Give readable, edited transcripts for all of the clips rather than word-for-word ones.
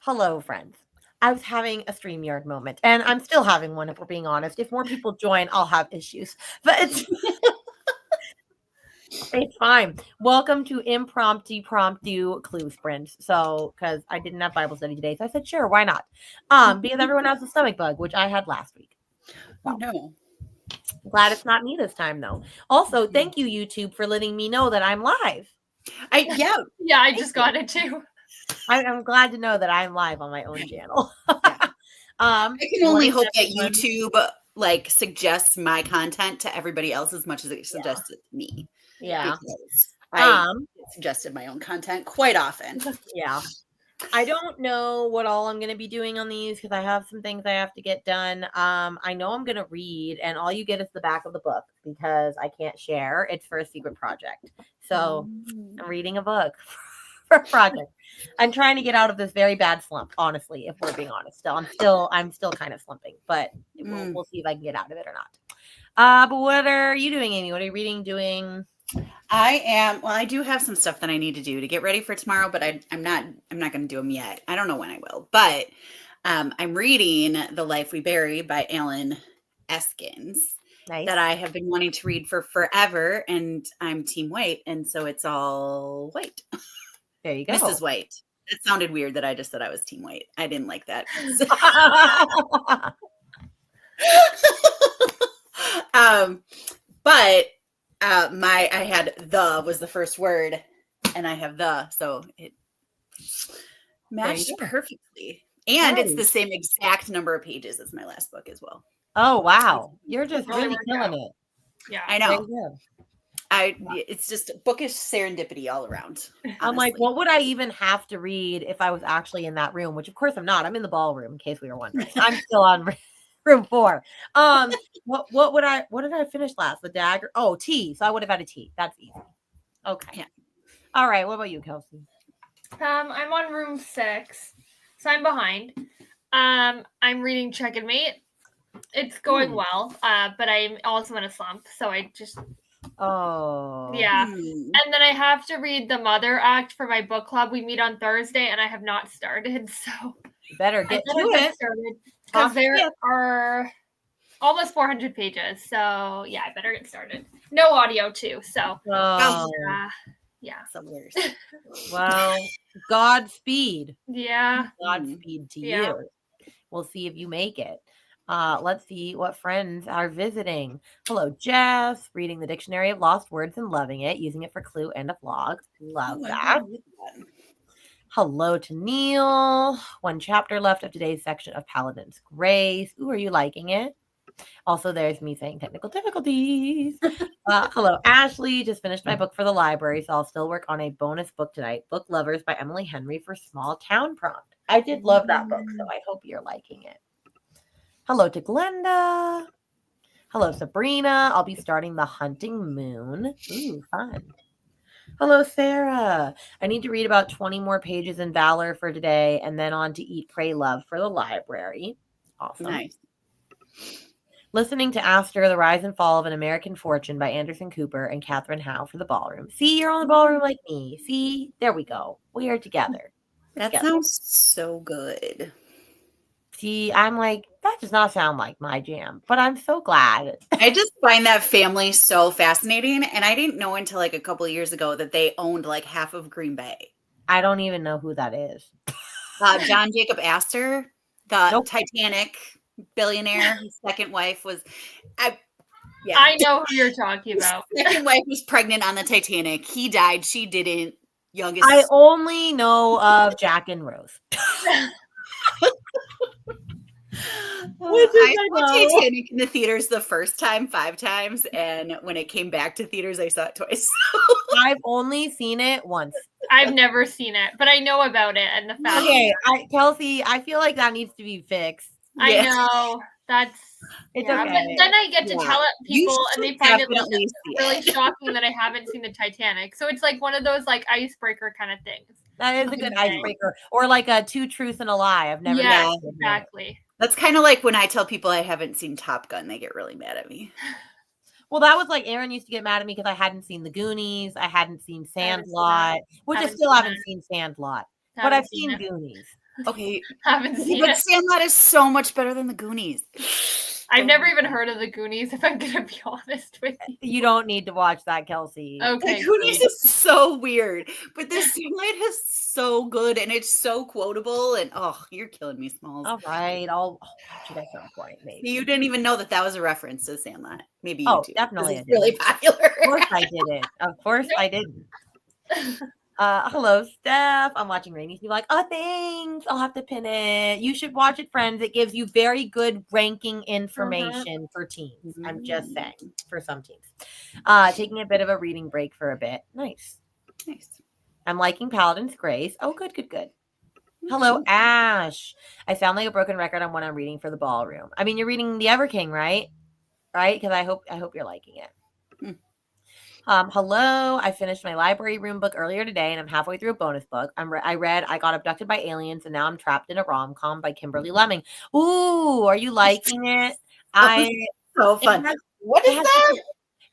Hello, friends. I was having a StreamYard moment, and I'm still having one if we're being honest. If more people join, I'll have issues. But it's fine. Welcome to impromptu clue sprints. So, because I didn't have Bible study today, so I said, sure, why not? Because everyone has a stomach bug, which I had last week. Oh, no. Glad it's not me this time, though. Also, thank you, YouTube, for letting me know that I'm live. Yeah, I just got it too. I'm glad to know that I'm live on my own channel. I can only hope that YouTube suggests my content to everybody else as much as it suggests it to me. Yeah. I suggested my own content quite often. Yeah. I don't know what all I'm going to be doing on these because I have some things I have to get done. I know I'm going to read, and all you get is the back of the book because I can't share. It's for a secret project. So I'm reading a book for a project. I'm trying to get out of this very bad slump, honestly, if we're being honest. I'm still kind of slumping, but we'll see if I can get out of it or not. But what are you doing, Amy? What are you reading, doing? I do have some stuff that I need to do to get ready for tomorrow, but I'm not going to do them yet. I don't know when I will, but I'm reading The Life We Bury by Alan Eskins. Nice. That I have been wanting to read for forever, and I'm Team White, and so it's all White. There you go. Mrs. White. It sounded weird that I just said I was Team White. I didn't like that. But I had the was the first word, and I have the, so it matched perfectly. And it's the same exact number of pages as my last book as well. Oh wow, you're just really killing it. Yeah, I know. It's just bookish serendipity all around. Honestly. I'm like, what would I even have to read if I was actually in that room? Which of course I'm not. I'm in the ballroom, in case we were wondering. I'm still on room 4. What did I finish last? The Dagger. Oh, tea. So I would have had a tea. That's easy. Okay. Yeah. All right. What about you, Kelsey? I'm on room 6, so I'm behind. I'm reading Check and Mate. It's going well, but I'm also in a slump, so I just. Oh. Yeah. And then I have to read The Mother Act for my book club. We meet on Thursday, and I have not started, so. You better get to it. Because there are almost 400 pages, so yeah, I better get started. No audio, too, so. Yeah. Some worse. Well, Godspeed. Yeah. Godspeed to you. We'll see if you make it. Let's see what friends are visiting. Hello, Jess, reading the Dictionary of Lost Words and loving it, using it for clue and a vlog. Love that. Hello to Neil. 1 chapter left of today's section of Paladin's Grace. Ooh, are you liking it? Also, there's me saying technical difficulties. Hello, Ashley. Just finished my book for the library, so I'll still work on a bonus book tonight. Book Lovers by Emily Henry for Small Town Prompt. I did love that book, so I hope you're liking it. Hello to Glenda. Hello, Sabrina. I'll be starting The Hunting Moon. Ooh, fun. Hello, Sarah. I need to read about 20 more pages in Valor for today, and then on to Eat, Pray, Love for the library. Awesome. Nice. Listening to Astor, The Rise and Fall of an American Fortune by Anderson Cooper and Catherine Howe for the ballroom. See, you're on the ballroom like me. See, there we go. We are together. That sounds so good. See, I'm like, that does not sound like my jam, but I'm so glad. I just find that family so fascinating, and I didn't know until like a couple of years ago that they owned like half of Green Bay. I don't even know who that is. John Jacob Astor, the Titanic billionaire. His second wife was... I know who you're talking about. His second wife was pregnant on the Titanic. He died. She didn't. Youngest. I only know of Jack and Rose. I saw Titanic in the theaters the first time 5 times, and when it came back to theaters, I saw it twice. I've only seen it once. I've never seen it, but I know about it and the fact. Okay, Kelsey, I feel like that needs to be fixed. I know. It's okay. But then I get to tell it people, and they find it really shocking that I haven't seen the Titanic. So it's like one of those like icebreaker kind of things. That is a good icebreaker, or like a 2 truths and a lie. I've never. Yeah, exactly. That's kind of like when I tell people I haven't seen Top Gun, they get really mad at me. Well, that was like Aaron used to get mad at me because I hadn't seen The Goonies. I hadn't seen Sandlot, which I still haven't seen Sandlot, but I've seen Goonies. Okay. Haven't seen But it. Sandlot is so much better than the Goonies. I've never even heard of the Goonies, if I'm gonna be honest with you. You don't need to watch that, Kelsey. Okay. The Goonies is so weird, but this Sandlot is so good and it's so quotable. And you're killing me, Smalls. All right, I'll watch it at some point. Maybe you didn't even know that was a reference to Sandlot. Maybe you do. Definitely, it's really popular. Of course, I didn't. Of course, I didn't. Hello, Steph. I'm watching Rainy's new like, thanks. I'll have to pin it. You should watch it, friends. It gives you very good ranking information for teams. I'm just saying, for some teams. Taking a bit of a reading break for a bit. Nice. I'm liking Paladin's Grace. Oh, good. Hello, Ash. I sound like a broken record on what I'm reading for the ballroom. I mean, you're reading The Everking, right? Right? Because I hope you're liking it. Hello. I finished my library room book earlier today, and I'm halfway through a bonus book. I read I Got Abducted by Aliens, and now I'm trapped in a rom-com by Kimberly Lemming. Ooh, are you liking it? So fun. What is that?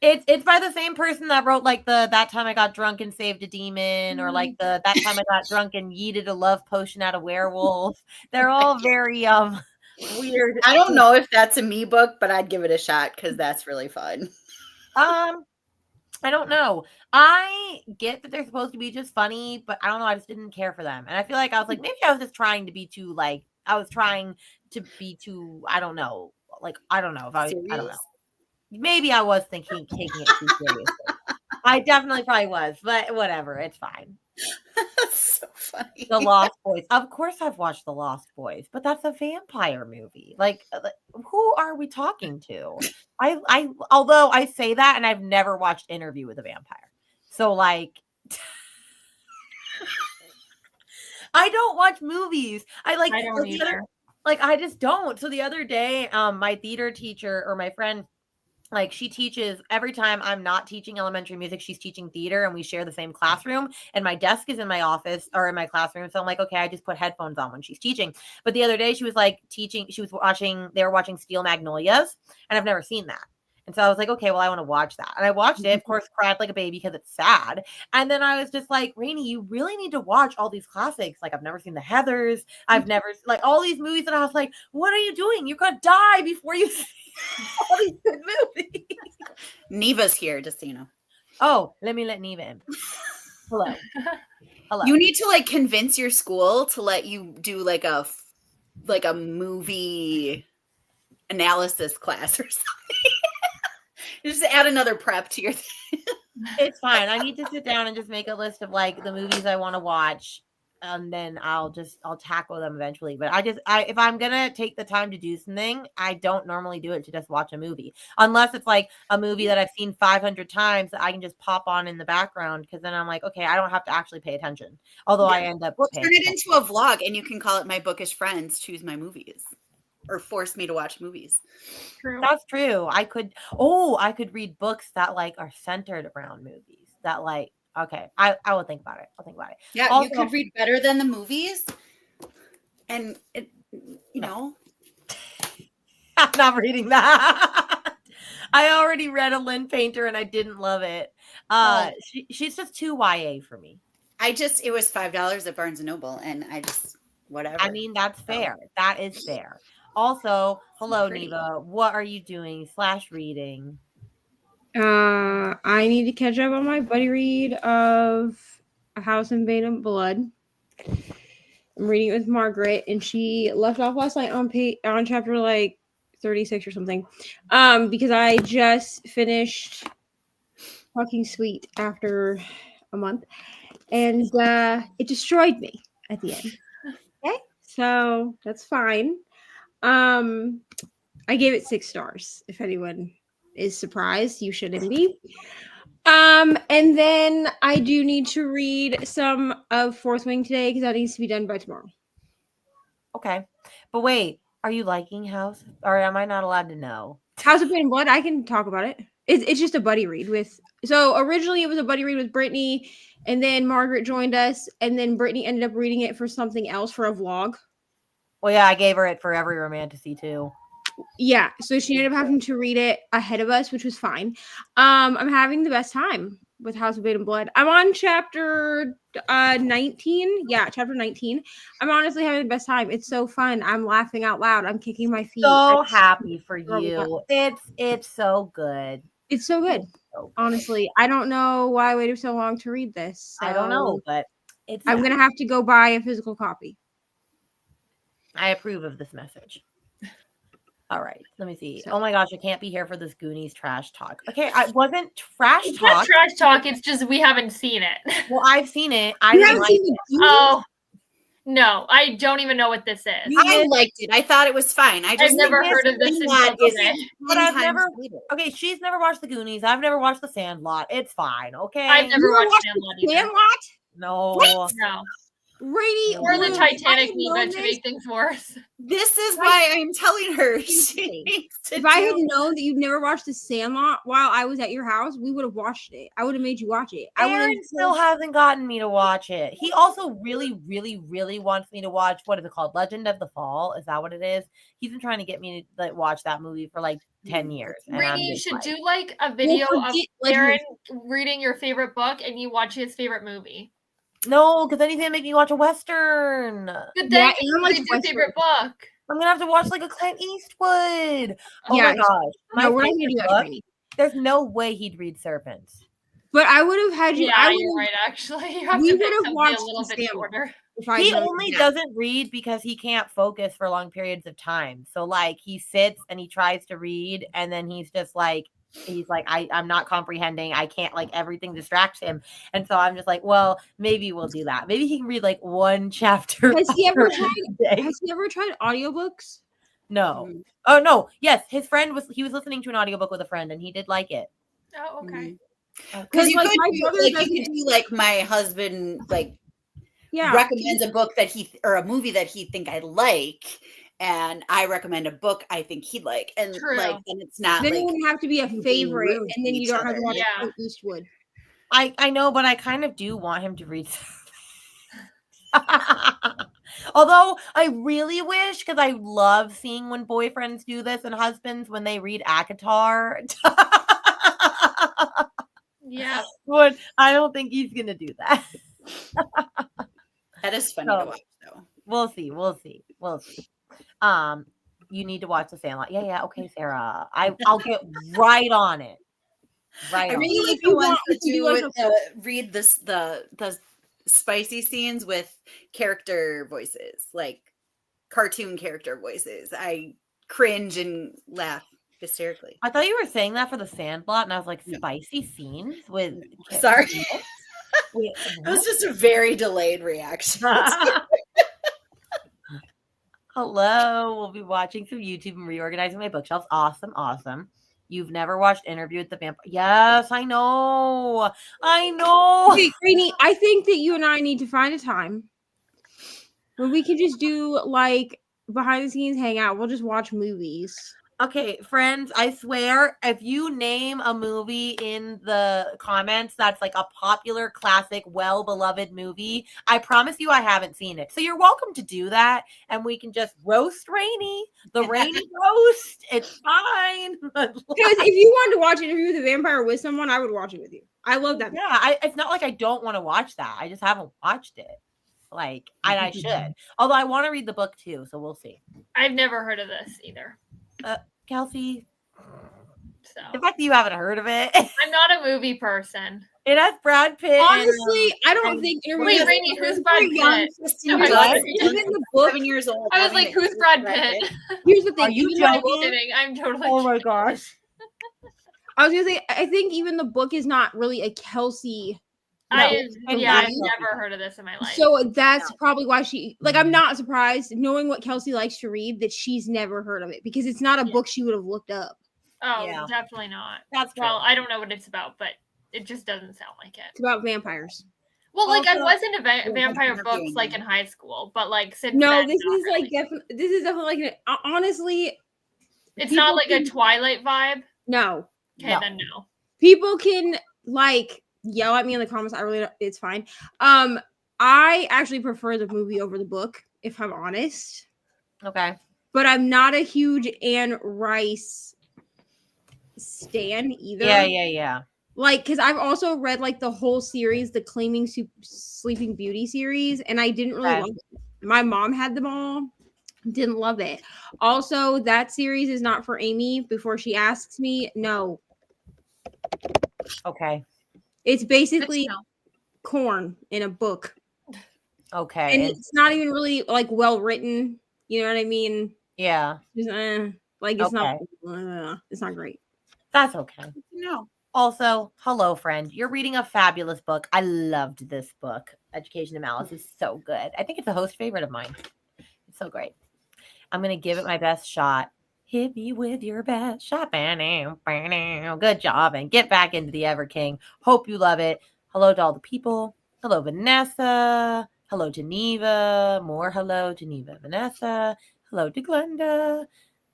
It's by the same person that wrote like That Time I Got Drunk and Saved a Demon, or like That Time I Got Drunk and Yeeted a Love Potion at a Werewolf. They're all very weird. I don't know if that's a me book, but I'd give it a shot because that's really fun. I don't know. I get that they're supposed to be just funny, but I don't know. I just didn't care for them. And I feel like I was like, maybe I was just trying to be too, I don't know. Like, I don't know if I don't know. Maybe I was taking it too seriously. I definitely probably was, but whatever. It's fine. That's so funny. The Lost Boys. Of course I've watched The Lost Boys, but that's a vampire movie. Like, who are we talking to? Although I say that and I've never watched Interview with a Vampire. So like I don't watch movies. I don't either. I just don't. So the other day, my theater teacher or my friend, she teaches every time I'm not teaching elementary music, she's teaching theater, and we share the same classroom, and my desk is in my office or in my classroom. So I'm like, okay, I just put headphones on when she's teaching. But the other day she was they were watching Steel Magnolias, and I've never seen that. And so I was like, okay, well, I want to watch that. And I watched it, of course, cried like a baby because it's sad. And then I was just like, Rainy, you really need to watch all these classics. Like, I've never seen The Heathers. I've never, all these movies. And I was like, what are you doing? You're going to die before you see all these good movies. Neva's here, just so you know. Oh, let Neva in. Hello. You need to convince your school to let you do a movie analysis class or something. Just add another prep to your thing. It's fine. I need to sit down and just make a list of the movies I want to watch, and then I'll tackle them eventually. But if I'm gonna take the time to do something, I don't normally do it to just watch a movie, unless it's a movie that I've seen 500 times that I can just pop on in the background, because then I'm like, okay, I don't have to actually pay attention. Although I end up turn it into a vlog, and you can call it My Bookish Friends Choose My Movies, or force me to watch movies. True. That's true. I could read books that are centered around movies that okay, I will think about it. Yeah, also, you could read better than the movies. And know. I'm not reading that. I already read a Lynn Painter and I didn't love it. She's just too YA for me. It was $5 at Barnes & Noble, and whatever. I mean, that's fair. That is fair. Also, hello, Neva. What are you doing / reading? I need to catch up on my buddy read of A House in Vein of Blood. I'm reading it with Margaret, and she left off last night on chapter 36 or something. Because I just finished Talking Sweet after a month, and it destroyed me at the end. Okay, so that's fine. I gave it 6 stars. If anyone is surprised, you shouldn't be. And then I do need to read some of Fourth Wing today because that needs to be done by tomorrow. Okay, but wait, are you liking House, or am I not allowed to know? House of Pain and Blood, I can talk about it. It's just a buddy read with. So originally it was a buddy read with Brittany, and then Margaret joined us, and then Brittany ended up reading it for something else for a vlog. Well, yeah, I gave her it for Every Romantasy too. Yeah, so she ended up having to read it ahead of us, which was fine. I'm having the best time with House of Bane and Blood. I'm on chapter 19. Yeah, chapter 19. I'm honestly having the best time. It's so fun. I'm laughing out loud. I'm kicking my feet. So happy for you. It's so good. It's so good. Honestly, I don't know why I waited so long to read this. So I don't know, but I'm going to have to go buy a physical copy. I approve of this message. All right, let me see. Oh my gosh, I can't be here for this Goonies trash talk. Okay, I wasn't trash It's talk. not trash talk. It's just we haven't seen it. Well, I've seen it. I You didn't haven't like seen it. the Goonies? Oh no, I don't even know what this is. I liked it. I thought it was fine. I just I've never think heard of this until Sandlot is today. But I've 10 never. times better. Okay, she's never watched the Goonies. I've never watched the Sandlot. It's fine. Okay. I've never You watched watched Sandlot the either. Sandlot? No. No. Rainy Or the Blue, Titanic if I had Neva known to this- make things worse. This is why I'm telling her she needs to If I had do- known that you've never watched the Sandlot while I was at your house, we would have watched it. I would have made you watch it. I would have Aaron still hasn't gotten me to watch it. He also really, really, really wants me to watch, what is it called? Legend of the Fall? Is that what it is? He's been trying to get me to like, watch that movie for like 10 years. And I'm Rainey, you just should like, do like a video of forget Legend Aaron reading your favorite book and you watch his favorite movie. no, because then he's gonna make me watch a Western. But Yeah, then Aaron likes read your Western. favorite book. I'm gonna have to watch like a Clint Eastwood. Oh Yeah, my gosh. My No, we're not favorite gonna do that, book, Rainy. there's no way he'd read Serpents. But I would have had you. Yeah, I would you're have, right. Actually, you have we to would pick have something watched a little the bit Sandlot. shorter. if I He known only that. doesn't read because he can't focus for long periods of time. So like he sits and he tries to read and then he's like I'm not comprehending. I can't, like, everything distracts him. And so I'm just like, well, maybe we'll do that. Maybe he can read like one chapter. Has he ever a tried? day. Has he ever tried audiobooks? No. Mhm. Oh no. Yes, his friend was listening to an audiobook with a friend and he did like it. Oh, okay. Because you like, could my do, brother like you doesn't- could do like my husband like Yeah. recommends a book that or a movie that he think I like, and I recommend a book I think he'd like, and True. like then it's not Then it like would have to be a being favorite, rude and to then you each don't have to other. watch Yeah. Clint Eastwood. I know, but I kind of do want him to read. Although I really wish, because I love seeing when boyfriends do this and husbands when they read ACOTAR. Yeah. But I don't think he's gonna do that. That is funny So, to watch though. We'll see. You need to watch The Sandlot. Yeah. Okay, Sarah. I'll get right on it. Right I on. really like you the ones want- that if you do do like read this the spicy scenes with character voices, like cartoon character voices. I cringe and laugh hysterically. I thought you were saying that for The Sandlot, and I was like, No. spicy scenes with. Sorry. Wait, It was just a very delayed reaction. Hello, we'll be watching some YouTube and reorganizing my bookshelves. Awesome. You've never watched Interview with the Vampire? Yes, I know. Okay, Rainey, I think that you and I need to find a time where we can just do like behind the scenes hangout. We'll just watch movies. Okay, friends, I swear, if you name a movie in the comments that's like a popular, classic, well-beloved movie, I promise you I haven't seen it. So you're welcome to do that, and we can just roast Rainy, the Rainy roast. It's fine. Because if you wanted to watch Interview with the Vampire with someone, I would watch it with you. I love that. Yeah, it's not like I don't want to watch that. I just haven't watched it. Like, and I should. Although I want to read the book too, so we'll see. I've never heard of this either. Kelsey, So the fact that you haven't heard of it, I'm not a movie person. it has Brad Pitt. Honestly, I don't and- think Wait, Rainey, who's Brad Pitt? Kristen No, I Dunst, wasn't. even the book. 7 years old. I was having like, a who's kid Brad with Pitt? Here's the thing. Are you even though- I'm joking? kidding. I'm totally Oh my kidding. gosh. I was gonna say, I think even the book is not really a Kelsey. I've No. never heard of this in my life. So that's probably why she like. I'm not surprised knowing what Kelsey likes to read that she's never heard of it because it's not a book she would have looked up. Oh, Yeah. definitely not. That's true. Well, I don't know what it's about, but it just doesn't sound like it. It's about vampires. Well, like I Also- was into vampire Interviewing books like them. in high school, but like since No, then, this not is like really. this is definitely like honestly. It's not people like a can- Twilight vibe. No, Okay, No. then no. people can like yell at me in the comments. I really don't, it's fine. I actually prefer the movie over the book, if I'm honest. Okay. But I'm not a huge Anne Rice stan either. Yeah. Like, because I've also read like the whole series, the Claiming Sleeping Beauty series, and I didn't really love it. My mom had them all, didn't love it. Also, that series is not for Amy. Before she asks me, no. Okay. It's basically corn in a book. Okay. And it's not even really like well written. You know what I mean? Yeah. Like it's not. It's not great. That's okay. No. Also, hello, friend. You're reading a fabulous book. I loved this book. Education of Malice is so good. I think it's a host favorite of mine. It's so great. I'm going to give it my best shot. Hit me with your best shot. Good job. And get back into the Ever King. Hope you love it. Hello to all the people. Hello, Vanessa. Hello, Geneva. More hello, Geneva. Vanessa. Hello to Glenda.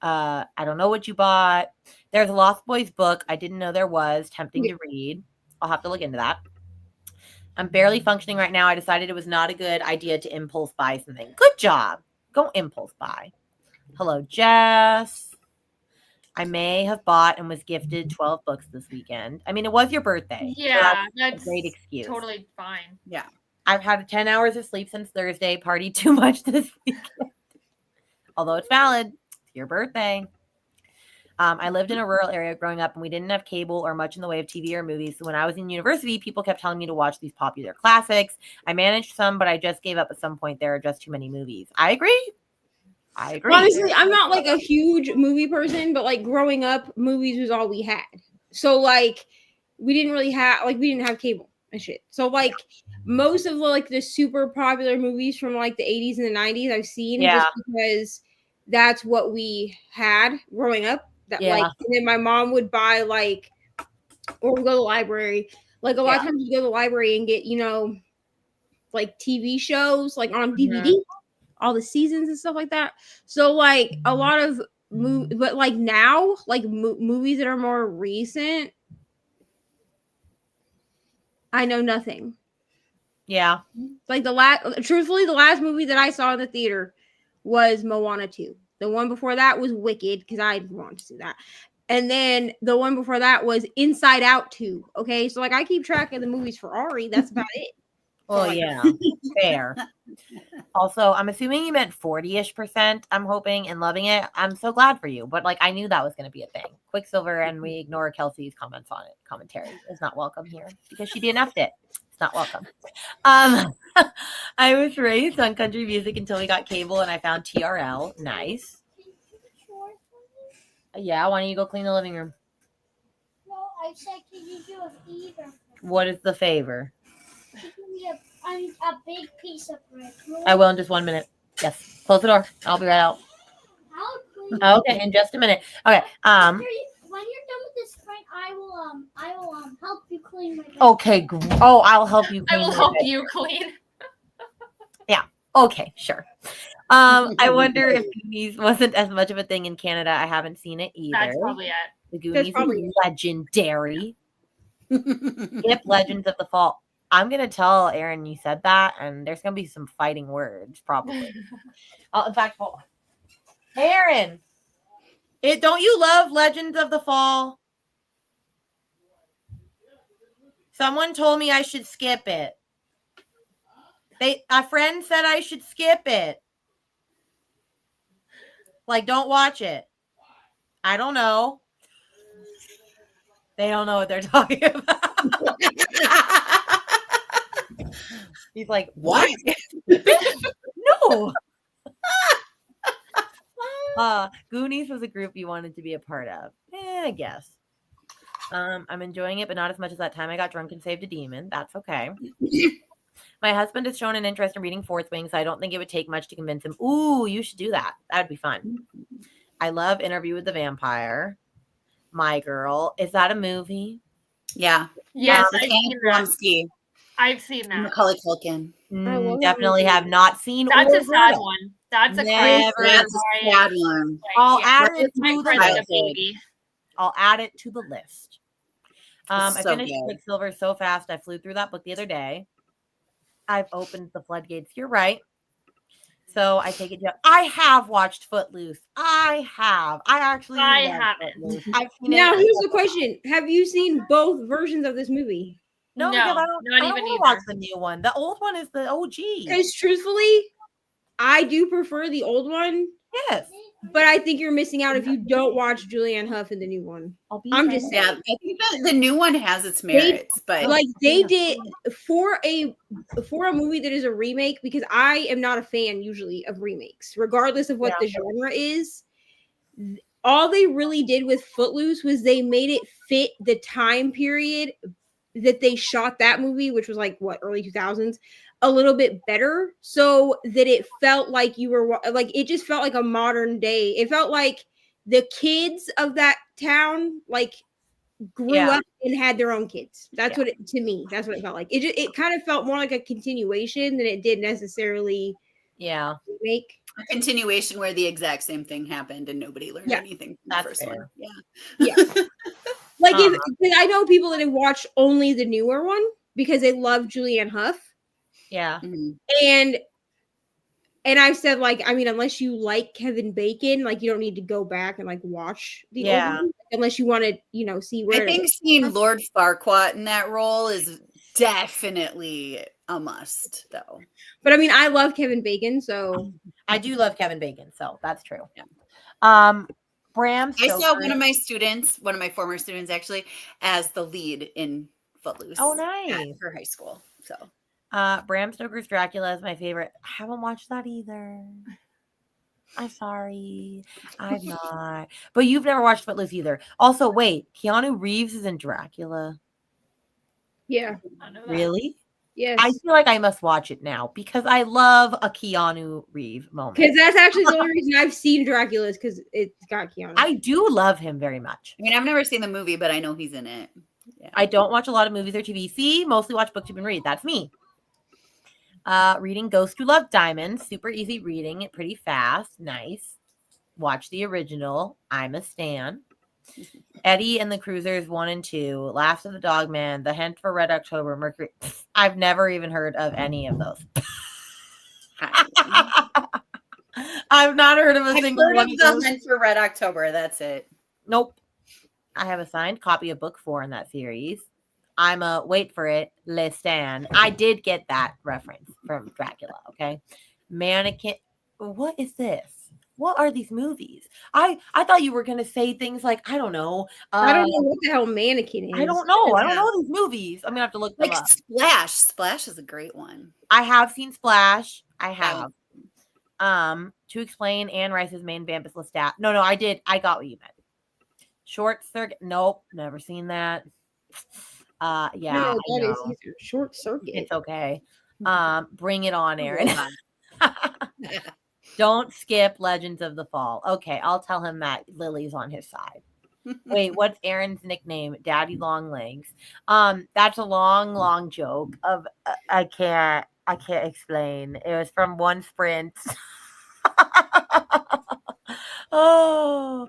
I don't know what you bought. There's a Lost Boys book. I didn't know there was. Tempting to read. I'll have to look into that. I'm barely functioning right now. I decided it was not a good idea to impulse buy something. Good job. Go impulse buy. Hello, Jess. I may have bought and was gifted 12 books this weekend. I mean, it was your birthday. Yeah, so that's a great excuse. Totally fine. Yeah. I've had 10 hours of sleep since Thursday. Partied too much this weekend. Although it's valid. It's your birthday. I lived in a rural area growing up, and we didn't have cable or much in the way of TV or movies. So when I was in university, people kept telling me to watch these popular classics. I managed some, but I just gave up at some point. There are just too many movies. I agree. Honestly, I'm not like a huge movie person, but like growing up, movies was all we had. So like we didn't have cable and shit. So like most of the super popular movies from like the 80s and the 90s I've seen just because that's what we had growing up. That and then my mom would buy or we'd go to the library. Like a lot of times you go to the library and get, like TV shows like on DVD. All the seasons and stuff like that. So like a lot of but like now, like movies that are more recent, I know nothing. Yeah. Like the last movie that I saw in the theater was Moana 2. The one before that was Wicked, because I wanted to see that. And then the one before that was Inside Out 2. Okay, so like I keep track of the movies for Ari. That's about it. Well, yeah, fair. Also, I'm assuming you meant 40-ish%. I'm hoping and loving it. I'm so glad for you. But like, I knew that was going to be a thing. Quicksilver, and we ignore Kelsey's comments on it. Commentary is not welcome here because she DNF'd it. It's not welcome. I was raised on country music until we got cable, and I found TRL. Nice. Yeah, why don't you go clean the living room? No, I said, can you do a favor? What is the favor? Give me a big piece of bread. I will in just 1 minute. Yes. Close the door. I'll be right out. Okay, in just a minute. Okay. When you're done with this print, I will help you clean my bed. Okay. I'll help you clean. I will help you clean. Yeah. Okay, sure. I wonder if Goonies wasn't as much of a thing in Canada. I haven't seen it either. That's probably it. The Goonies is legendary. Skip Legends of the Fall. I'm going to tell Aaron you said that, and there's going to be some fighting words, probably. In fact, hold on. Hey, Aaron. Don't you love Legends of the Fall? Someone told me I should skip it. A friend said I should skip it. Like, don't watch it. I don't know. They don't know what they're talking about. He's like, what? No. Goonies was a group you wanted to be a part of. I guess. I'm enjoying it, but not as much as that time I got drunk and saved a demon. That's okay. My husband has shown an interest in reading Fourth Wing, so I don't think it would take much to convince him. Ooh, you should do that. That would be fun. I love Interview with the Vampire. My Girl. Is that a movie? Yeah. Yes, I've seen that. Macaulay Culkin. Definitely have not seen. That's a sad one. That's a sad one. I'll add it to the list. I'll add it to the list. I finished Quicksilver so fast. I flew through that book the other day. I've opened the floodgates. You're right. So I take it. I have watched Footloose. I actually I love haven't. Footloose. I've seen Now, it. here's the question: have you seen both versions of this movie? No, No, because I not don't even want to watch either. the new one. The old one is the OG. Because truthfully, I do prefer the old one. Yes. But I think you're missing out if you don't watch Julianne Hough in the new one. I'm just saying. Yeah, I think the new one has its merits, but Like they did for a movie that is a remake, because I am not a fan usually of remakes, regardless of what the genre is. All they really did with Footloose was they made it fit the time period that they shot that movie, which was like what, early 2000s, a little bit better, so that it felt like you were like, it just felt like a modern day. It felt like the kids of that town like grew up and had their own kids. That's what it, to me, that's what it felt like. It kind of felt more like a continuation than it did necessarily make a continuation where the exact same thing happened and nobody learned anything from the first one. Yeah. Like if I know people that have watched only the newer one because they love Julianne Hough. Yeah. And I've said, like, I mean, unless you like Kevin Bacon, like, you don't need to go back and like watch the old one, unless you want to, you know, see where I think seeing Lord Farquaad in that role is definitely a must, though. But I mean, I love Kevin Bacon, so I do love Kevin Bacon, so that's true. Yeah. Bram Stoker. I saw one of my former students actually, as the lead in Footloose. Oh, nice. For high school. So Bram Stoker's Dracula is my favorite. I haven't watched that either. I'm sorry. I've not. But you've never watched Footloose either. Also, wait, Keanu Reeves is in Dracula. Yeah. Really? Yes. I feel like I must watch it now because I love a Keanu Reeves moment. Because that's actually the only reason I've seen Dracula is because it's got Keanu. I do love him very much. I mean, I've never seen the movie, but I know he's in it. Yeah. I don't watch a lot of movies or TV. See, mostly watch BookTube and read. That's me. Reading Ghost Who Loved Diamonds. Super easy reading. It pretty fast. Nice. Watch the original. I'm a stan. Eddie and the Cruisers 1 and 2. Laughs of the Dogman. The Hint for Red October. Mercury. I've never even heard of any of those. I've not heard of a single one of those. The Hunt for Red October. That's it. Nope. I have a signed copy of book 4 in that series. I'm a, wait for it, Le Stan. I did get that reference from Dracula, okay? Mannequin. What is this? What are these movies? I thought you were going to say things like, I don't know. I don't know what the hell Mannequin is. I don't know. I don't know these movies. I'm going to have to look them up. Splash. Splash is a great one. I have seen Splash. I have. To explain Anne Rice's main Bambus Lestat. No, I did. I got what you meant. Short Circuit. Nope. Never seen that. Yeah. No, that is Short Circuit. It's okay. Bring it on, Aaron. Don't skip Legends of the Fall. Okay, I'll tell him that Lily's on his side. Wait, what's Aaron's nickname? Daddy Long Legs. That's a long joke of I can't explain. It was from one sprint. Oh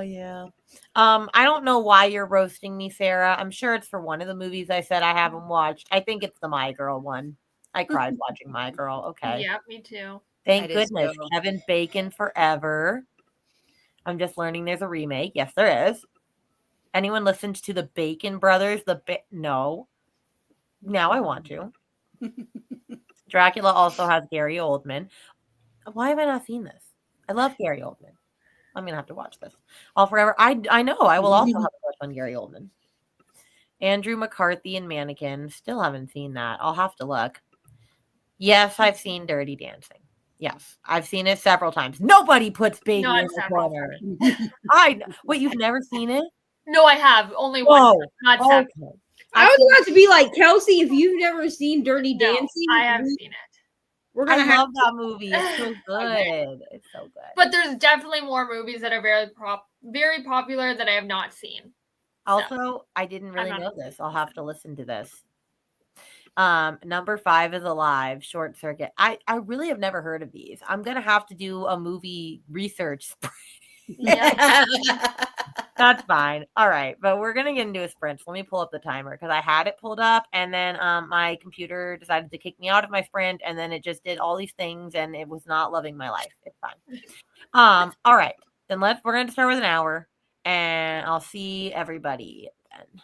yeah. I don't know why you're roasting me, Sarah. I'm sure it's for one of the movies I said I haven't watched. I think it's the My Girl one. I cried watching My Girl. Okay. Yeah, me too. Thank goodness. Kevin Bacon forever. I'm just learning there's a remake. Yes, there is. Anyone listened to the Bacon Brothers? No. Now I want to. Dracula also has Gary Oldman. Why have I not seen this? I love Gary Oldman. I'm going to have to watch this. All Forever. I know. I will also have to watch on Gary Oldman. Andrew McCarthy and Mannequin. Still haven't seen that. I'll have to look. Yes, I've seen Dirty Dancing. Yes, I've seen it several times. Nobody puts baby in the corner. Wait, you've never seen it? No, I have. Only one. Not several. Okay. I was about to be like, Kelsey, if you've never seen Dirty Dancing, I have seen it. I love that movie. It's so good. It's so good. But there's definitely more movies that are very popular that I have not seen. Also, I didn't really know this. I'll have to listen to this. Number 5 is Alive, Short Circuit. I really have never heard of these. I'm gonna have to do a movie research. Yeah. That's fine. All right, but we're gonna get into a sprint. So let me pull up the timer because I had it pulled up, and then my computer decided to kick me out of my sprint, and then it just did all these things, and it was not loving my life. It's fine. All right, then we're gonna start with an hour, and I'll see everybody then.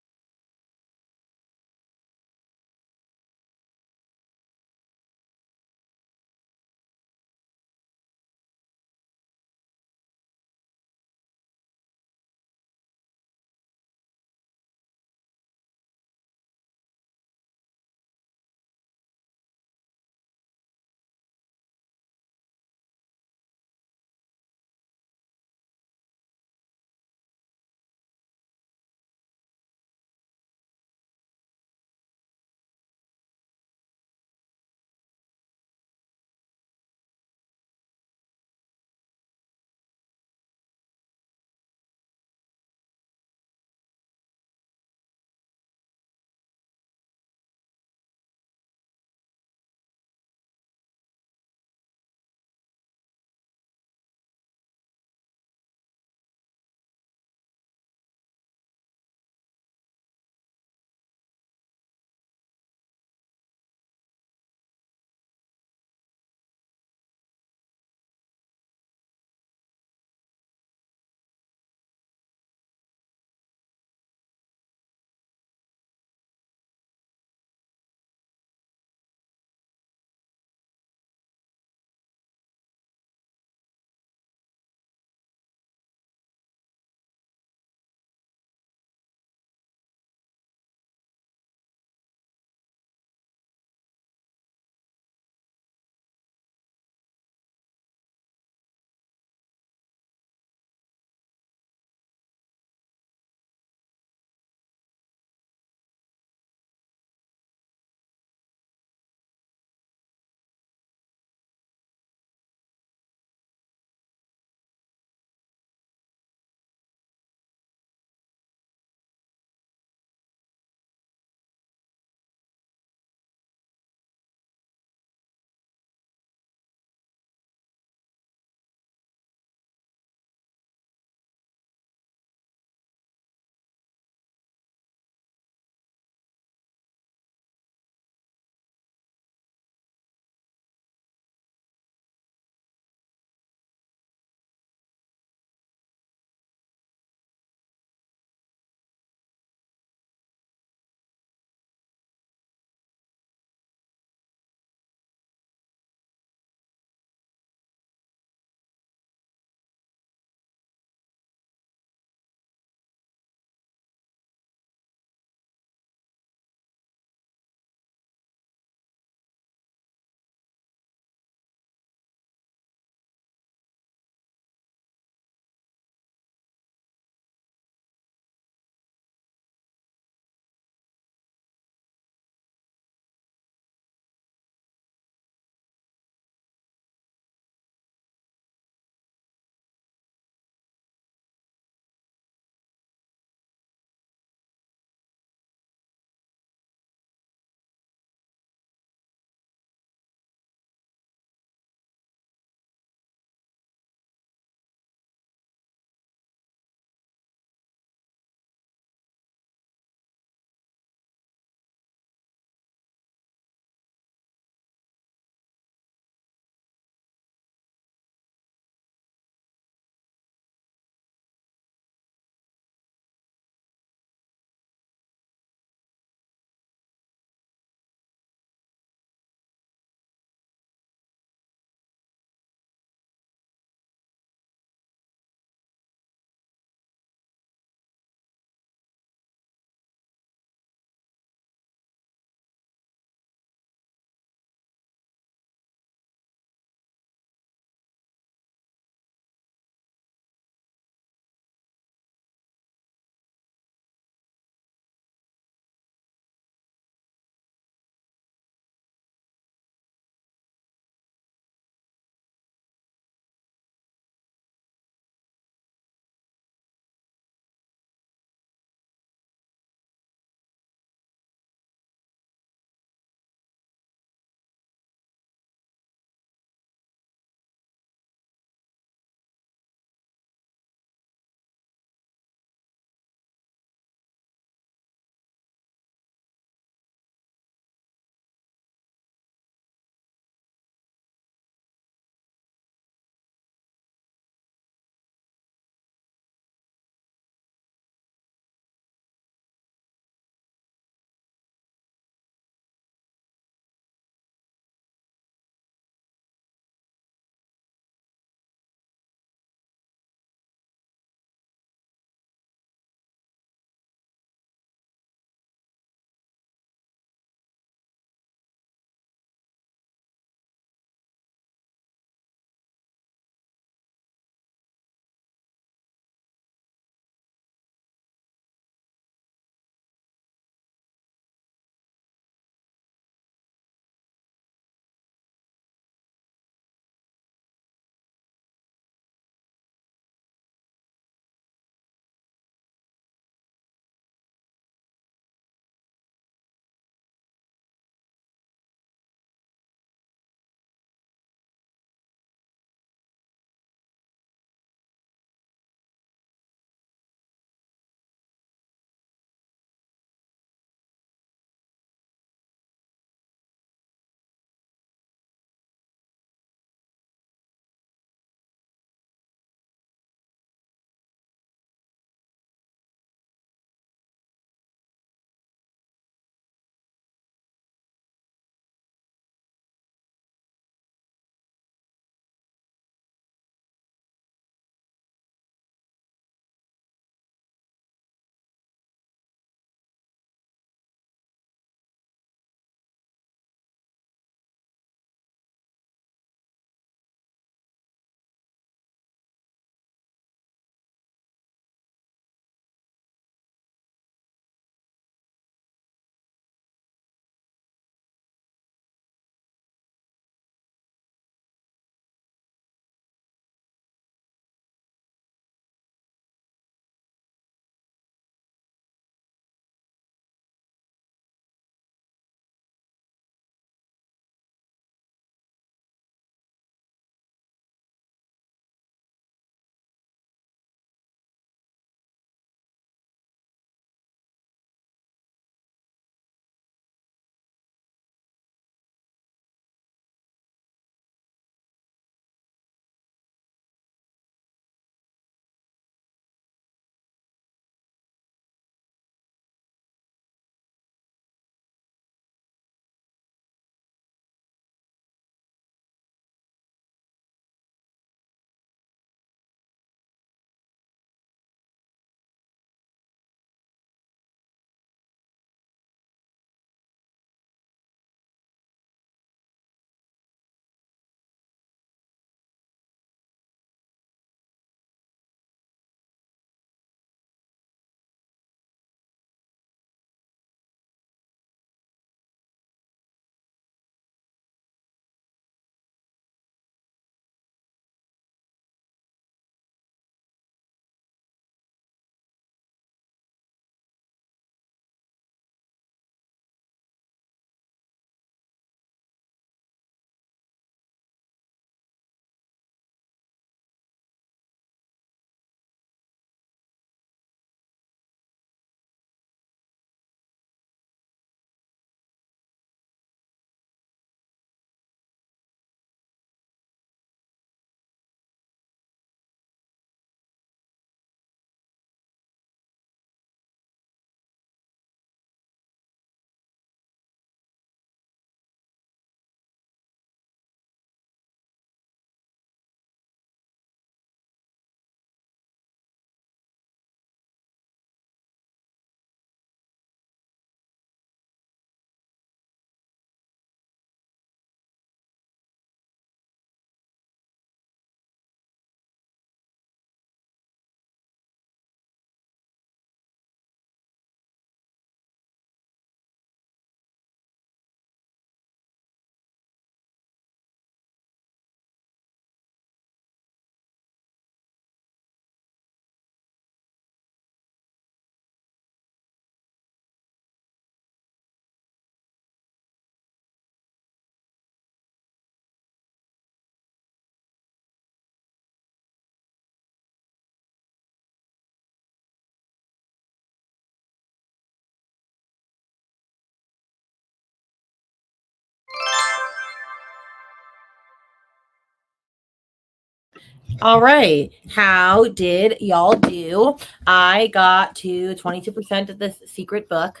All right. How did y'all do? I got to 22% of this secret book,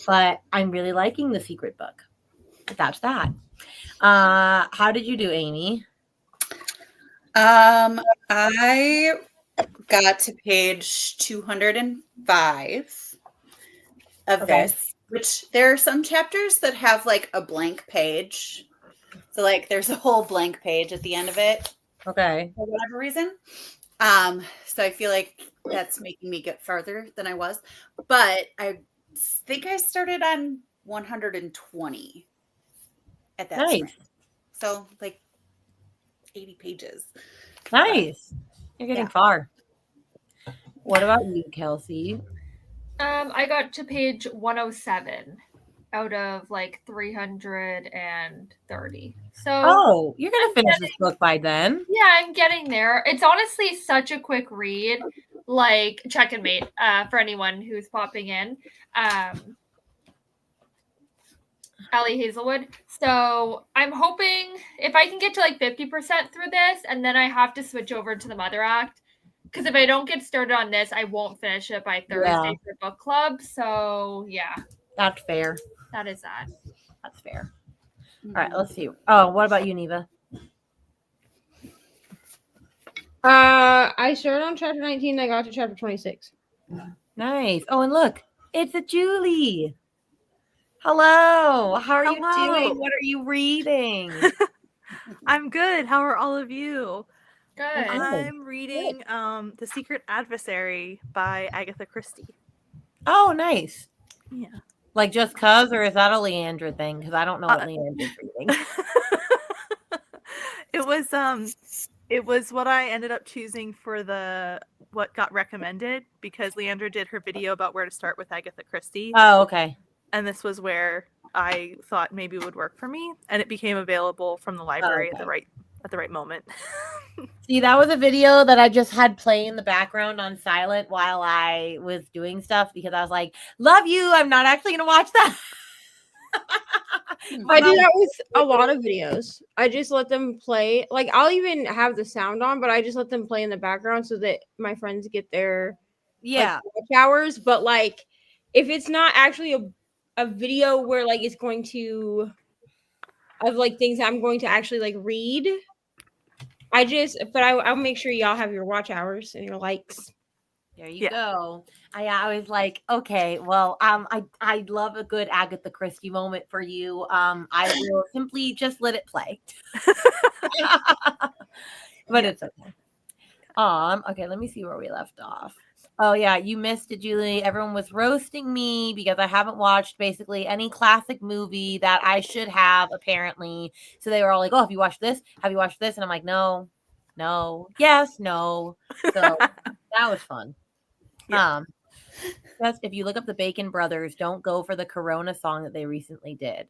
but I'm really liking the secret book. That's that. How did you do, Amy? I got to page 205 of this, which there are some chapters that have like a blank page. So like there's a whole blank page at the end of it. Okay. For whatever reason. So I feel like that's making me get farther than I was. But I think I started on 120 at that Nice. point. So like 80 pages. Nice. You're getting far. What about you, Kelsey? I got to page 107 out of like 330. So you're gonna finish this book by then. Yeah, I'm getting there. It's honestly such a quick read, like check and mate, for anyone who's popping in. Allie Hazelwood. So I'm hoping if I can get to like 50% through this, and then I have to switch over to the Mother Act. Because if I don't get started on this, I won't finish it by Thursday for book club. So yeah. That's fair. That is that. That's fair. All right, let's see. Oh, what about you, Neva? I started on chapter 19. I got to chapter 26. Nice. Oh, and look, it's a Julie. Hello. How are you doing? What are you reading? I'm good. How are all of you? Good. I'm reading The Secret Adversary by Agatha Christie. Oh, nice. Yeah. Like just cuz, or is that a Leandra thing? Because I don't know what Leandra's reading. It was what I ended up choosing for what got recommended, because Leandra did her video about where to start with Agatha Christie. Oh, okay. And this was where I thought maybe it would work for me, and it became available from the library at the right moment. See, that was a video that I just had play in the background on silent while I was doing stuff, because I was like, love you, I'm not actually gonna watch that. I do that with a lot of videos. I just let them play. Like, I'll even have the sound on, but I just let them play in the background so that my friends get their watch hours. But like, if it's not actually a video where like it's going to of like things I'm going to actually like read, I'll make sure y'all have your watch hours and your likes. There you go. I was like, okay, well, I love a good Agatha Christie moment for you. I will simply just let it play. But it's okay. Okay, let me see where we left off. Oh yeah, you missed it, Julie. Everyone was roasting me because I haven't watched basically any classic movie that I should have, apparently. So they were all like, "Oh, have you watched this? Have you watched this?" And I'm like, "No, yes, no." So that was fun. Just if you look up the Bacon Brothers, don't go for the Corona song that they recently did.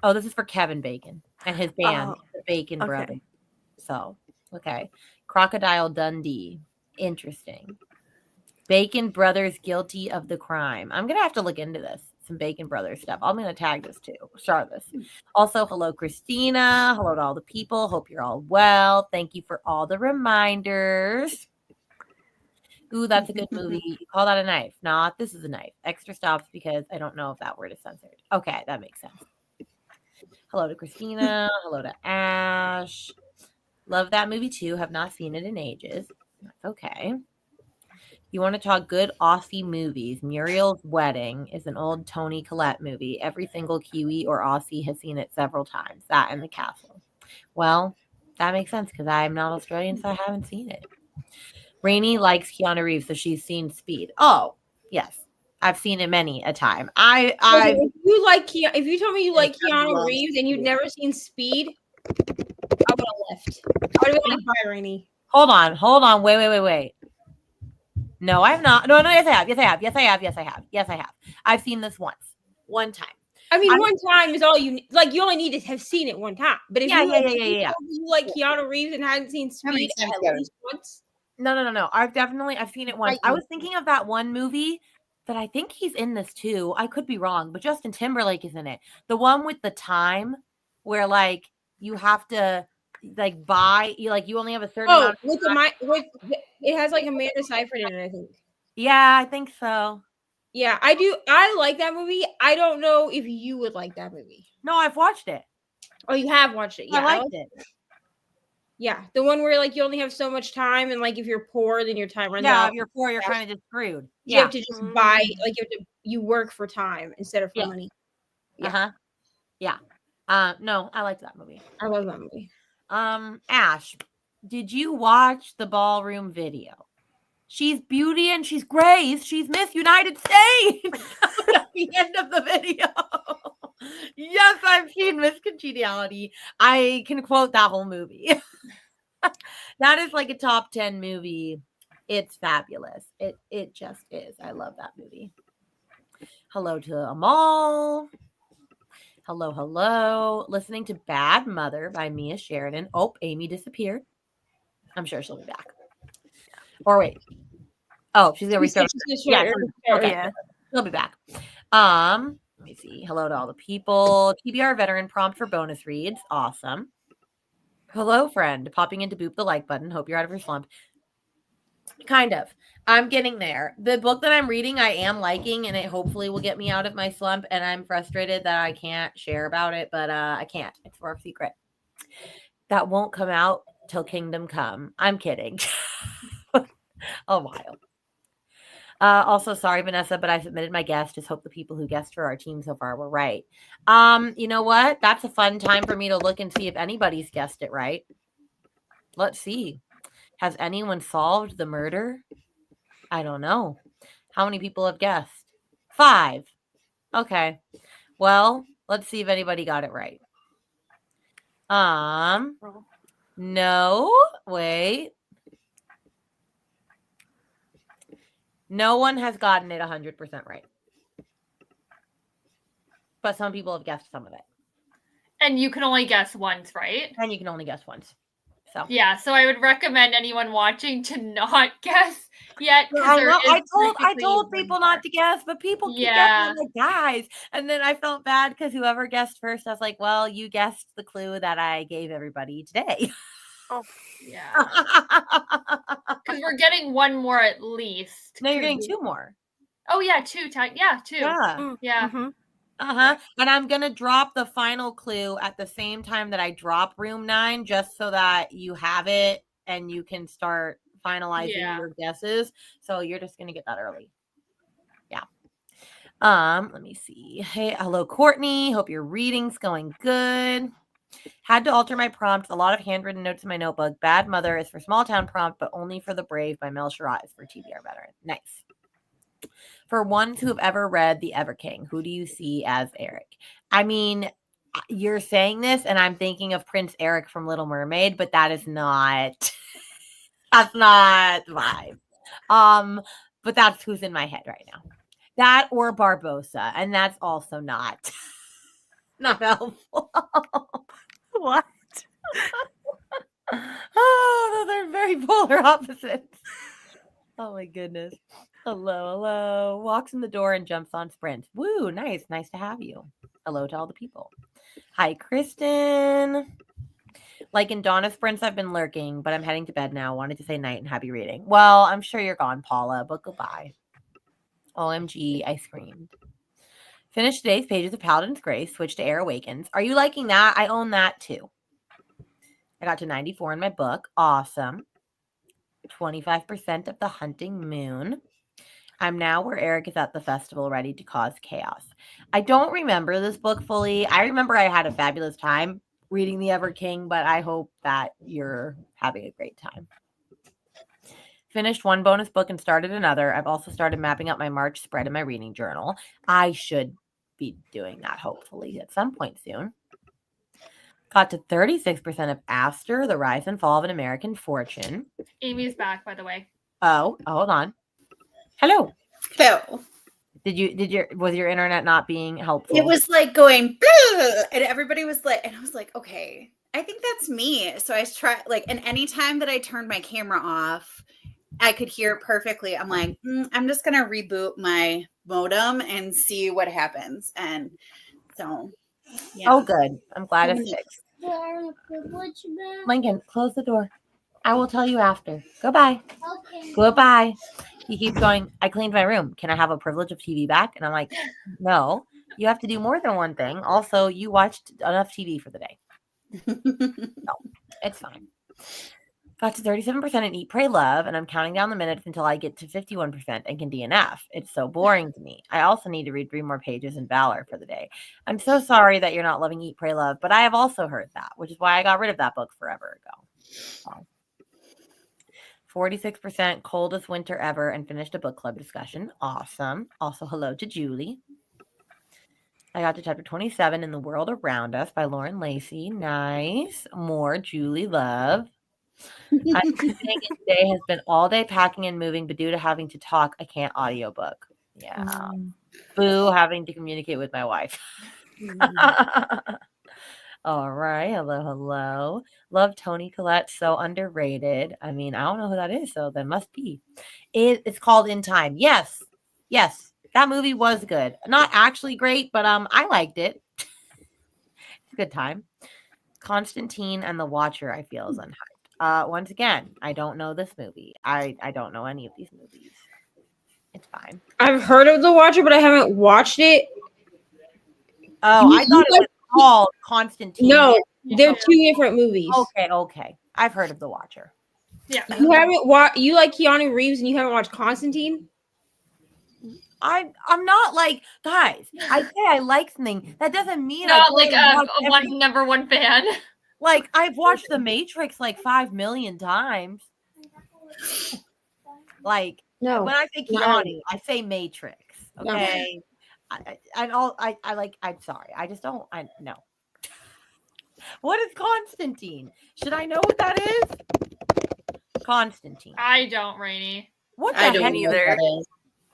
Oh, this is for Kevin Bacon and his band, the Bacon Brothers. So, okay. Crocodile Dundee. Interesting. Bacon Brothers guilty of the crime. I'm going to have to look into this. Some Bacon Brothers stuff. I'm going to tag this too. Start this. Also, hello, Christina. Hello to all the people. Hope you're all well. Thank you for all the reminders. Ooh, that's a good movie. You call that a knife. Not this is a knife. Extra stops because I don't know if that word is censored. Okay, that makes sense. Hello to Christina. Hello to Ash. Love that movie too. Have not seen it in ages. That's okay. You want to talk good Aussie movies? Muriel's Wedding is an old Toni Collette movie. Every single Kiwi or Aussie has seen it several times. That and The Castle. Well, that makes sense because I'm not Australian, so I haven't seen it. Rainey likes Keanu Reeves, so she's seen Speed. Oh, yes. I've seen it many a time. If you told me you like Keanu Reeves and you'd never seen Speed, I would have left. I would have been like, bye, Rainey. Hold on. Wait. No, I have not. No, yes, I have. I've seen this one time. I mean, one time is all you like. You only need to have seen it one time. But if you like Keanu Reeves and hadn't seen Speed at least once. No. I've seen it once. I was thinking of that one movie that I think he's in this too. I could be wrong, but Justin Timberlake is in it. The one with the time where like you have to like buy you only have a certain amount of time. It has like Amanda Seyfried in it, I think. Yeah, I think so. Yeah, I do. I like that movie. I don't know if you would like that movie. No, I've watched it. Oh, you have watched it. Yeah, I liked it. Yeah, the one where like you only have so much time, and like if you're poor, then your time runs out. Yeah, if you're poor, you're kind of just screwed. You have to just buy, like you work for time instead of for money. Yeah. Yeah. No, I liked that movie. I love that movie. Ash, did you watch the ballroom video? She's Beauty and she's Grace. She's Miss United States at the end of the video. Yes, I've seen Miss Congeniality. I can quote that whole movie. That is like a top 10 movie. It's fabulous. It just is. I love that movie. Hello to Amal. Hello. Listening to Bad Mother by Mia Sheridan. Oh, Amy disappeared. I'm sure she'll be back. Or wait. Oh, she's gonna restart. Yeah. Okay. Yeah. She'll be back. Let me see. Hello to all the people. TBR veteran prompt for bonus reads. Awesome. Hello, friend. Popping in to boop the like button. Hope you're out of your slump. Kind of. I'm getting there. The book that I'm reading, I am liking, and it hopefully will get me out of my slump. And I'm frustrated that I can't share about it, but I can't. It's for a secret. That won't come out till Kingdom Come. I'm kidding. A while. Also, sorry, Vanessa, but I submitted my guess. Just hope the people who guessed for our team so far were right. You know what? That's a fun time for me to look and see if anybody's guessed it right. Let's see. Has anyone solved the murder? I don't know. How many people have guessed? 5. Okay. Well, let's see if anybody got it right. No. Wait. No one has gotten it 100% right. But some people have guessed some of it. And you can only guess once, right? And you can only guess once. So yeah, so I would recommend anyone watching to not guess yet. I told people not to guess, but people keep guessing like guys. And then I felt bad because whoever guessed first, I was like, well, you guessed the clue that I gave everybody today. Oh, yeah. Because we're getting one more at least. No, you're getting 2 more. Oh, yeah, 2. 2. Yeah. Yeah. Mm-hmm. And I'm going to drop the final clue at the same time that I drop room 9, just so that you have it and you can start finalizing your guesses. So you're just going to get that early. Yeah. Let me see. Hey, hello, Courtney. Hope your reading's going good. Had to alter my prompt. A lot of handwritten notes in my notebook. Bad Mother is for small town prompt, but only for the brave by Mel Sherratt is for TBR veteran. Nice. For ones who have ever read The Ever King, who do you see as Eric? I mean, you're saying this, and I'm thinking of Prince Eric from Little Mermaid, but that is not. That's not vibe. But that's who's in my head right now. That or Barbossa, and that's also not helpful. What? Oh, those are very polar opposites. Oh my goodness. Hello. Walks in the door and jumps on Sprint. Woo, nice to have you. Hello to all the people. Hi, Kristen. Like in Donna Sprints, I've been lurking, but I'm heading to bed now. Wanted to say night and happy reading. Well, I'm sure you're gone, Paula, but goodbye. OMG, I screamed. Finished today's pages of Paladin's Grace. Switch to Air Awakens. Are you liking that? I own that too. I got to 94 in my book. Awesome. 25% of the Hunting Moon. I'm now where Eric is at the festival ready to cause chaos. I don't remember this book fully. I remember I had a fabulous time reading The Ever King, but I hope that you're having a great time. Finished one bonus book and started another. I've also started mapping out my March spread in my reading journal. I should be doing that hopefully at some point soon. Got to 36% of Aster, The Rise and Fall of an American Fortune. Amy's back, by the way. Oh, hold on. Hello. Hello. Was your internet not being helpful? It was like going, bleh, and everybody was like, and I was like, okay, I think that's me. So I tried, like, and anytime that I turned my camera off, I could hear it perfectly. I'm like, I'm just gonna reboot my modem and see what happens. And so, yeah. Oh, good. I'm glad it's fixed. Do I earn a privilege back? Lincoln, close the door. I will tell you after. Goodbye. Okay. Goodbye. He keeps going, I cleaned my room. Can I have a privilege of TV back? And I'm like, no, you have to do more than one thing. Also, you watched enough TV for the day. No, it's fine. Got to 37% in Eat, Pray, Love, and I'm counting down the minutes until I get to 51% and can DNF. It's so boring to me. I also need to read 3 more pages in Valor for the day. I'm so sorry that you're not loving Eat, Pray, Love, but I have also heard that, which is why I got rid of that book forever ago. So. 46% coldest winter ever and finished a book club discussion. Awesome. Also, hello to Julie. I got to chapter 27 in The World Around Us by Lauren Lacey. Nice. More Julie love. My day has been all day packing and moving, but due to having to talk, I can't audiobook. Yeah. Boo, having to communicate with my wife. All right. Hello. Love Toni Collette. So underrated. I mean, I don't know who that is, so that must be. It's called In Time. Yes. That movie was good. Not actually great, but I liked it. It's a good time. Constantine and the Watcher, I feel, is unhyped. Once again, I don't know this movie. I don't know any of these movies. It's fine. I've heard of The Watcher, but I haven't watched it. Oh, I thought it was called Constantine. No, they're 2 different movies. Okay. I've heard of The Watcher. Yeah. You haven't watched. You like Keanu Reeves, and you haven't watched Constantine. I'm not like, guys, I say I like something. That doesn't mean Not I like a number one fan. Like, I've watched The Matrix like 5 million times. Like, No. when I say Keanu, I say Matrix. Okay. No. I'm sorry. I just don't. No. What is Constantine? Should I know what that is? Constantine. I don't, Rainy. What the I don't heck either.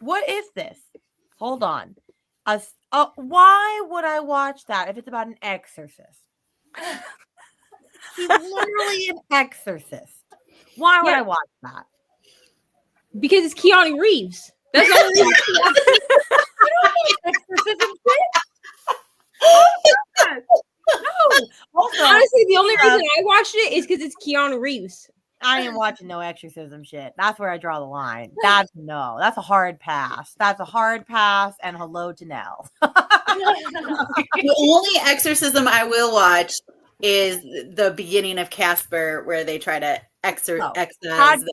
What is this? Hold on. Why would I watch that if it's about an exorcist? He's literally an exorcist. Why would I watch that? Because it's Keanu Reeves. That's the only reason. Exorcism shit? No. Also, Honestly, the only reason I watched it is because it's Keanu Reeves. I am watching no exorcism shit. That's where I draw the line. That's a hard pass. That's a hard pass, and hello to Nell. The only exorcism I will watch is the beginning of Casper, where they try to excise. That's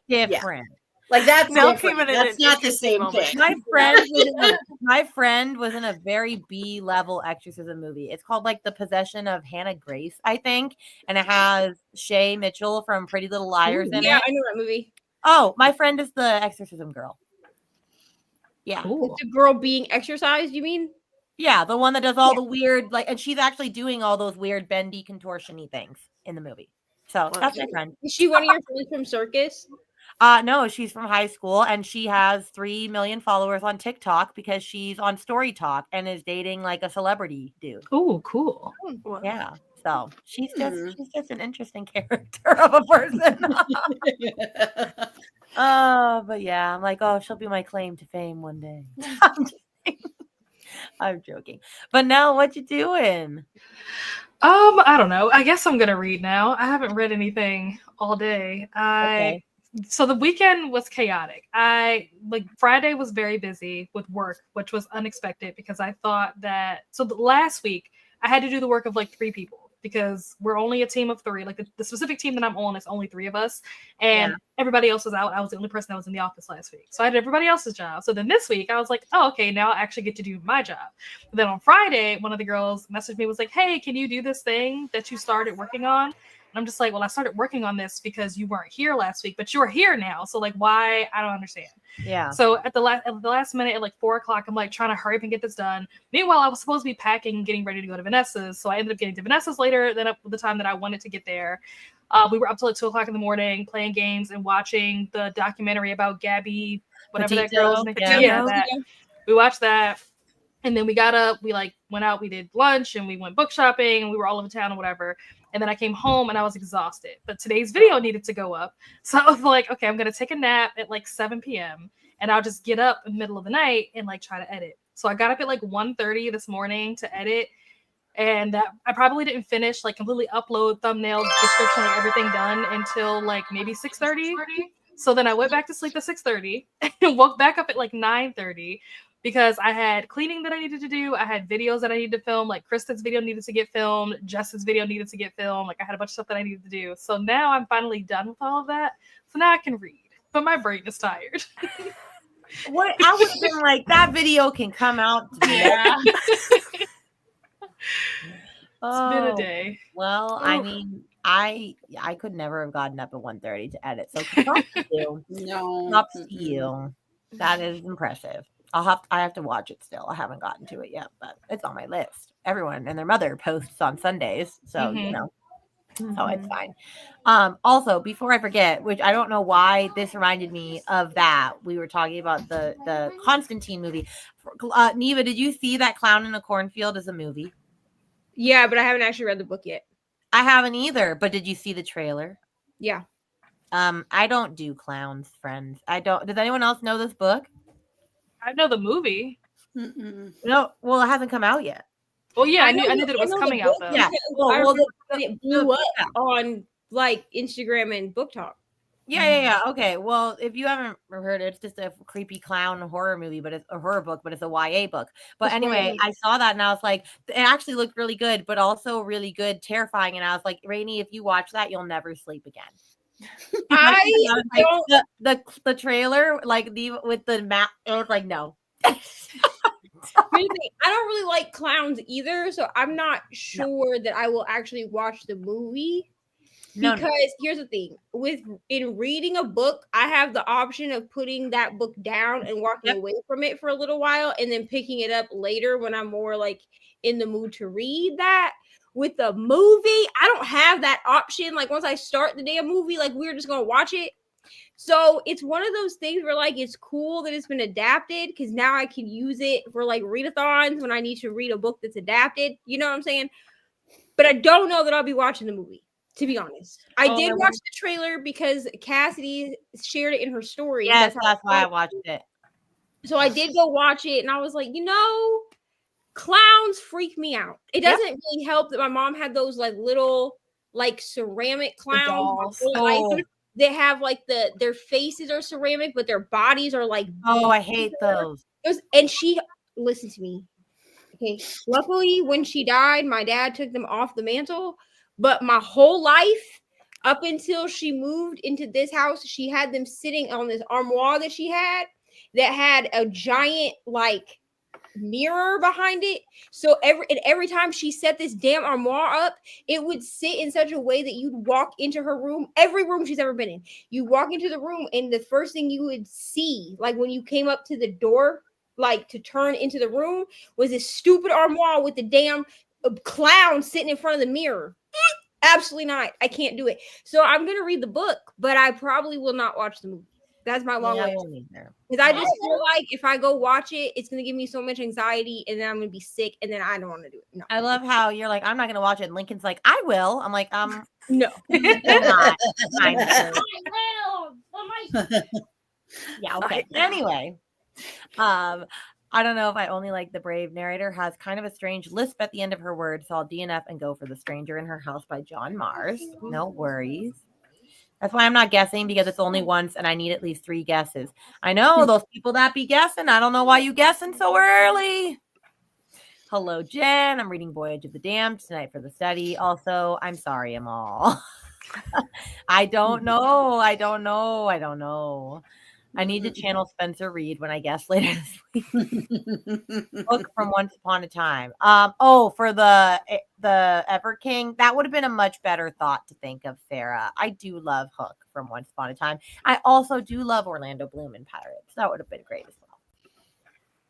different. Like that's Nell different. came in That's an not the interesting same moment. thing. My friend was in a very B level exorcism movie. It's called like The Possession of Hannah Grace, I think, and it has Shay Mitchell from Pretty Little Liars in it. Yeah, I know that movie. Oh, my friend is the exorcism girl. Yeah. Cool. The girl being exercised, you mean? Yeah, the one that does all the weird, like, and she's actually doing all those weird bendy contortion-y things in the movie. So that's my friend. Is she one of your friends from Circus? No, she's from high school, and she has 3 million followers on TikTok because she's on Story Talk and is dating like a celebrity dude. Oh, cool. Yeah. So she's just an interesting character of a person. But yeah, I'm like, oh, she'll be my claim to fame one day. I'm joking. But now what you doing? I don't know. I guess I'm gonna read now. I haven't read anything all day. So the weekend was chaotic. Friday was very busy with work, which was unexpected because I thought that last week I had to do the work of like 3 people because we're only a team of 3. Like the specific team that I'm on is only 3 of us, and everybody else was out. I was the only person that was in the office last week, so I did everybody else's job. So then this week I was like, oh, okay, now I actually get to do my job. But then on Friday, one of the girls messaged me, was like, hey, can you do this thing that you started working on? And I'm just like, well, I started working on this because you weren't here last week, but you're here now. So like, why? I don't understand. Yeah. So at the last minute, at like 4:00, I'm like trying to hurry up and get this done. Meanwhile, I was supposed to be packing and getting ready to go to Vanessa's. So I ended up getting to Vanessa's later than the time that I wanted to get there. We were up till like 2:00 in the morning playing games and watching the documentary about Gabby, whatever that girl's name. Yeah, we watched that. And then we got up, we like went out, we did lunch, and we went book shopping, and we were all over town or whatever. And then I came home and I was exhausted. But today's video needed to go up. So I was like, okay, I'm going to take a nap at like 7 p.m. and I'll just get up in the middle of the night and like try to edit. So I got up at like 1:30 this morning to edit. And I probably didn't finish, like completely upload, thumbnail, description, and everything done until like maybe 6:30. So then I went back to sleep at 6:30 and woke back up at like 9:30 because I had cleaning that I needed to do. I had videos that I needed to film, like Kristen's video needed to get filmed, Jess's video needed to get filmed. Like I had a bunch of stuff that I needed to do. So now I'm finally done with all of that. So now I can read, but my brain is tired. What I would have been like, that video can come out. Yeah. It's been a day. Well, I mean, I could never have gotten up at 1:30 to edit. So props to you. No. Props to you. That is impressive. I have to watch it still. I haven't gotten to it yet, but it's on my list. Everyone and their mother posts on Sundays, so you know. So it's fine. Also, before I forget, which I don't know why this reminded me of that. We were talking about the Constantine movie. Neva, did you see that Clown in a Cornfield as a movie? Yeah, but I haven't actually read the book yet. I haven't either, but did you see the trailer? Yeah. I don't do clowns, friends. I don't. Does anyone else know this book? I know the movie. No, well, it hasn't come out yet. Well, yeah, I knew that it was coming out though. Yeah, it blew up on like Instagram and Book Talk. Yeah. Okay. Well, if you haven't heard it, it's just a creepy clown horror movie, but it's a horror book, but it's a YA book. But anyway, I saw that and I was like, it actually looked really good, but also really good, terrifying. And I was like, Rainy, if you watch that, you'll never sleep again. The trailer, like with the map, it was like, no. I don't really like clowns either, so I'm not sure that I will actually watch the movie. Because here's the thing, in reading a book, I have the option of putting that book down and walking away from it for a little while and then picking it up later when I'm more like in the mood to read that. With the movie, I don't have that option. Like once I start the damn movie, like we're just gonna watch it. So it's one of those things where like it's cool that it's been adapted because now I can use it for like readathons when I need to read a book that's adapted. You know what I'm saying? But I don't know that I'll be watching the movie, to be honest. I did watch the trailer because Cassidy shared it in her story. Yes, that's why I watched it. So I did go watch it and I was like, clowns freak me out. It doesn't really help that my mom had those like little like ceramic clowns. They have like their faces are ceramic, but their bodies are like. Oh, I hate those. And listen to me. Okay. Luckily, when she died, my dad took them off the mantle. But my whole life, up until she moved into this house, she had them sitting on this armoire that she had that had a giant like mirror behind it. So every time she set this damn armoire up, it would sit in such a way that you'd walk into her room, every room she's ever been in. You walk into the room, and the first thing you would see, like when you came up to the door, like to turn into the room, was this stupid armoire with the damn clown sitting in front of the mirror. Absolutely not. I can't do it. So I'm gonna read the book, but I probably will not watch the movie. That's my long way. Because I just feel like if I go watch it, it's gonna give me so much anxiety, and then I'm gonna be sick, and then I don't want to do it. No. I love how you're like, I'm not gonna watch it, and Lincoln's like, I will. I'm like, no. Not. Yeah. Okay. Anyway, I don't know if I only like the brave narrator has kind of a strange lisp at the end of her words, so I'll DNF and go for The Stranger in Her House by John Mars. No worries. That's why I'm not guessing, because it's only once and I need at least 3 guesses. I know those people that be guessing. I don't know why you guessing so early. Hello, Jen. I'm reading Voyage of the Damned tonight for the study. Also, I'm sorry, Amal. I don't know. I need to channel Spencer Reed when I guess later this week. Book from Once Upon a Time. For the Ever King, that would have been a much better thought to think of, Sarah. I do love Hook from Once Upon a Time. I also do love Orlando Bloom and Pirates. That would have been great as well.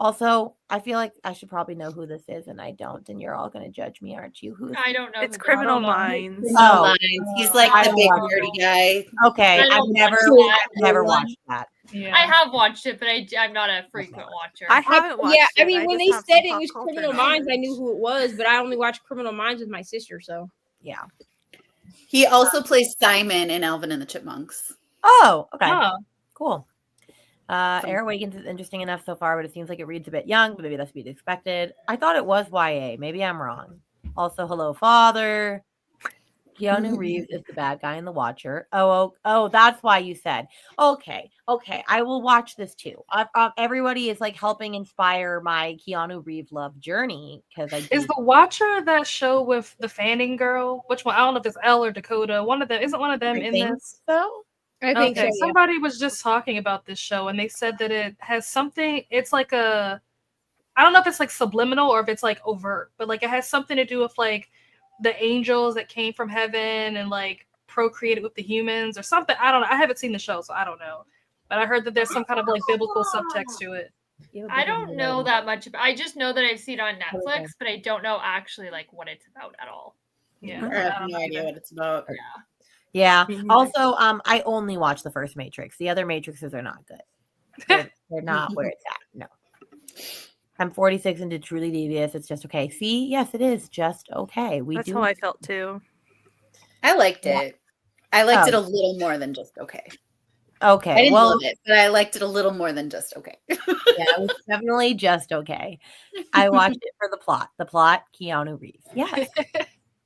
Also, I feel like I should probably know who this is, and I don't, and you're all going to judge me, aren't you? I don't know. It's Criminal Minds. He's like the big nerdy guy. Okay, I've never watched that. Yeah. I have watched it, but I'm not a frequent watcher. I haven't watched it. I mean, when they said it was Criminal Minds, I knew who it was, but I only watched Criminal Minds with my sister, so. Yeah. He also plays Simon in Alvin and the Chipmunks. Oh, okay. Oh. Cool. Air Awakens is interesting enough so far, but it seems like it reads a bit young, but maybe that's to be expected. I thought it was YA. Maybe I'm wrong. Also, hello, Father. Keanu Reeves is the bad guy in The Watcher. Oh, that's why you said. Okay. I will watch this too. Everybody is like helping inspire my Keanu Reeves love journey because I Is The Watcher that show with the Fanning girl? Which one? I don't know if it's Elle or Dakota. One of them. Isn't one of them in this? So I think so. Yeah. Somebody was just talking about this show and they said that it has something. It's like I don't know if it's like subliminal or if it's like overt, but like it has something to do with like the angels that came from heaven and like procreated with the humans or something. I don't know. I haven't seen the show, so I don't know. But I heard that there's some kind of like biblical subtext to it. I don't know that much about. I just know that I've seen it on Netflix, but I don't know actually like what it's about at all. Yeah, I have no idea what it's about. Yeah. Also, I only watch the first Matrix. The other Matrixes are not good. They're not where it's at. No. I'm 46 into Truly Devious. It's just okay. See, yes, it is just okay. That's how I felt too. I liked it. I liked it a little more than just okay. Okay. I didn't love it, but I liked it a little more than just okay. Yeah, it was definitely just okay. I watched it for the plot. The plot, Keanu Reeves. Yes.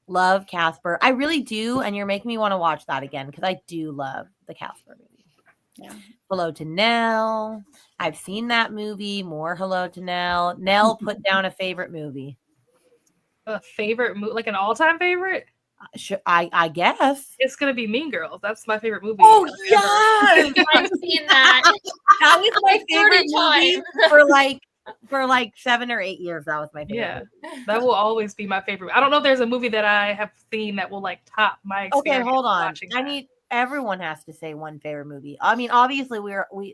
Love Casper. I really do. And you're making me want to watch that again because I do love the Casper movie. Yeah. Hello to Nell. I've seen that movie. More Hello to Nell. Nell put down a favorite movie. A favorite movie, like an all-time favorite? I guess it's gonna be Mean Girls. That's my favorite movie. Oh yes, I've seen that. That was my favorite movie for like 7 or 8 years. That was my favorite. Yeah, that will always be my favorite. I don't know if there's a movie that I have seen that will like top my experience. Okay, hold on. Everyone has to say one favorite movie. I mean, obviously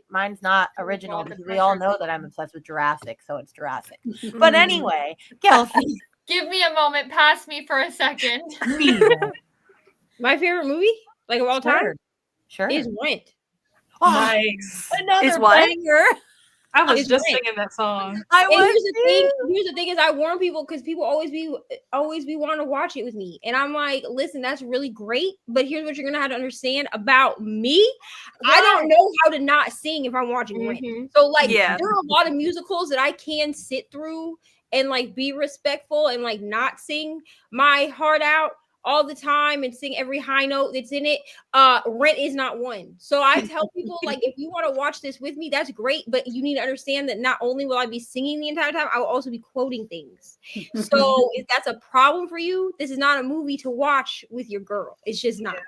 mine's not original because we all know that I'm obsessed with Jurassic, so it's Jurassic. But anyway, Kelsey. Give me a moment. Pass me for a second. My favorite movie, like of all time, is Rent. Oh, nice. Another banger. I was just singing that song. Here's the thing is I warn people because people always be wanting to watch it with me. And I'm like, listen, that's really great. But here's what you're gonna have to understand about me. I don't know how to not sing if I'm watching Rent. So like there are a lot of musicals that I can sit through and like be respectful and like not sing my heart out all the time and sing every high note that's in it. Rent is not one. So I tell people, like, if you want to watch this with me, that's great. But you need to understand that not only will I be singing the entire time, I will also be quoting things. So if that's a problem for you, this is not a movie to watch with your girl. It's just not.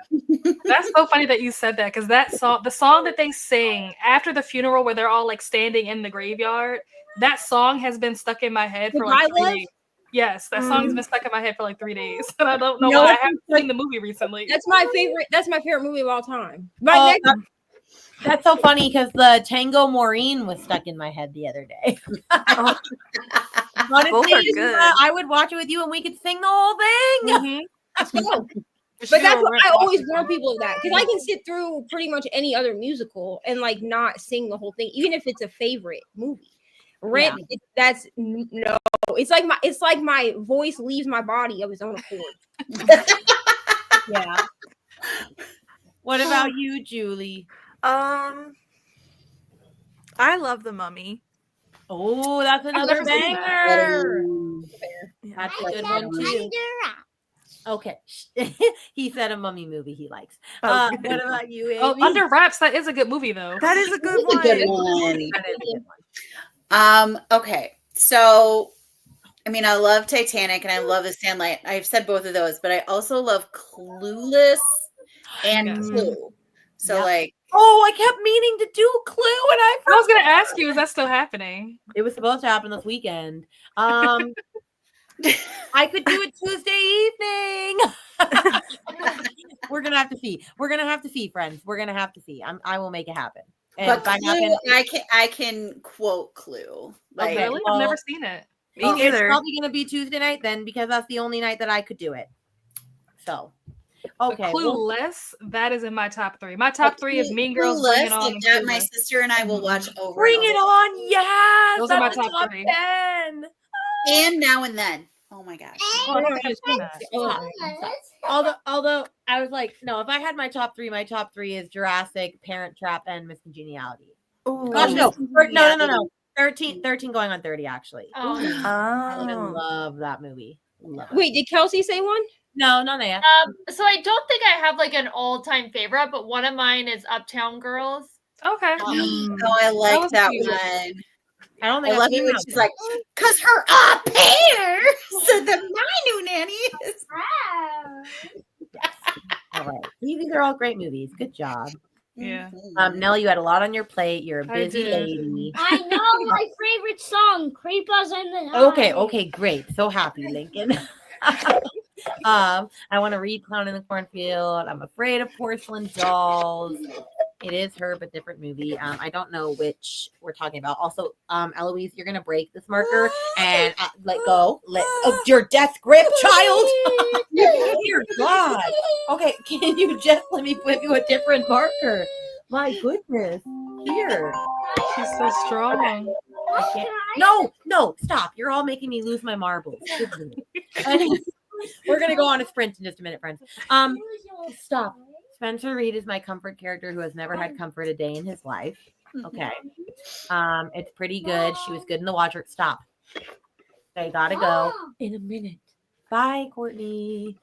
That's so funny that you said that because that song, the song that they sing after the funeral where they're all like standing in the graveyard, that song has been stuck in my head for like 3 days. Yes, that song's been stuck in my head for like 3 days. And I don't know why. I haven't seen the movie recently. That's my favorite movie of all time. That's so funny because the Tango Maureen was stuck in my head the other day. Honestly, I would watch it with you and we could sing the whole thing. But that's what I always warn people of that because I can sit through pretty much any other musical and like not sing the whole thing, even if it's a favorite movie. Rent, it's like my voice leaves my body of its own accord. Yeah. What about you, Julie? I love The Mummy. Oh, that's another banger. That's a good one too. Okay. He said a mummy movie he likes. What about you, Amy? Oh, Under Wraps, that is a good movie though. That is a good one. That is a good one. Okay. So I mean, I love Titanic and I love The Sandlot. I've said both of those, but I also love Clueless and Clue. So like I kept meaning to do Clue and I was gonna ask you, is that still happening? It was supposed to happen this weekend. I could do it Tuesday evening. We're gonna have to see. We're gonna have to see, friends. We're gonna have to see. I will make it happen. And but Clue, I can quote Clue. Like, really? I've never seen it. Me neither. It's probably gonna be Tuesday night then because that's the only night that I could do it. So okay. Clueless, that is in my top 3. My top 3 is Mean Girls, Bring It On. That my sister and I will watch over. Bring It On, yes. Those are my top 3. 10. And Now and Then. Oh my gosh. Although I was like, no, if I had my top 3 is Jurassic, Parent Trap, and Miss Congeniality. Oh gosh, no. 13 going on 30 actually. I love that movie. Love it. Wait, did Kelsey say one? No, not yet. So I don't think I have like an all-time favorite, but one of mine is Uptown Girls. Okay. Oh, I like that one. I don't think I love it when she's like, "Cause her au pair said that my new nanny is." All right. These are all great movies. Good job. Yeah. Nell, you had a lot on your plate. You're a busy did. lady. I know my favorite song, "Creepers in the Night." Okay, great. So happy, Lincoln. I want to read Clown in the Cornfield. I'm Afraid of Porcelain Dolls. It is her, but different movie. I don't know which we're talking about. Also, Eloise, you're gonna break this marker and let go. Let your death grip, child. Dear God. Okay, can you just let me put you a different marker? My goodness. Here. She's so strong. I can't. No, stop. You're all making me lose my marbles. Anyway, we're gonna go on a sprint in just a minute, friends. Stop. Spencer Reed is my comfort character who has never had comfort a day in his life. Okay. It's pretty good. She was good in the Watcher. Stop. They gotta go in a minute. Bye, Courtney.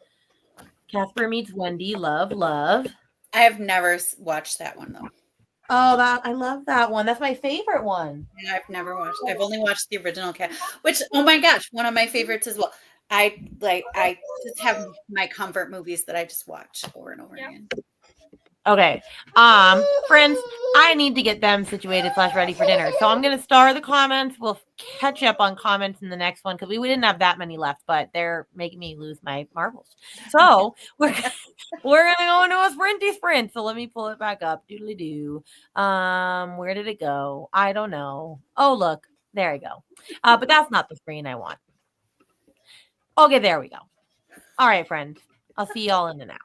Casper Meets Wendy. Love. I have never watched that one though. Oh, I love that one. That's my favorite one. Yeah, I've never watched. I've only watched the original cat, which oh my gosh, one of my favorites as well. I just have my comfort movies that I just watch over and over again. Okay. Friends, I need to get them situated / ready for dinner. So I'm gonna star the comments. We'll catch up on comments in the next one because we didn't have that many left, but they're making me lose my marbles. So we're gonna go into a sprinty sprint. So let me pull it back up. Doodly doo. Where did it go? I don't know. Oh, look, there we go. But that's not the screen I want. Okay, there we go. All right, friends. I'll see y'all in an hour.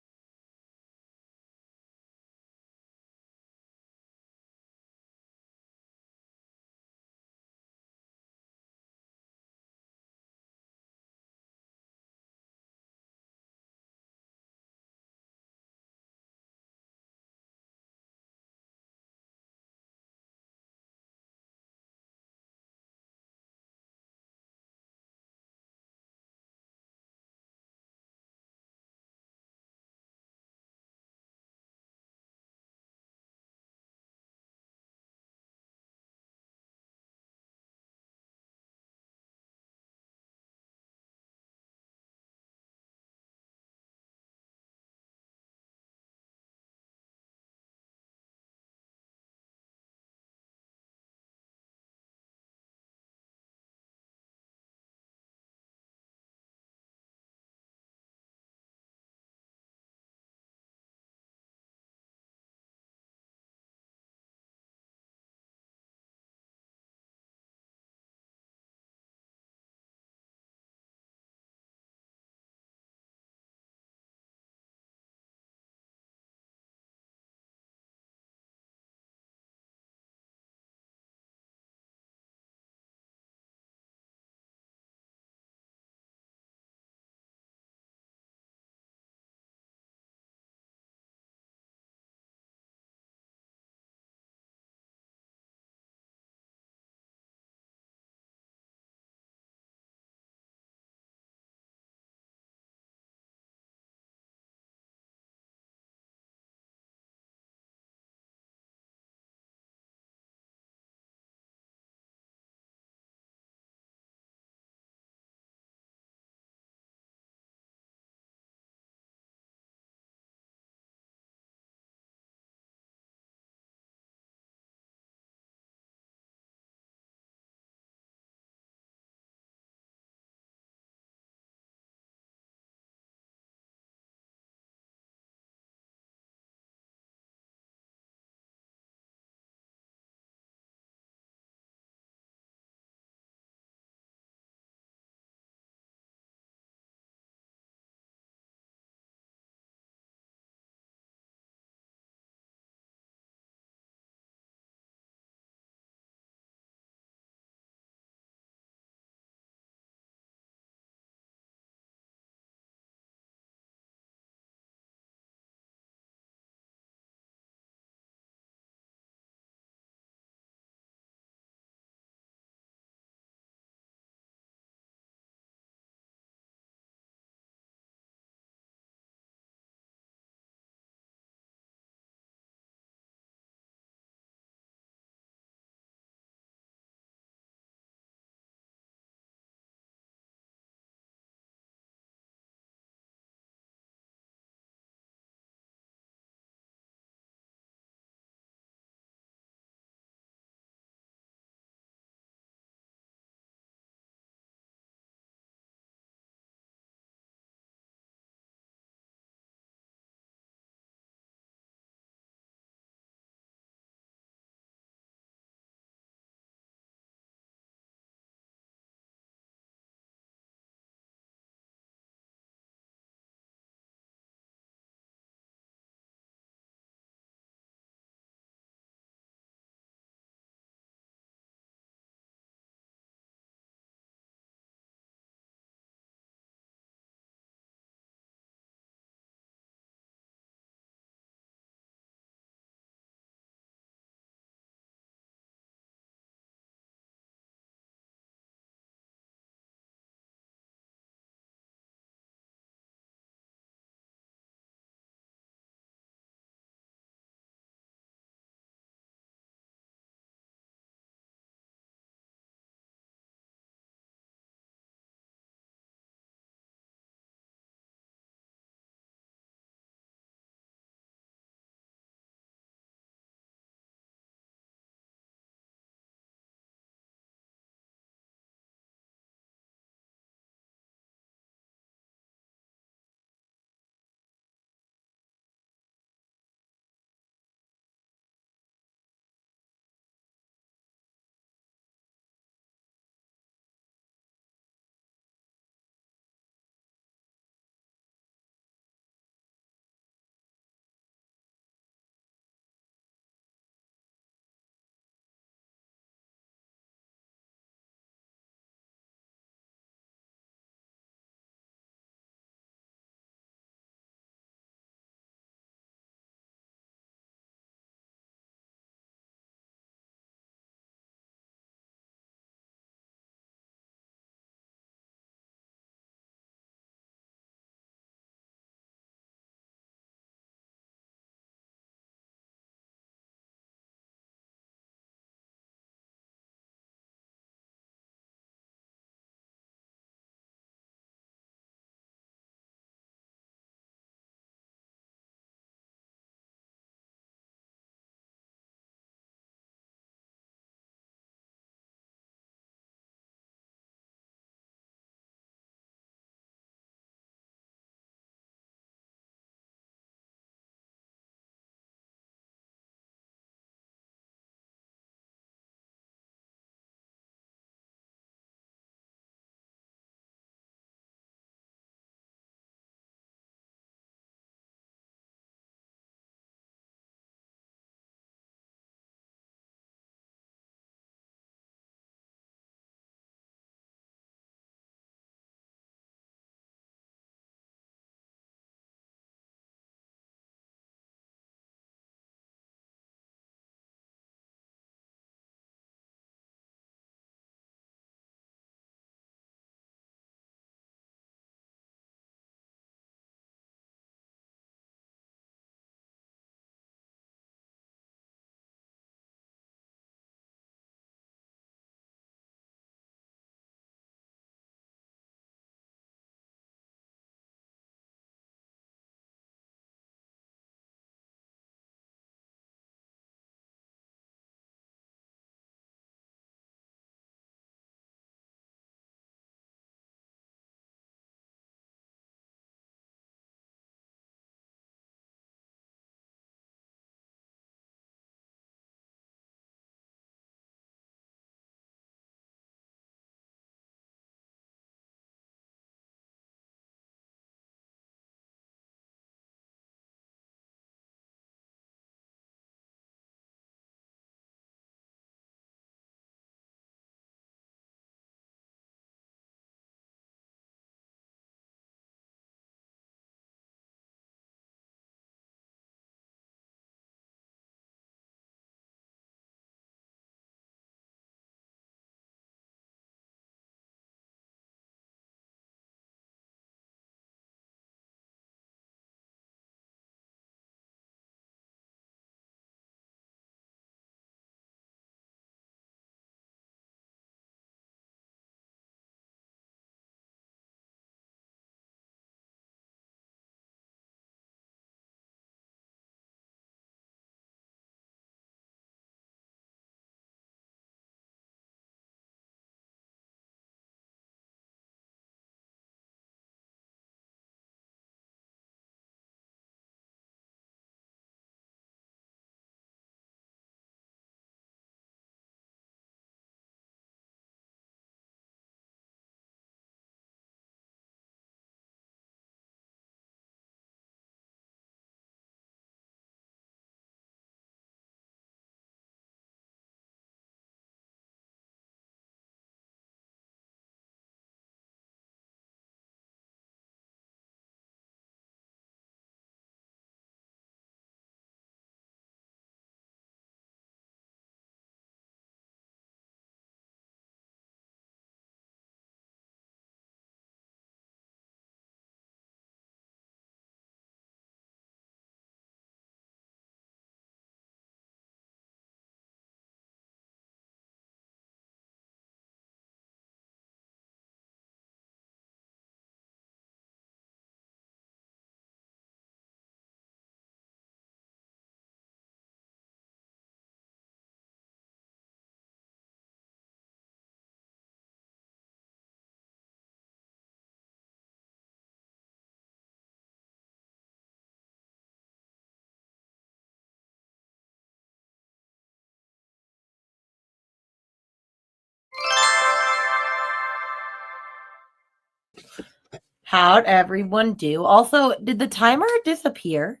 How'd everyone do? Also, did the timer disappear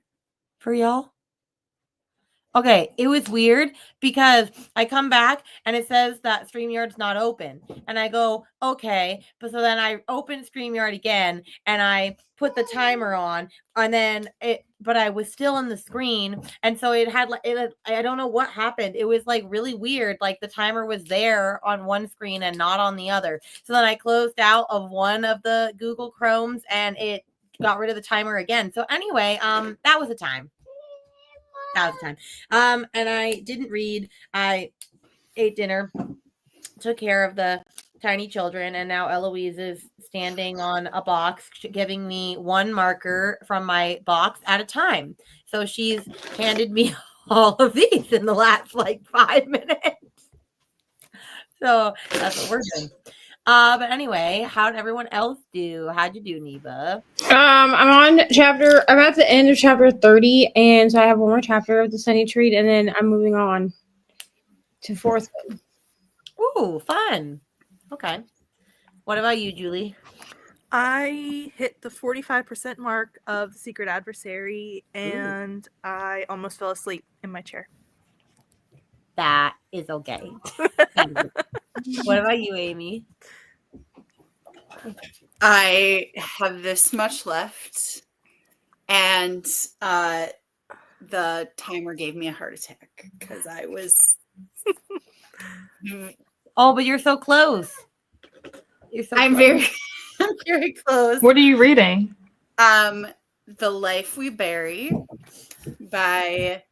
for y'all? Okay, it was weird because I come back and it says that StreamYard's not open. And I go, okay. But so then I open StreamYard again and I put the timer on and then but I was still in the screen. And so it had like, I don't know what happened. It was like really weird. Like the timer was there on one screen and not on the other. So then I closed out of one of the Google Chromes and it got rid of the timer again. So anyway, that was a time. That was the time. And I didn't read. I ate dinner, took care of the tiny children, and now Eloise is standing on a box, giving me one marker from my box at a time. So she's handed me all of these in the last like 5 minutes. So that's what we're doing. But anyway, how'd everyone else do? How'd you do, Neva? I'm at the end of chapter 30, and so I have one more chapter of the Sunny Treat, and then I'm moving on to fourth one. Ooh, fun. Okay. What about you, Julie? I hit the 45% mark of The Secret Adversary, and I almost fell asleep in my chair. That is okay. What about you, Amy? I have this much left, and the timer gave me a heart attack because I was. Oh, but you're so close. I'm very close. What are you reading? The Life We Bury by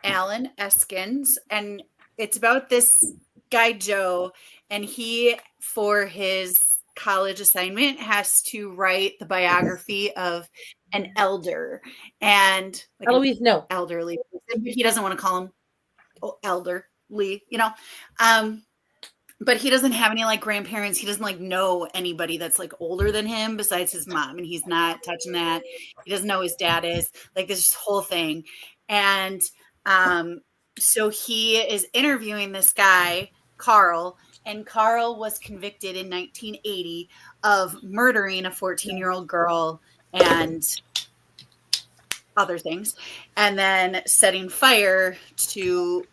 Alan Eskins, and it's about this guy Joe, and he, for his college assignment, has to write the biography of an elder, and like Eloise, no, elderly. He doesn't want to call him elderly, but he doesn't have any like grandparents. He doesn't like know anybody that's like older than him besides his mom, and he's not touching that. He doesn't know his dad is like this whole thing, and so he is interviewing this guy Carl, and Carl was convicted in 1980 of murdering a 14-year-old girl and other things, and then setting fire to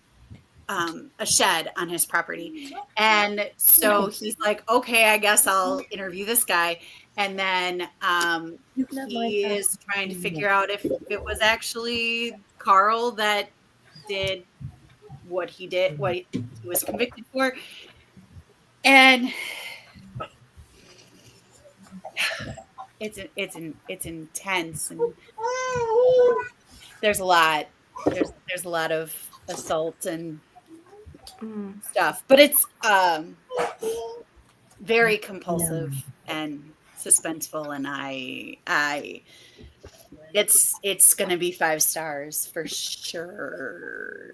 a shed on his property. And so he's like, okay, I guess I'll interview this guy. And then he is trying to figure out if it was actually Carl that did what he did, what he was convicted for. And it's intense, and there's a lot of assault and stuff, but it's very compulsive and suspenseful, and it's gonna be 5 stars for sure.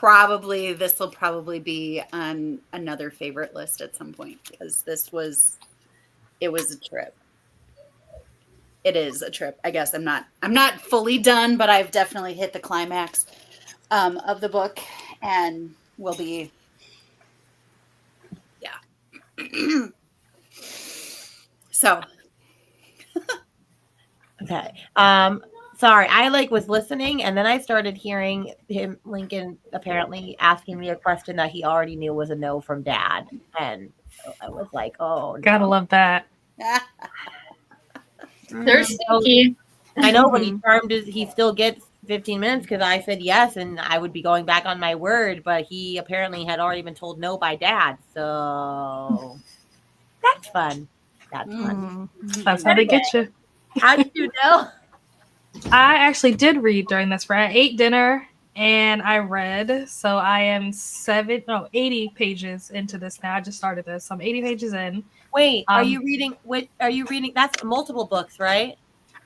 This will probably be on another favorite list at some point, because it was a trip. It is a trip. I guess I'm not fully done, but I've definitely hit the climax of the book, and will be, yeah. So, okay. Sorry, I was listening, and then I started hearing Lincoln apparently asking me a question that he already knew was a no from Dad, and so I was like, "Oh, no. Gotta love that." They're sneaky. I know, but he still gets 15 minutes because I said yes, and I would be going back on my word, but he apparently had already been told no by Dad, so that's fun. That's fun. That's how they get you. How did you know? I actually did read during this. I ate dinner and I read. So I am 80 pages into this now. I just started this. So I'm 80 pages in. Wait, are you reading? Are you reading? That's multiple books, right?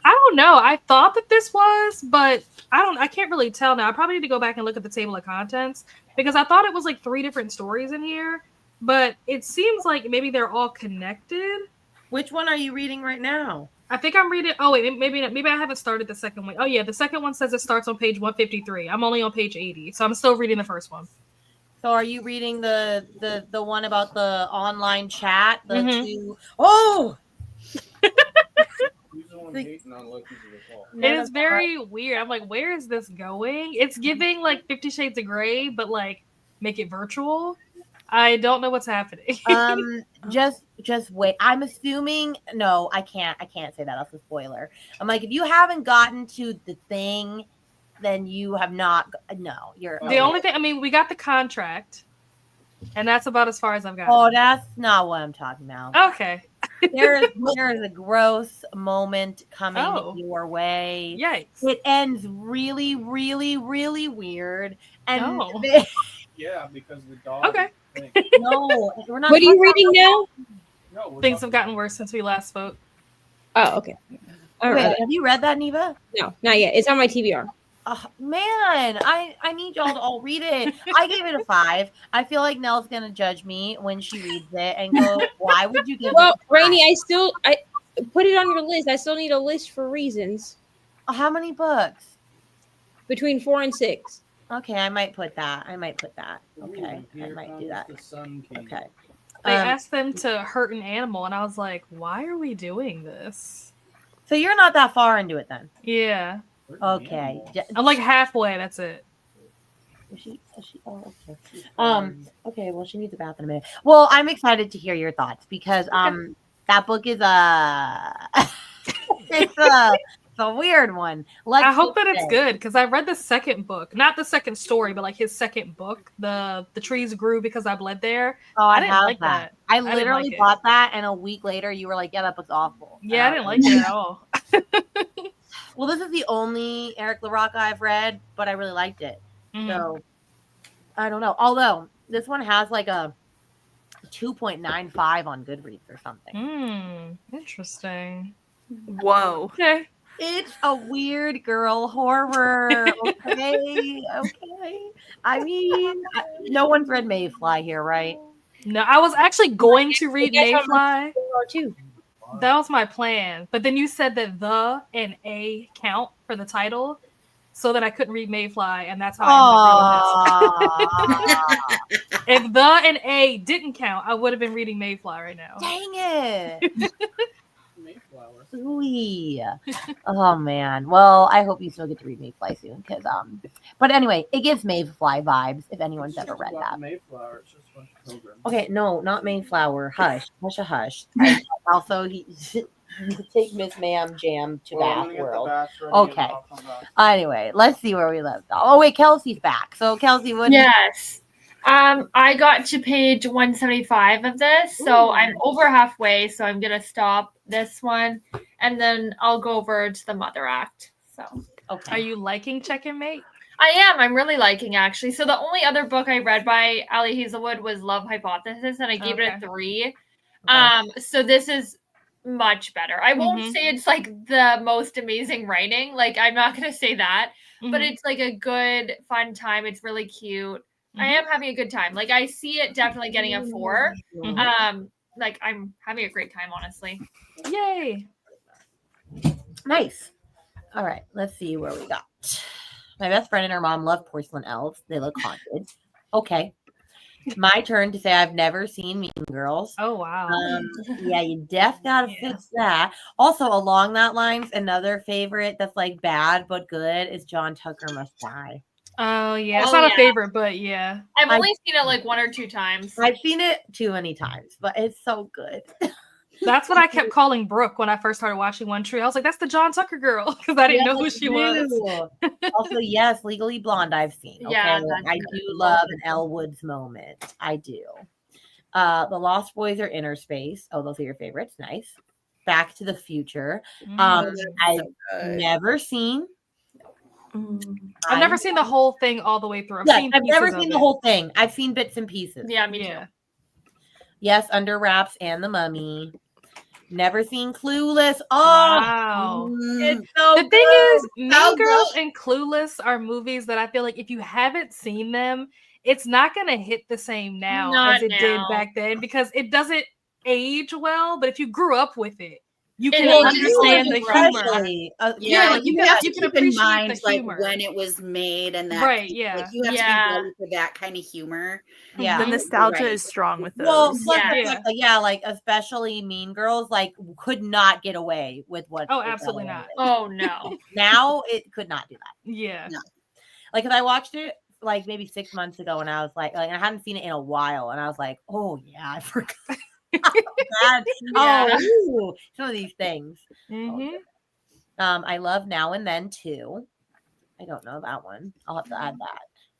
I don't know. I thought that this was, but I can't really tell now. I probably need to go back and look at the table of contents, because I thought it was like 3 different stories in here, but it seems like maybe they're all connected. Which one are you reading right now? I think I'm reading. Oh wait, maybe I haven't started the second one. Oh yeah, the second one says it starts on page 153. I'm only on page 80, so I'm still reading the first one. So are you reading the one about the online chat? The Mhm. two oh It is very weird. I'm like, where is this going? It's giving like 50 Shades of Grey, but like make it virtual. I don't know what's happening. Just wait. I'm assuming no, I can't say that. That's a spoiler. I'm like, if you haven't gotten to the thing, then you have not. No, you're the only thing. I mean, we got the contract, and that's about as far as I've gotten. Oh, that's not what I'm talking about. Okay. there is a gross moment coming your way. Yikes! It ends really, really, really weird. And yeah, because the dog. Okay. No, we're not. What are you reading now? No, things have gotten worse since we last spoke. Oh, okay. Wait, have you read that, Neva? No, not yet. It's on my TBR. Man, I need y'all to all read it. I gave it a 5. I feel like Nell's gonna judge me when she reads it and go, "Why would you give?" Well, Rainy, I put it on your list. I still need a list for reasons. How many books? Between 4 and 6. Okay, I might put that. Okay, I might do that. Okay. They asked them to hurt an animal, and I was like, "Why are we doing this?" So you're not that far into it then? Yeah. Okay. I'm like halfway. That's it. Is she? Oh, okay. Okay. Well, she needs a bath in a minute. Well, I'm excited to hear your thoughts because that book is it's a weird one. I hope that it's good because I read the second book, not the second story, but like his second book. The trees grew because I bled there. Oh, I didn't like that. I literally bought that, and a week later, you were like, "Yeah, that book's awful." Yeah, I didn't like it at all. Well, this is the only Eric LaRocca I've read, but I really liked it. So I don't know. Although this one has like a 2.95 on Goodreads or something. Interesting. Whoa. Okay. It's a weird girl horror. Okay. I mean, no one's read Mayfly here, right? No, I was actually going to read Mayfly. Too. That was my plan. But then you said that the and a count for the title, so that I couldn't read Mayfly, and that's how I ended up doing this. If the and a didn't count, I would have been reading Mayfly right now. Dang it. Oh man. Well, I hope you still get to read Mayfly soon, because but anyway, it gives Mayfly vibes if anyone's ever read that. Mayflower, it's just a bunch of pilgrims. Okay, no, not Mayflower. Hush. Also, he take Miss Ma'am Jam to Bath World. Okay. Anyway, let's see where we left off. Oh wait, Kelsey's back. So Kelsey, what? Yes. I got to page 175 of this, so I'm over halfway. So I'm gonna stop this one, and then I'll go over to the Mother Act. So, Are you liking Check and Mate? I am. I'm really liking actually. So the only other book I read by Ali Hazelwood was Love Hypothesis, and I gave it a 3. So this is much better. I won't say it's like the most amazing writing. Like I'm not gonna say that, but it's like a good, fun time. It's really cute. I am having a good time. Like I see it definitely getting a 4. Like I'm having a great time, honestly. Yay! Nice. All right, let's see where we got. My best friend and her mom love porcelain elves. They look haunted. Okay. My turn to say I've never seen Mean Girls. Oh wow. Yeah, you gotta fix that. Also, along that lines, another favorite that's like bad but good is John Tucker Must Die. Oh yeah, it's not a favorite, but yeah. I've only seen it like 1 or 2 times. I've seen it too many times, but it's so good. That's what I kept calling Brooke when I first started watching One Tree. I was like, that's the John Tucker girl, because I didn't know who she was. Also, yes, Legally Blonde I've seen. Okay? Yeah, I do love an Elle Woods moment. I do. The Lost Boys are Inner Space. Oh, those are your favorites. Nice. Back to the Future. I've never seen. I've never seen the whole thing all the way through. I've never seen the whole thing. I've seen bits and pieces. Yeah, me too. Yes, Under Wraps and The Mummy. Never seen Clueless. Oh, wow. It's so the good. thing is, Mean Girls and Clueless are movies that I feel like if you haven't seen them, it's not going to hit the same now as it did back then because it doesn't age well. But if you grew up with it, you It can will understand the humor. especially, Yeah, like, you you have can to keep in appreciate mind the like humor. when it was made and that Right, like yeah. you have to Yeah. be ready for that kind of humor. yeah. The Mhm. nostalgia Right. is strong with those. Well, plus Yeah. the fact that, like especially Mean Girls, like could not get away with what. Oh, it got absolutely away not. with. Oh no. Now it could not do that. Yeah. No. Like, cause I watched it like maybe 6 months ago, and I was like I hadn't seen it in a while, and I was like, oh yeah, I forgot. That. Yeah. Oh, ooh, some of these things. hmm I love Now and Then too. I don't know that one. I'll have to add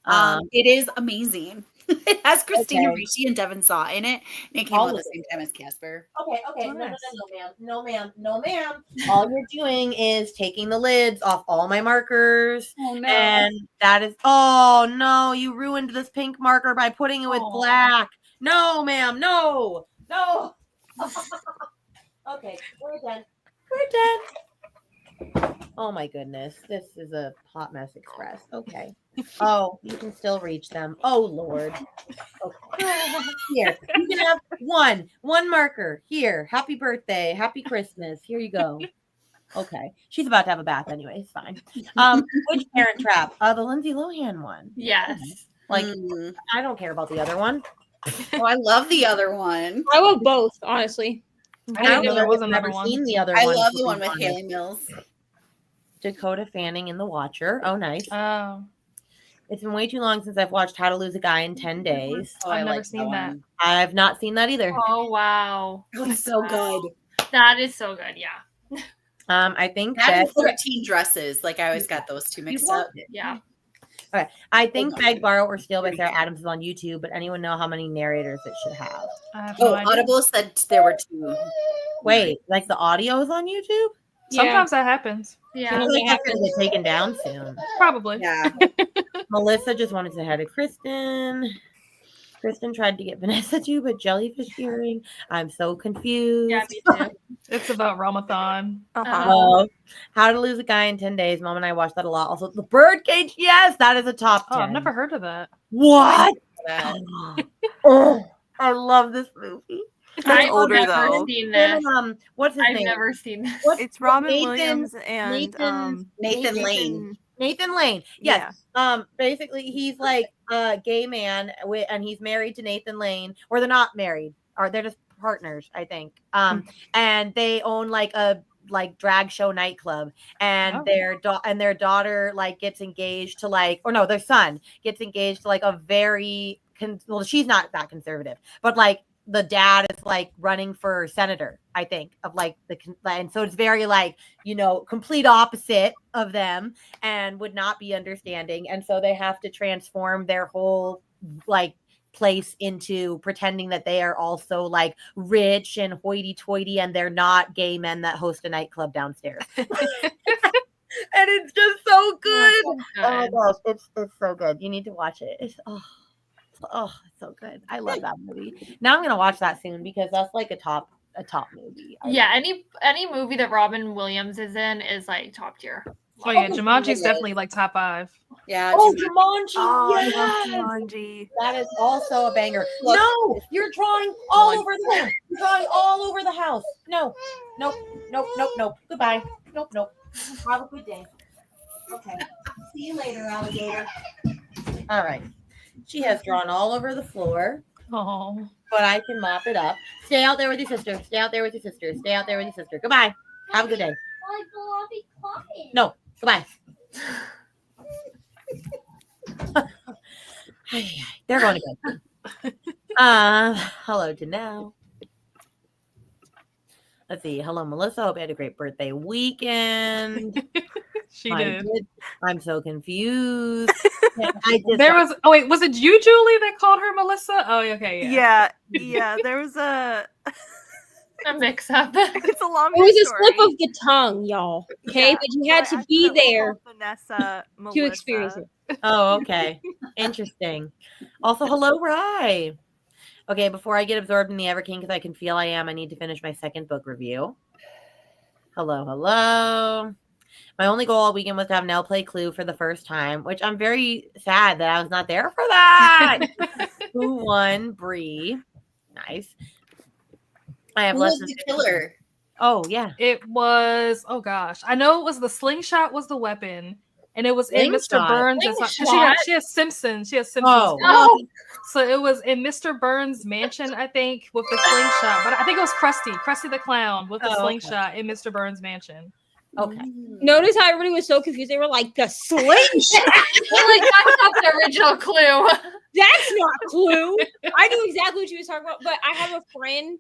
that. It is amazing. It has Christina Okay. Ricci and Devon Saw in it, and it came All out of at the same time as Casper. Okay, Oh, no, nice. ma'am. No, ma'am. No, ma'am. All you're doing is taking the lids off all my markers. Oh no. And that is, oh no, you ruined this pink marker by putting it with Aw. black. No, ma'am. No. Okay, we're done. Oh my goodness. This is a hot mess express. Okay. Oh, you can still reach them. Oh Lord. Okay. Here, you can have one marker. Here, happy birthday, happy Christmas. Here you go. Okay, she's about to have a bath anyway. It's fine. Which Parent Trap? The Lindsay Lohan one. Yes. Like, Mm. I don't care about the other one. Oh, I love the other one. I love both, honestly. I didn't know there was another never one. seen the other I one. love to the be one with honest. Haley Mills. Dakota Fanning in The Watcher. Oh, nice. Oh, It's been way too long since I've watched How to Lose a Guy in 10 Days. Oh, I've I never like seen that. one. I've not seen that either. Oh wow. Oh, it's so good. That is so good. Yeah. I think That that and 13 Dresses. Like I always got those two mixed up. Yeah. I think Beg, Borrow, or Steal by Sarah Adams is on YouTube, but anyone know how many narrators it should have? I have no Oh, idea. Audible said there were 2. Wait, like the audio is on YouTube? Sometimes that happens. I Yeah. feel like that's gonna get taken down soon. Probably. Yeah. Melissa just wanted to say hi to Kristen. Kristen tried to get Vanessa too, but jellyfish earring. I'm so confused. Yeah, me too. It's about Ramadan. How to Lose a Guy in 10 Days. Mom and I watched that a lot. Also, The Birdcage. Yes, that is a top 10. Oh, I've never heard of that. What? That. Oh, I love this movie. I've older, never though. seen Him this. and, what's his I've name? never seen this. It's Robin Nathan- Williams and Nathan Lane. Nathan Lane. Yes. Yeah. Basically, he's like a gay man, and he's married to Nathan Lane, or they're not married, or they're just partners, I think. And they own like a drag show nightclub, and their daughter like gets engaged to their son gets engaged to like a very well, she's not that conservative, but like the dad is like running for senator, I think, of like and so it's very like, complete opposite of them and would not be understanding. And so they have to transform their whole like place into pretending that they are also like rich and hoity-toity, and they're not gay men that host a nightclub downstairs. And it's just so good. Oh my gosh, it's so good. You need to watch it. It's so good. I love that movie. Now I'm gonna watch that soon because that's like a top movie. Yeah, any movie that Robin Williams is in is like top tier. Oh yeah, Jumanji's definitely like top 5. Yeah. Oh, Jumanji. Oh, Yes. I love Jumanji. That is also a banger. Look. No, you're drawing all over the house. You're drawing all over the house. No. Nope. Goodbye. Nope. Have a good day. Okay. See you later, alligator. All right. She has drawn all over the floor, Oh. but I can mop it up. Stay out there with your sister. Stay out there with your sister. Stay out there with your sister. Goodbye. Have a good day. Like the lobby quiet. No. Goodbye. They're going to bed. Hello, Janelle. Let's see. Hello, Melissa. Hope you had a great birthday weekend. She did. I'm so confused. Was it you, Julie, that called her Melissa? Oh, okay. Yeah. There was a mix up. It's a long It was a story. slip of the tongue, y'all. Okay, Yeah, but you had so to I be accidentally there called Vanessa to Melissa. experience it. Oh, okay. Interesting. Also, hello, Rye. Okay, before I get absorbed in the Everking, because I can feel I need to finish my second book review. Hello. My only goal all weekend was to have Nell play Clue for the first time, which I'm very sad that I was not there for that. Who won? Bree. Nice. I have Who less was than the killer? Oh yeah. It was, oh gosh, I know it was the slingshot was the weapon, and it was in Mr. Slingshot. Burns. Because she has Simpsons. She has Simpsons. Oh. Oh, So it was in Mr. Burns' mansion, I think, with the slingshot. But I think it was Krusty the Clown with the slingshot in Mr. Burns' mansion. Okay. Notice how everybody was so confused. They were like, the slingshot. like that's not the original clue. That's not Clue. I knew exactly what she was talking about, but I have a friend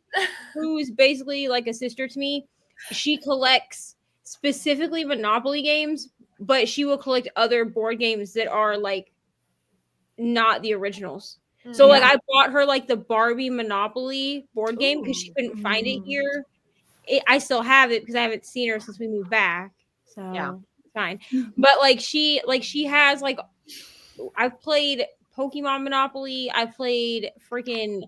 who's basically like a sister to me. She collects specifically Monopoly games, but she will collect other board games that are like not the originals. So like I bought her like the Barbie Monopoly board game because she couldn't find it here. I still have it because I haven't seen her since we moved back. So Yeah. fine. But like she has like I've played Pokemon Monopoly. I played freaking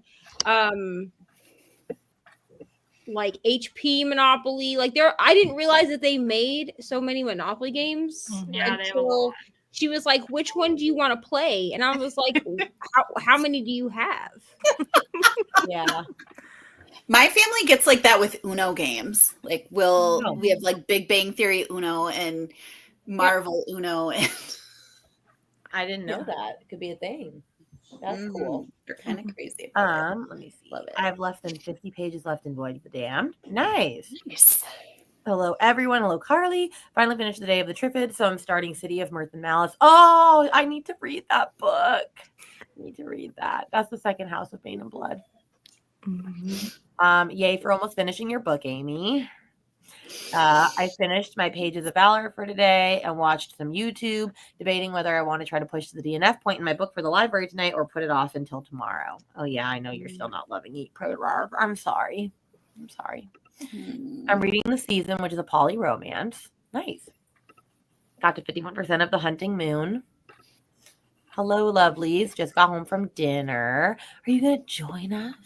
like HP Monopoly. Like I didn't realize that they made so many Monopoly games Yeah, they have a lot. She was like, which one do you want to play? And I was like, how many do you have? Yeah. My family gets like that with Uno games. Like we have like Big Bang Theory Uno and Marvel Uno and I didn't know that. It could be a thing. That's cool. They're kind of crazy. Let me see. Love it. I have less than 50 pages left in Void of the Damned. Nice. Nice. Hello, everyone. Hello, Carly. Finally finished the day of the Trifid, so I'm starting City of Mirth and Malice. Oh, I need to read that book. I need to read that. That's the second House of Bane and Blood. Yay for almost finishing your book, Amy. I finished my Pages of Valor for today and watched some YouTube, debating whether I want to try to push the DNF point in my book for the library tonight or put it off until tomorrow. Oh yeah, I know you're still not loving Eat, Pray, Love. I'm sorry. I'm reading The Season, which is a poly romance. Nice. Got to 51% of The Hunting Moon. Hello, lovelies. Just got home from dinner. Are you going to join us?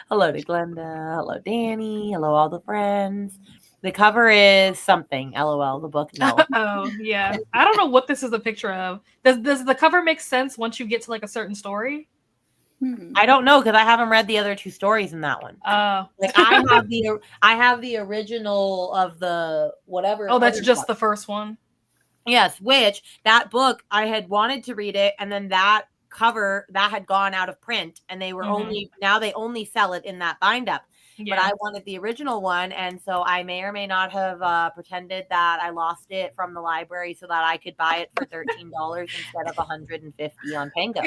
Hello to Glenda. Hello, Danny. Hello, all the friends. The cover is something. LOL. The book, no. Oh, yeah. I don't know what this is a picture of. Does the cover make sense once you get to like a certain story? I don't know because I haven't read the other two stories in that one. Like I have the original of the whatever. Oh, that's just the first one. Yes, which that book I had wanted to read it, and then that cover that had gone out of print, and they were they only sell it in that bind up. Yeah. But I wanted the original one, and so I may or may not have pretended that I lost it from the library so that I could buy it for $13 instead of $150 on Pango.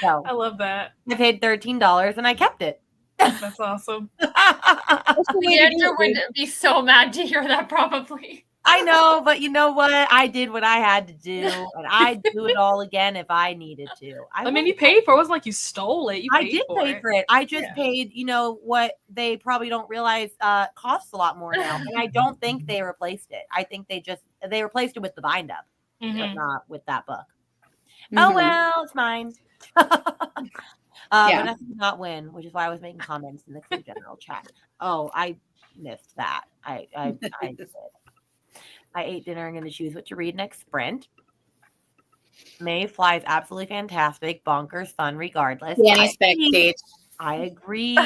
So I love that. I paid $13 and I kept it. That's awesome. Andrew would be so mad to hear that probably. I know, but you know what? I did what I had to do, and I'd do it all again if I needed to. I mean, you paid for it. It wasn't like you stole it. I did pay for it. I just paid, what they probably don't realize costs a lot more now. And I don't think they replaced it. I think they replaced it with the bind up, but not with that book. Oh, well, it's mine. Vanessa did not win, which is why I was making comments in the Clue General chat. Oh, I missed that. I did. I ate dinner. I'm going to choose what to read next sprint. May Fly is absolutely fantastic. Bonkers fun regardless. I agree.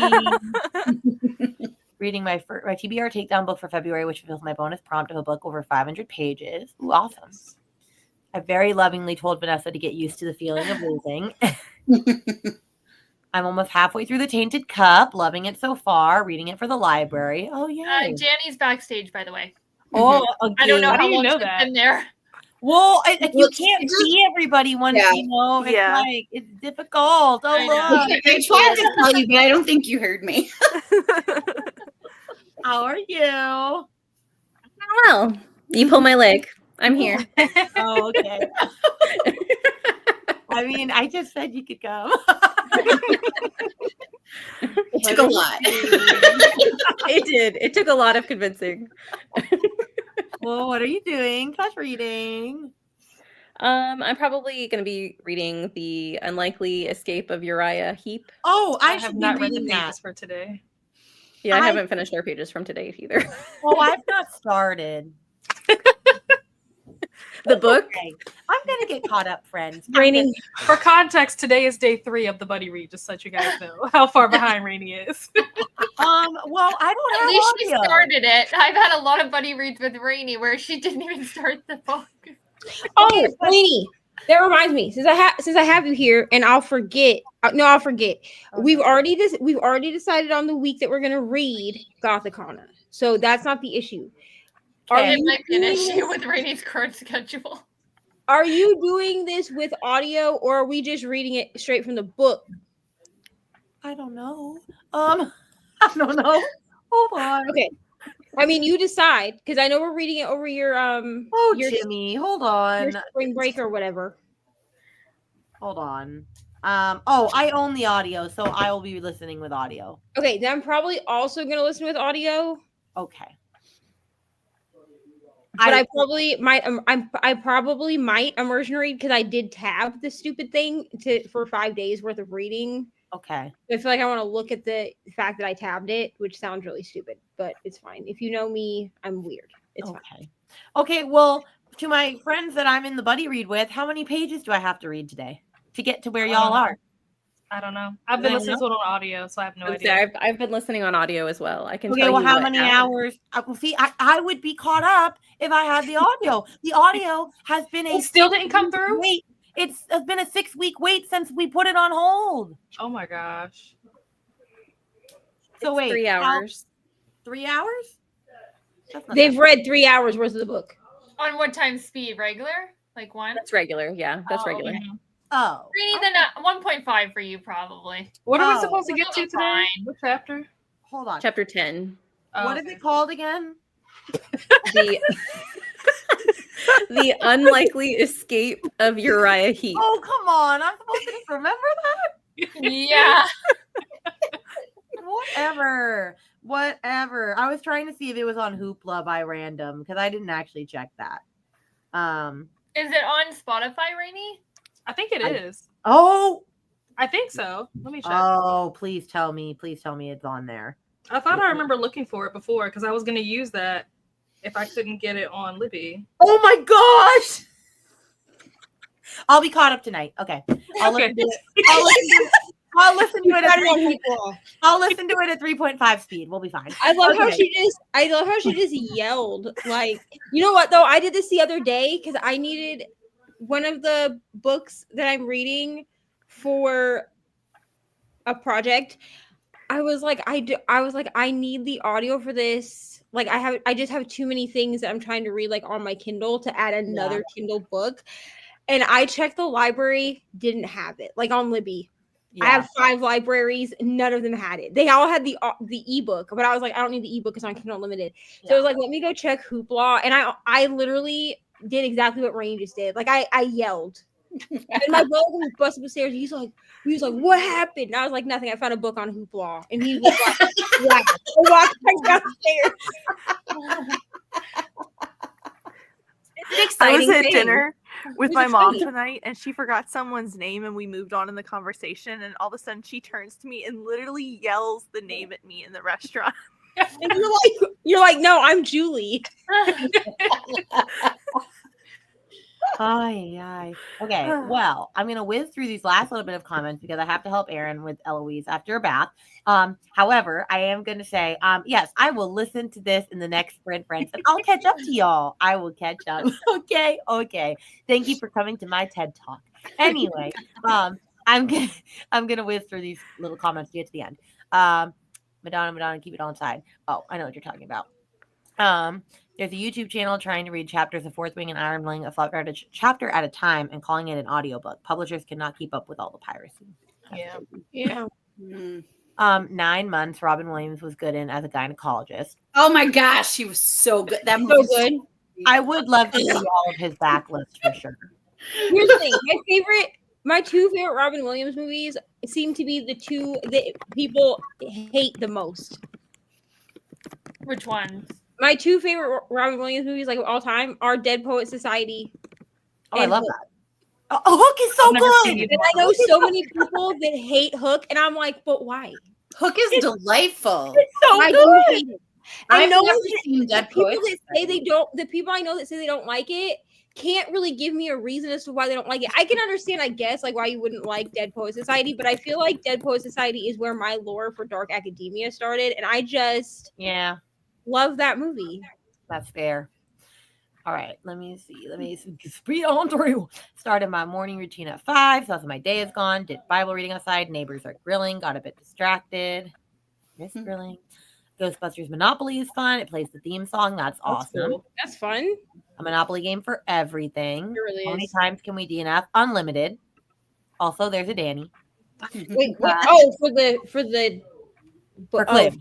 Reading my TBR takedown book for February, which fulfills my bonus prompt of a book over 500 pages. Ooh, awesome. I very lovingly told Vanessa to get used to the feeling of losing. I'm almost halfway through The Tainted Cup. Loving it so far. Reading it for the library. Oh, yeah. Danny's backstage, by the way. Oh, okay. I don't know how long she's been there. Well, you can't see everybody once, it's difficult. Oh, look. I tried to tell you, but I don't think you heard me. How are you? Well, you pull my leg. I'm here. Oh, okay. I mean, I just said you could come. It took a lot. It did. It took a lot of convincing. Well, what are you doing? Class reading. I'm probably going to be reading The Unlikely Escape of Uriah Heep. Oh, I have should not be read the reading pages that for today. Yeah, I haven't finished our pages from today either. Oh, I've not started. The book. Okay. I'm gonna get caught up, friends. Rainy. For context, today is day 3 of the buddy read, just so you guys know how far behind Rainy is. Well, I don't have At least she audio. started it. I've had a lot of buddy reads with Rainy where she didn't even start the book. Oh, Rainy. That reminds me. Since I have you here, and I'll forget. I'll forget. We've already decided on the week that we're gonna read Gothicana, so that's not the issue. It might be an issue with Rainy's current schedule. Are you doing this with audio, or are we just reading it straight from the book? I don't know. I don't know. Hold on. Okay. I mean, you decide, because I know we're reading it over your your Jimmy, hold on. your spring break or whatever. Hold on. I own the audio, so I will be listening with audio. Okay, then I'm probably also gonna listen with audio. Okay. But I probably might. I probably might immersion read because I did tab the stupid thing for 5 days worth of reading. Okay. I feel like I want to look at the fact that I tabbed it, which sounds really stupid, but it's fine. If you know me, I'm weird. It's fine. Okay. Well, to my friends that I'm in the buddy read with, how many pages do I have to read today to get to where y'all are? I don't know. I've been listening to it on audio, so I have no idea. Yeah, I've been listening on audio as well. I can Okay, tell well, you how what many happened. hours? See, I would be caught up if I had the audio. The audio has been It still didn't come through? Wait, it's been a 6-week wait since we put it on hold. Oh my gosh. So wait, 3 hours. 3 hours? They've read 3 hours worth of the book. On what time speed? Regular? Like 1? That's regular. Yeah, that's regular. Okay. Oh. Rainy, then 1.5 for you probably. What are we supposed to get to today? Fine. What chapter? Hold on. Chapter 10. What is it called again? The the unlikely escape of Uriah Heep. Oh, come on. I'm supposed to just remember that? Yeah. Whatever. I was trying to see if it was on Hoopla by random because I didn't actually check that. Is it on Spotify, Rainy? I think it is. Oh, I think so. Let me check. Oh, please tell me it's on there. I thought I remember looking for it before because I was going to use that if I couldn't get it on Libby. Oh my gosh! I'll be caught up tonight. Okay. I'll listen to it at 3.5 speed. We'll be fine. I love how she just yelled. Like, you know what though? I did this the other day because I needed one of the books that I'm reading for a project. I was like, I need the audio for this. Like, I just have too many things that I'm trying to read like on my Kindle to add another Kindle book. And I checked the library, didn't have it. Like on Libby. Yeah. I have 5 libraries, none of them had it. They all had the ebook, but I was like, I don't need the ebook because I'm Kindle Unlimited. So I was like, let me go check Hoopla. And I literally did exactly what Rain just did. Like I yelled. And my brother was busting upstairs. He was like, what happened? And I was like, nothing. I found a book on Hoopla. And he was like, yeah. I walked downstairs. It's an exciting I was at dinner with my mom tonight, and she forgot someone's name, and we moved on in the conversation, and all of a sudden she turns to me and literally yells the name at me in the restaurant. And you're like, no, I'm Julie. Aye. Okay, well, I'm gonna whiz through these last little bit of comments because I have to help Erin with Eloise after a bath. However, I am gonna say, yes, I will listen to this in the next sprint, friends, and I'll catch up to y'all. I will catch up. Okay. Thank you for coming to my TED Talk. Anyway, I'm gonna whiz through these little comments to get to the end. Madonna, keep it all inside. Oh, I know what you're talking about. There's a YouTube channel trying to read chapters of Fourth Wing and Iron Wing, a chapter at a time, and calling it an audiobook. Publishers cannot keep up with all the piracy. Yeah. 9 months. Robin Williams was good in as a gynecologist. Oh my gosh, she was so good. That movie so good. I would love to see all of his backlist for sure. Here's the thing: my 2 favorite Robin Williams movies seem to be the 2 that people hate the most. Which ones? My 2 favorite Robin Williams movies, like of all time, are Dead Poet Society. Oh, I love that. Hook is so good. And I know so many people that hate Hook, and I'm like, but why? Hook is delightful. It's so good. I've never seen Dead Poet. The people I know that say they don't like it can't really give me a reason as to why they don't like it. I can understand, I guess, like why you wouldn't like Dead Poet Society, but I feel like Dead Poet Society is where my lore for Dark Academia started, and I just love that movie. That's fair. All right, let me see. Speed on through. Started my morning routine at 5. So my day is gone. Did Bible reading outside. Neighbors are grilling. Got a bit distracted. Miss grilling. Ghostbusters Monopoly is fun. It plays the theme song. That's awesome. Cool. That's fun. A Monopoly game for everything. It really How many is. times can we DNF? Unlimited. Also, there's a Danny. Wait, for Cliff.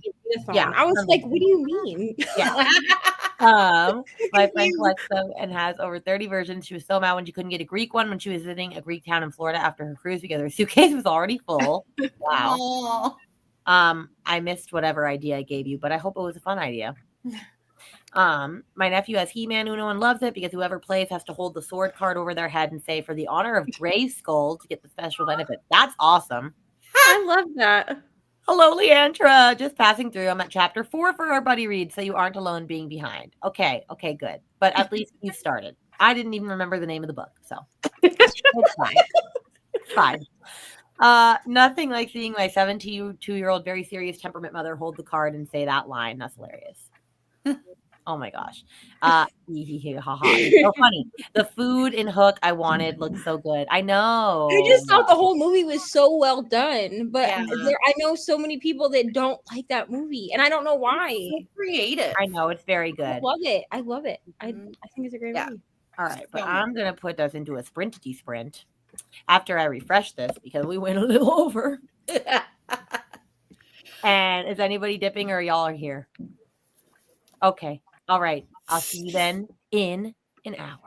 Yeah. I was like, what do you mean? Yeah. My friend collects them and has over 30 versions. She was so mad when she couldn't get a Greek one when she was visiting a Greek town in Florida after her cruise because her suitcase was already full. Wow. I missed whatever idea I gave you, but I hope it was a fun idea. My nephew has He-Man Uno and loves it because whoever plays has to hold the sword card over their head and say, for the honor of Gray Skull to get the special benefit. That's awesome. I love that. Hello, Leandra. Just passing through. I'm at chapter 4 for our buddy read, so you aren't alone being behind. Okay, good. But at least you started. I didn't even remember the name of the book, so it's fine. It's fine. Nothing like seeing my 72-year-old very serious temperament mother hold the card and say that line. That's hilarious. Oh my gosh. It's so funny. The food in Hook I wanted looked so good. I know. I just thought the whole movie was so well done, but Yeah. I know so many people that don't like that movie, and I don't know why. It's so creative. I know, it's very good. I love it. I think it's a great movie. All right, but I'm gonna put us into a sprintity sprint after I refresh this because we went a little over. And is anybody dipping or y'all are here? Okay. All right. I'll see you then in an hour.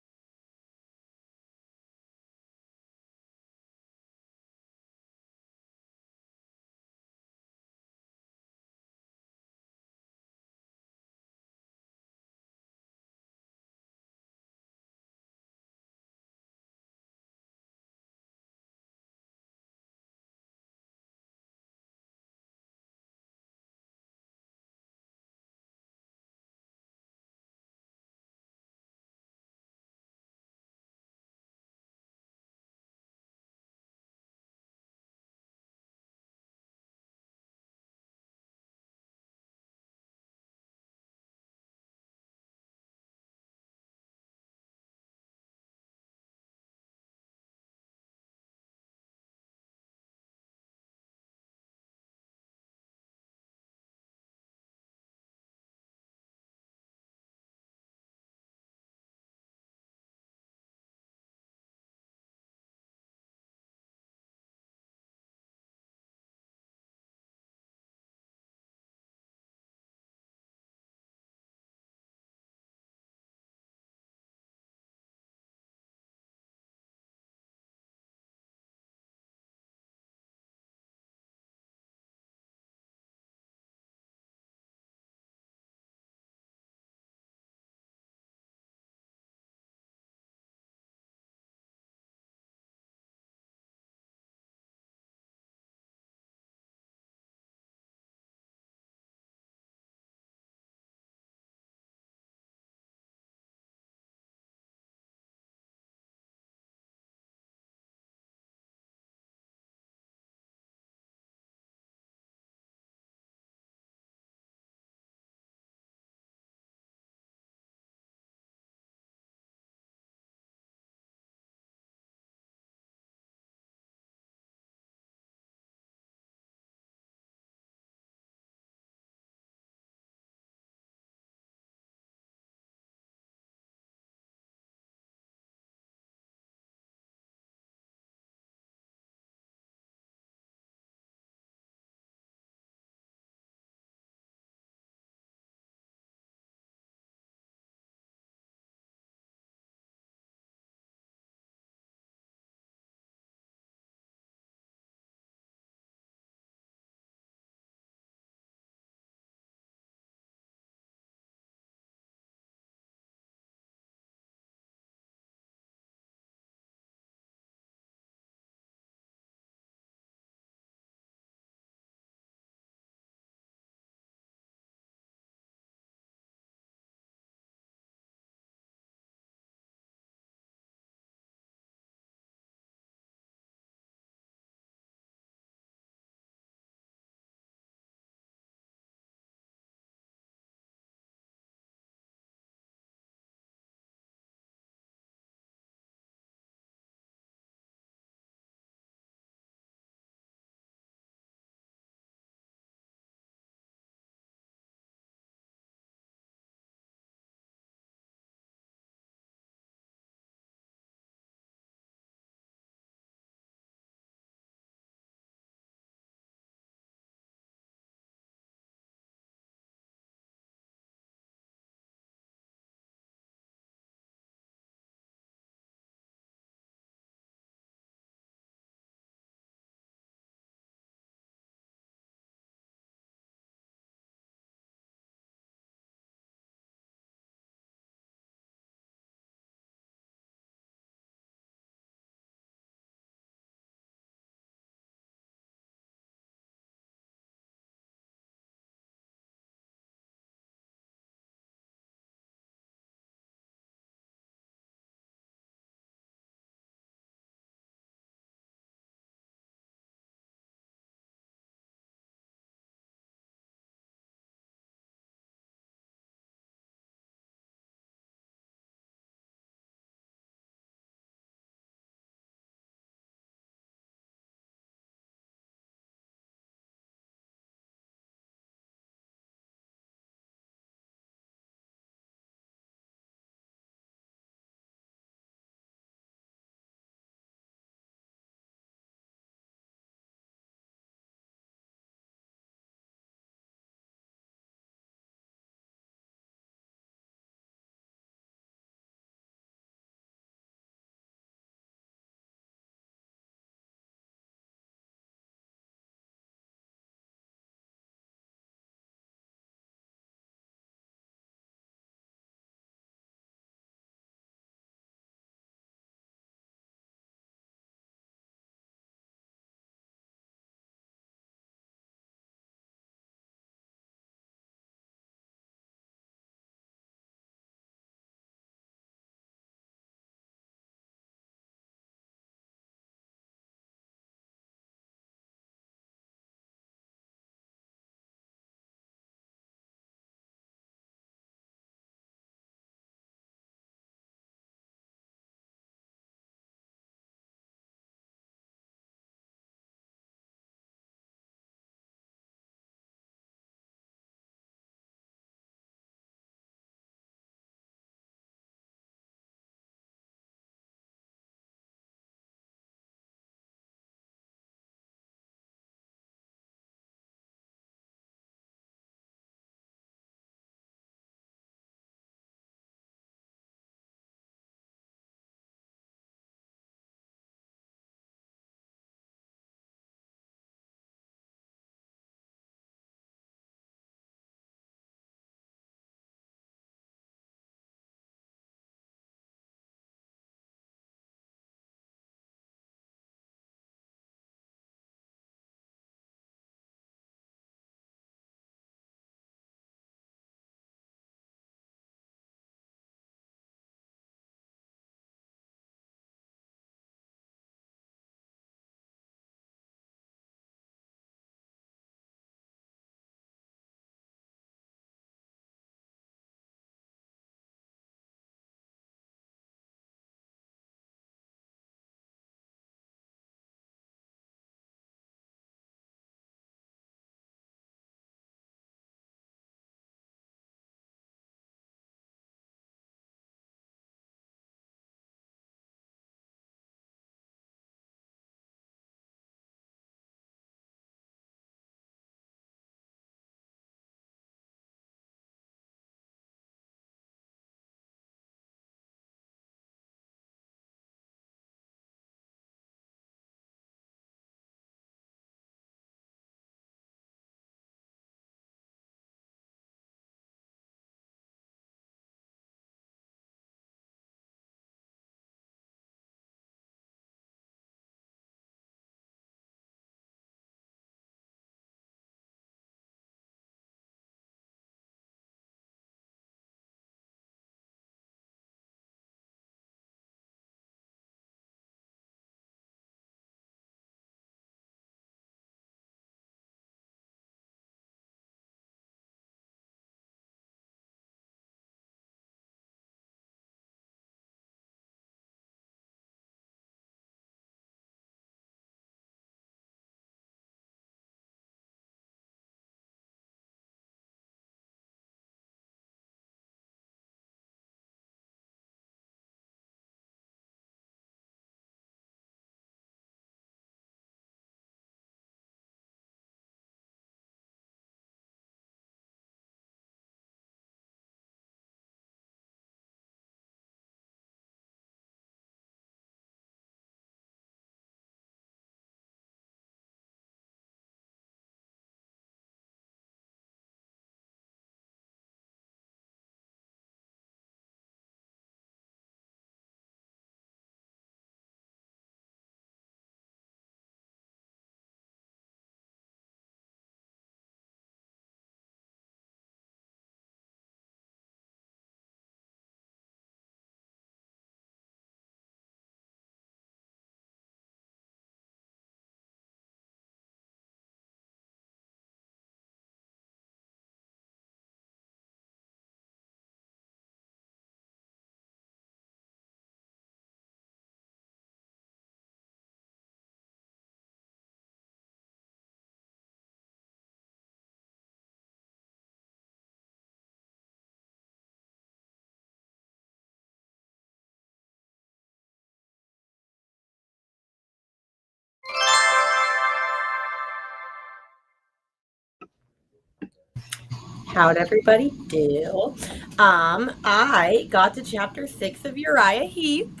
How'd everybody do? I got to chapter 6 of Uriah Heep.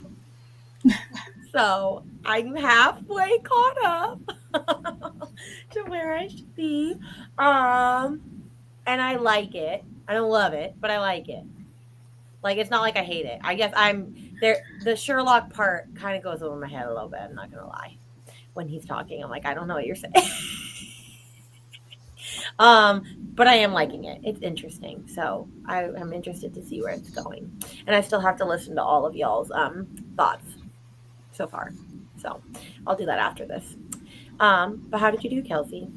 So I'm halfway caught up to where I should be. And I like it. I don't love it, but I like it. Like, it's not like I hate it. I guess I'm there. The Sherlock part kind of goes over my head a little bit. I'm not going to lie. When he's talking, I'm like, I don't know what you're saying. But I am liking it. It's interesting. So I'm interested to see where it's going. And I still have to listen to all of y'all's thoughts so far. So I'll do that after this. But how did you do, Kelsey?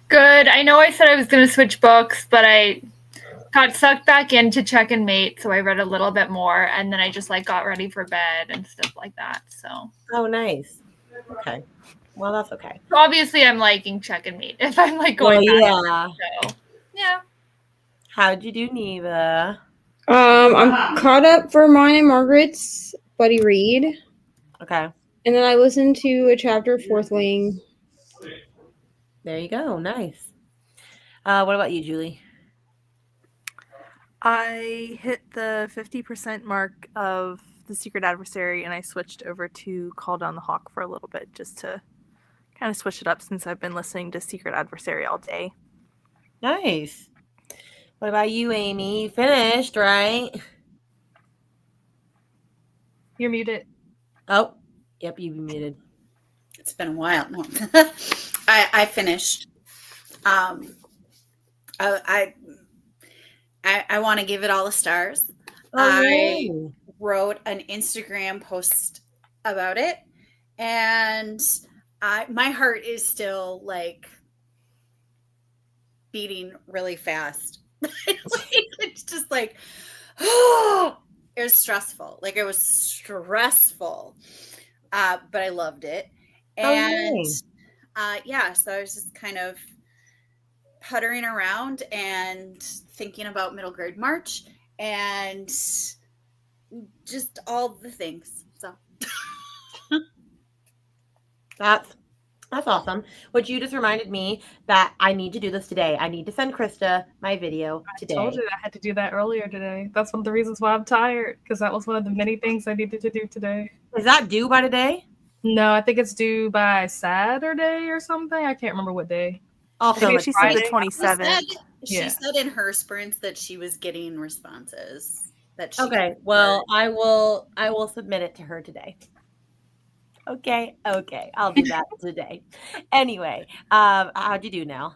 Good. I know I said I was going to switch books, but I got sucked back into Check and Mate, so I read a little bit more, and then I just like got ready for bed and stuff like that. So. Oh, nice. Okay. Well, that's okay. So obviously, I'm liking Check and Mate. If I'm like going back, so yeah. How'd you do, Neva? I'm caught up for mine and Margaret's buddy read. Okay. And then I listened to a chapter of Fourth Wing. There you go. Nice. What about you, Julie? I hit the 50% mark of The Secret Adversary, and I switched over to Call Down the Hawk for a little bit, just to kind of switch it up since I've been listening to Secret Adversary all day. Nice. What about you, Amy? You finished, right? You're muted. Oh, yep, you've been muted. It's been a while. No. I finished. I want to give it all the stars. I wrote an Instagram post about it, and my heart is still like beating really fast. It's just like, oh, it was stressful. Like, it was stressful, but I loved it. And yeah, so I was just kind of puttering around and thinking about middle grade March and just all the things. So that's awesome. Which you just reminded me that I need to do this today. I need to send Krista my video today. I told you I had to do that earlier today. That's one of the reasons why I'm tired, because that was one of the many things I needed to do today. Is that due by today? No, I think it's due by Saturday or something. I can't remember what day. I think she said the 27th. She said in her sprints that she was getting responses. Okay, well, I will submit it to her today. Okay, I'll do that today. Anyway, how'd you do now?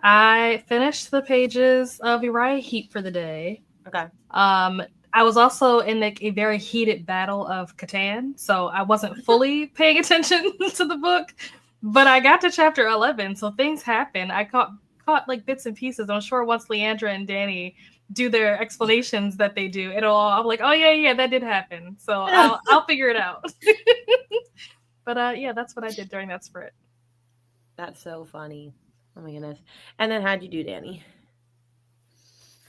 I finished the pages of Uriah Heep for the day. Okay. I was also in like a very heated battle of Catan, so I wasn't fully paying attention to the book, but I got to chapter 11, so things happened. I caught like bits and pieces. I'm sure once Leandra and Danny do their explanations that they do, I'm like, oh yeah, that did happen. So I'll figure it out. But yeah, that's what I did during that sprint. That's so funny. Oh my goodness. And then how'd you do, Danny?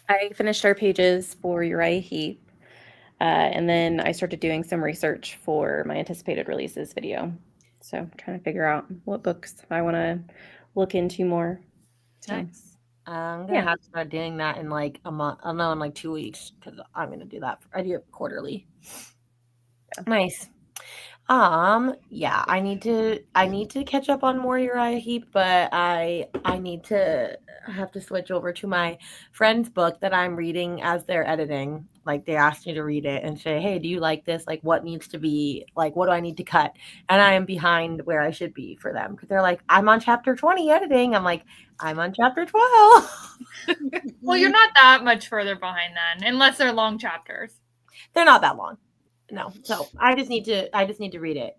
I finished our pages for Uriah Heep, and then I started doing some research for my anticipated releases video. So I'm trying to figure out what books I want to look into more. Nice. I'm gonna have to start doing that in like a month. I don't know, in like 2 weeks, because I'm gonna do that. I do it quarterly. Yeah. Nice. Yeah, I need to catch up on more Uriah Heep, but I have to switch over to my friend's book that I'm reading as they're editing. Like, they asked me to read it and say, hey, do you like this? Like, what needs to be, like, what do I need to cut? And I am behind where I should be for them, because they're like, I'm on chapter 20 editing. I'm like, I'm on chapter 12. Well, you're not that much further behind then, unless they're long chapters. They're not that long. No, so I just need to read it.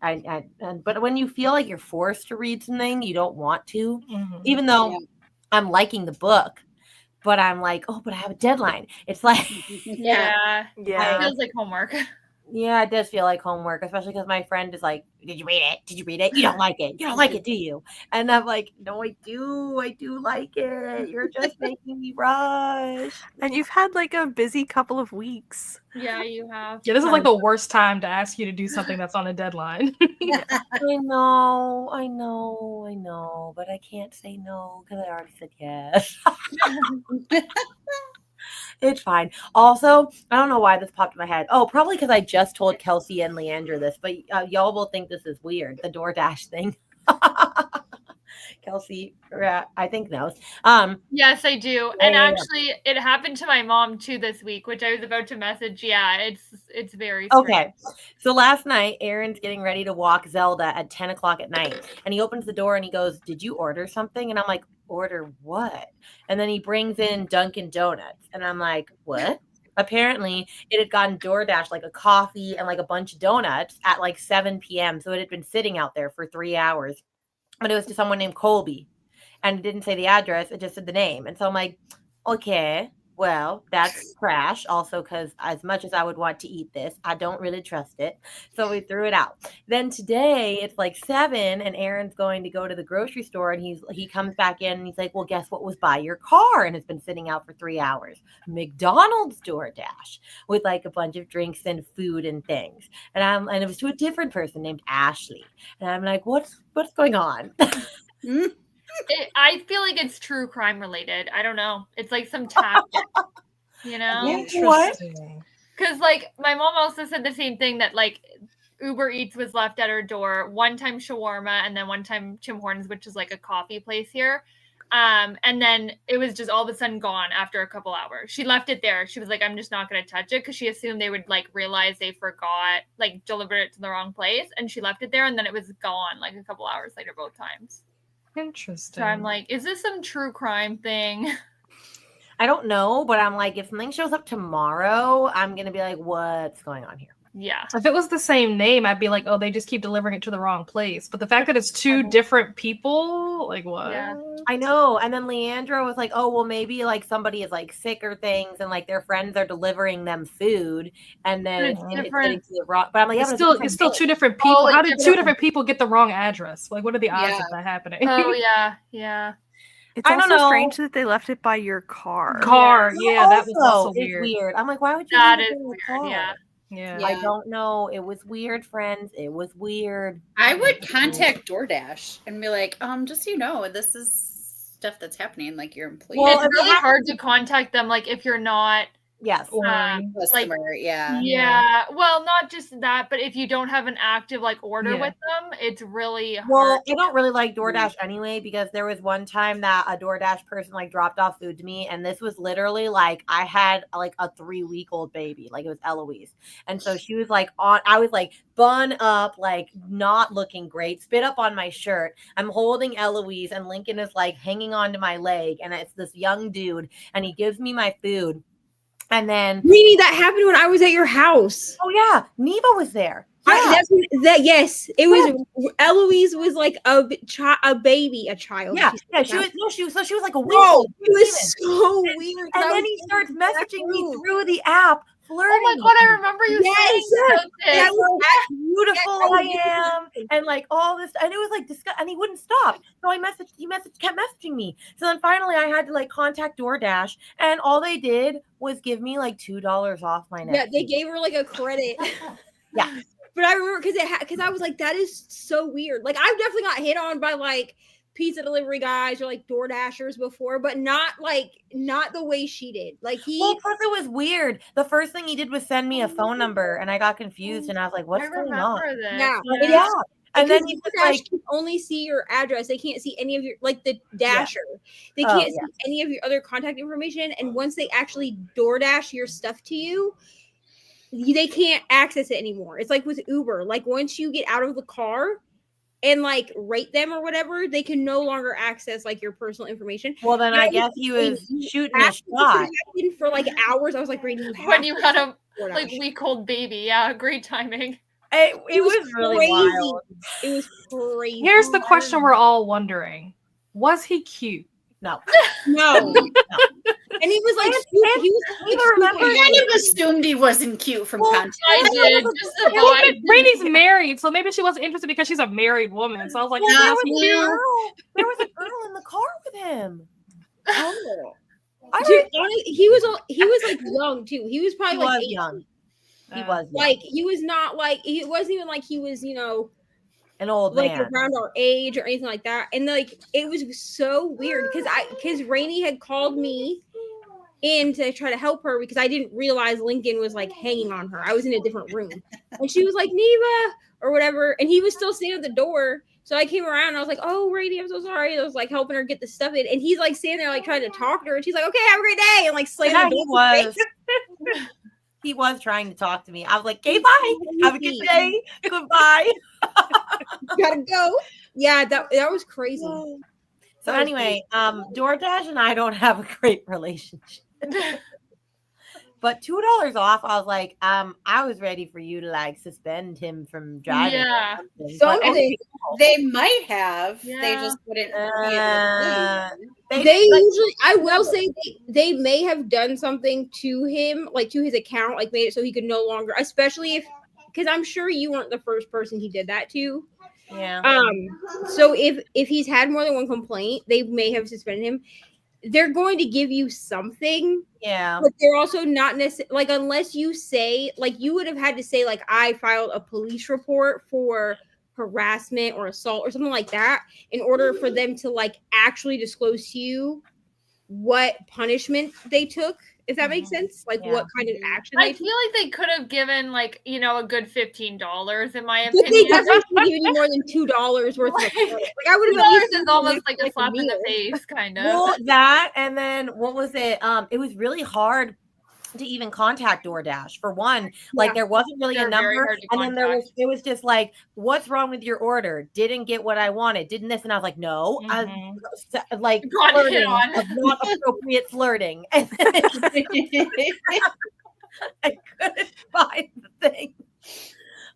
But when you feel like you're forced to read something, you don't want to, even though I'm liking the book, but I'm like, oh, but I have a deadline. It's like, yeah, it feels like homework. Yeah, it does feel like homework, especially because my friend is like, "Did you read it? Did you read it? You don't like it. You don't like it, do you?" And I'm like, "No, I do. I do like it. You're just making me rush." And you've had like a busy couple of weeks. Yeah, you have. Yeah, this is like the worst time to ask you to do something that's on a deadline. I know, but I can't say no because I already said yes. It's fine. Also, I don't know why this popped in my head. Oh, probably because I just told Kelsey and Leandra this, but y'all will think this is weird. The DoorDash thing. Kelsey, I think knows. Yes, I do. And actually, it happened to my mom too this week, which I was about to message. Yeah, it's very strange. Okay. So last night, Aaron's getting ready to walk Zelda at 10 o'clock at night. And he opens the door and he goes, "Did you order something?" And I'm like, "Order what?" And then he brings in Dunkin' Donuts. And I'm like, "What?" Apparently, it had gotten DoorDash like a coffee and like a bunch of donuts at like 7 p.m. So it had been sitting out there for 3 hours. But it was to someone named Colby. And it didn't say the address, it just said the name. And so I'm like, okay, well, that's trash. Also, because as much as I would want to eat this, I don't really trust it. So we threw it out. Then today it's like 7 and Aaron's going to go to the grocery store and he comes back in and he's like, "Well, guess what was by your car?" And it's been sitting out for 3 hours. McDonald's DoorDash with like a bunch of drinks and food and things. And it was to a different person named Ashley. And I'm like, what's going on? I feel like it's true crime related. I don't know. It's like some tactic, you know? What? Because like my mom also said the same thing, that like Uber Eats was left at her door. One time shawarma and then one time Tim Hortons, which is like a coffee place here. And then it was just all of a sudden gone after a couple hours. She left it there. She was like, "I'm just not going to touch it," because she assumed they would like realize they forgot, like delivered it to the wrong place. And she left it there and then it was gone like a couple hours later both times. Interesting. So I'm like, is this some true crime thing? I don't know, but I'm like, if something shows up tomorrow, I'm going to be like, what's going on here? Yeah. If it was the same name, I'd be like, oh, they just keep delivering it to the wrong place. But the fact that it's 2 different people, like what? Yeah. I know. And then Leandra was like, "Oh, well, maybe like somebody is like sick or things and like their friends are delivering them food and then it's getting to the wrong." But I'm like, yeah, it's still 2 different people. How did 2 different people get the wrong address? Like, what are the odds of that happening? Oh, yeah. Yeah. It's also strange that they left it by your car. Yeah, that was also weird. I'm like, why would you That leave it is in the weird, car? yeah. I don't know. It was weird, friends. It was weird. I would contact DoorDash and be like, just so you know, this is stuff that's happening, like your employees. Well, it's really hard to contact them, like if you're not customer, yeah. Well, not just that, but if you don't have an active like order with them, it's really hard. Well, I don't really like DoorDash anyway, because there was one time that a DoorDash person like dropped off food to me, and this was literally like I had like a 3-week-old baby, like it was Eloise, and so she was like I was like bun up, like not looking great, spit up on my shirt. I'm holding Eloise, and Lincoln is like hanging onto my leg, and it's this young dude, and he gives me my food. And then Rini, that happened when I was at your house. Oh yeah, Neva was there. Yeah. Yes, it was. Eloise was like a baby, a child. Yeah, she was like a week old. old. It was so weird. And then he starts messaging me through the app, flirting. Oh my god, I remember you saying how beautiful I am, and like all this, and it was like disgusting, and he wouldn't stop. So he kept messaging me. So then finally, I had to like contact DoorDash, and all they did was give me like $2 off my next. Yeah, they gave her like a credit. Yeah. But I remember because I was like, that is so weird. Like, I've definitely got hit on by like pizza delivery guys or like Door Dashers before, but not the way she did. Like Well, plus it was weird. The first thing he did was send me a phone number, and I got confused, and I was like, "What's going on?" Yeah. And then he's just like, can only see your address. They can't see any of your like the dasher. They can't see any of your other contact information. And once they actually DoorDash your stuff to you, they can't access it anymore. It's like with Uber. Like once you get out of the car and like rate them or whatever, they can no longer access like your personal information. Well, then I guess he was shooting a shot for like hours. I was like, "Brady, when you had a like week-old baby." Yeah, great timing. It was really crazy. wild. It was crazy. Here's the question we're all wondering: was he cute? No. No. And he was like, he was remember. I kind of assumed he wasn't cute from context. I did. Just the vibe. Rainey's married, so maybe she wasn't interested because she's a married woman. So I was like, there was a girl in the car with him. Oh. Dude, he was like young too. He was probably like young. He was young. Like he was not like he wasn't even like he was, you know, an old like man around our age or anything like that. And like it was so weird because Rainey had called me in to try to help her because I didn't realize Lincoln was like hanging on her. I was in a different room. And she was like, Neva or whatever. And he was still standing at the door. So I came around and I was like, oh, Rainey, I'm so sorry. I was like helping her get the stuff in. And he's like standing there like trying to talk to her. And she's like, okay, have a great day. And like slamming the door. He was trying to talk to me. I was like, okay, bye. Have a good day. Goodbye. Gotta go. Yeah, that was crazy. So anyway, DoorDash and I don't have a great relationship. But $2 off, I was like, I was ready for you to like suspend him from driving. Yeah. They might have. Yeah. They just wouldn't. They usually, I will say, they may have done something to him, like to his account, like made it so he could no longer, especially if, because I'm sure you weren't the first person he did that to. Yeah. So if he's had more than one complaint, they may have suspended him. They're going to give you something. Yeah. But they're also not necessarily, like, unless you say, like, you would have had to say, like, I filed a police report for harassment or assault or something like that in order for them to, like, actually disclose to you what punishment they took, if that makes sense. Like, what kind of action I feel like they could have given, like, you know, a good $15, in my opinion. They definitely should give you more than $2 worth of like, I would have $2 is almost like a slap in the face, kind of. Well, that, and then what was it? It was really hard to even contact DoorDash. For one, like there wasn't really a number, and then it was just like, what's wrong with your order? Didn't get what I wanted, didn't this, and I was like, no, like flirting, not appropriate flirting. And I couldn't find the thing.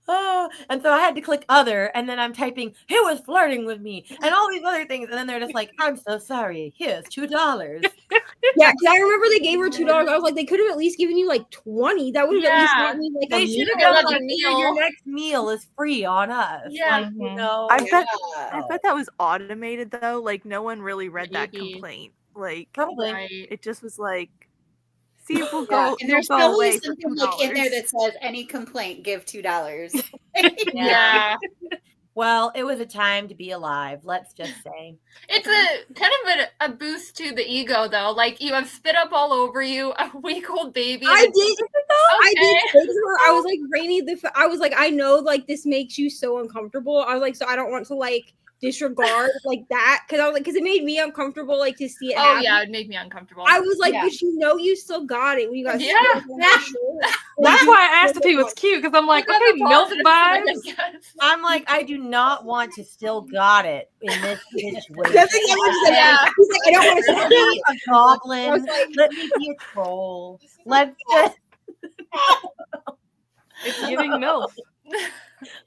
Oh, and so I had to click other, and then I'm typing, he was flirting with me, and all these other things, and then they're just like, I'm so sorry, here's $2. Yeah, because I remember they gave her $2. I was like, they could have at least given you like 20. That would have at least gotten me like they should have done like, your next meal is free on us. Yeah, like, you know. I bet that was automated though. Like no one really read that complaint. Like probably it just was like, see if we'll go. And there's probably something like in there that says any complaint, give $2. Yeah. Well, it was a time to be alive, let's just say. It's a kind of a boost to the ego, though. Like, you have spit up all over you, a week-old baby. I did. I did say to her, I was like, Rainey, I was like, I know, like, this makes you so uncomfortable. I was like, so I don't want to, like, disregard like that, because I was like, because it made me uncomfortable, like, to see it happen. Yeah, it made me uncomfortable. I was like, but you know, you still got it when you got That's why I asked if he was cute, because I'm like, okay, milk vibes. I'm like, I do not want to still got it in this situation. He's like, I don't want to be a goblin. Like, let me be a troll. Let's just. It's giving milk.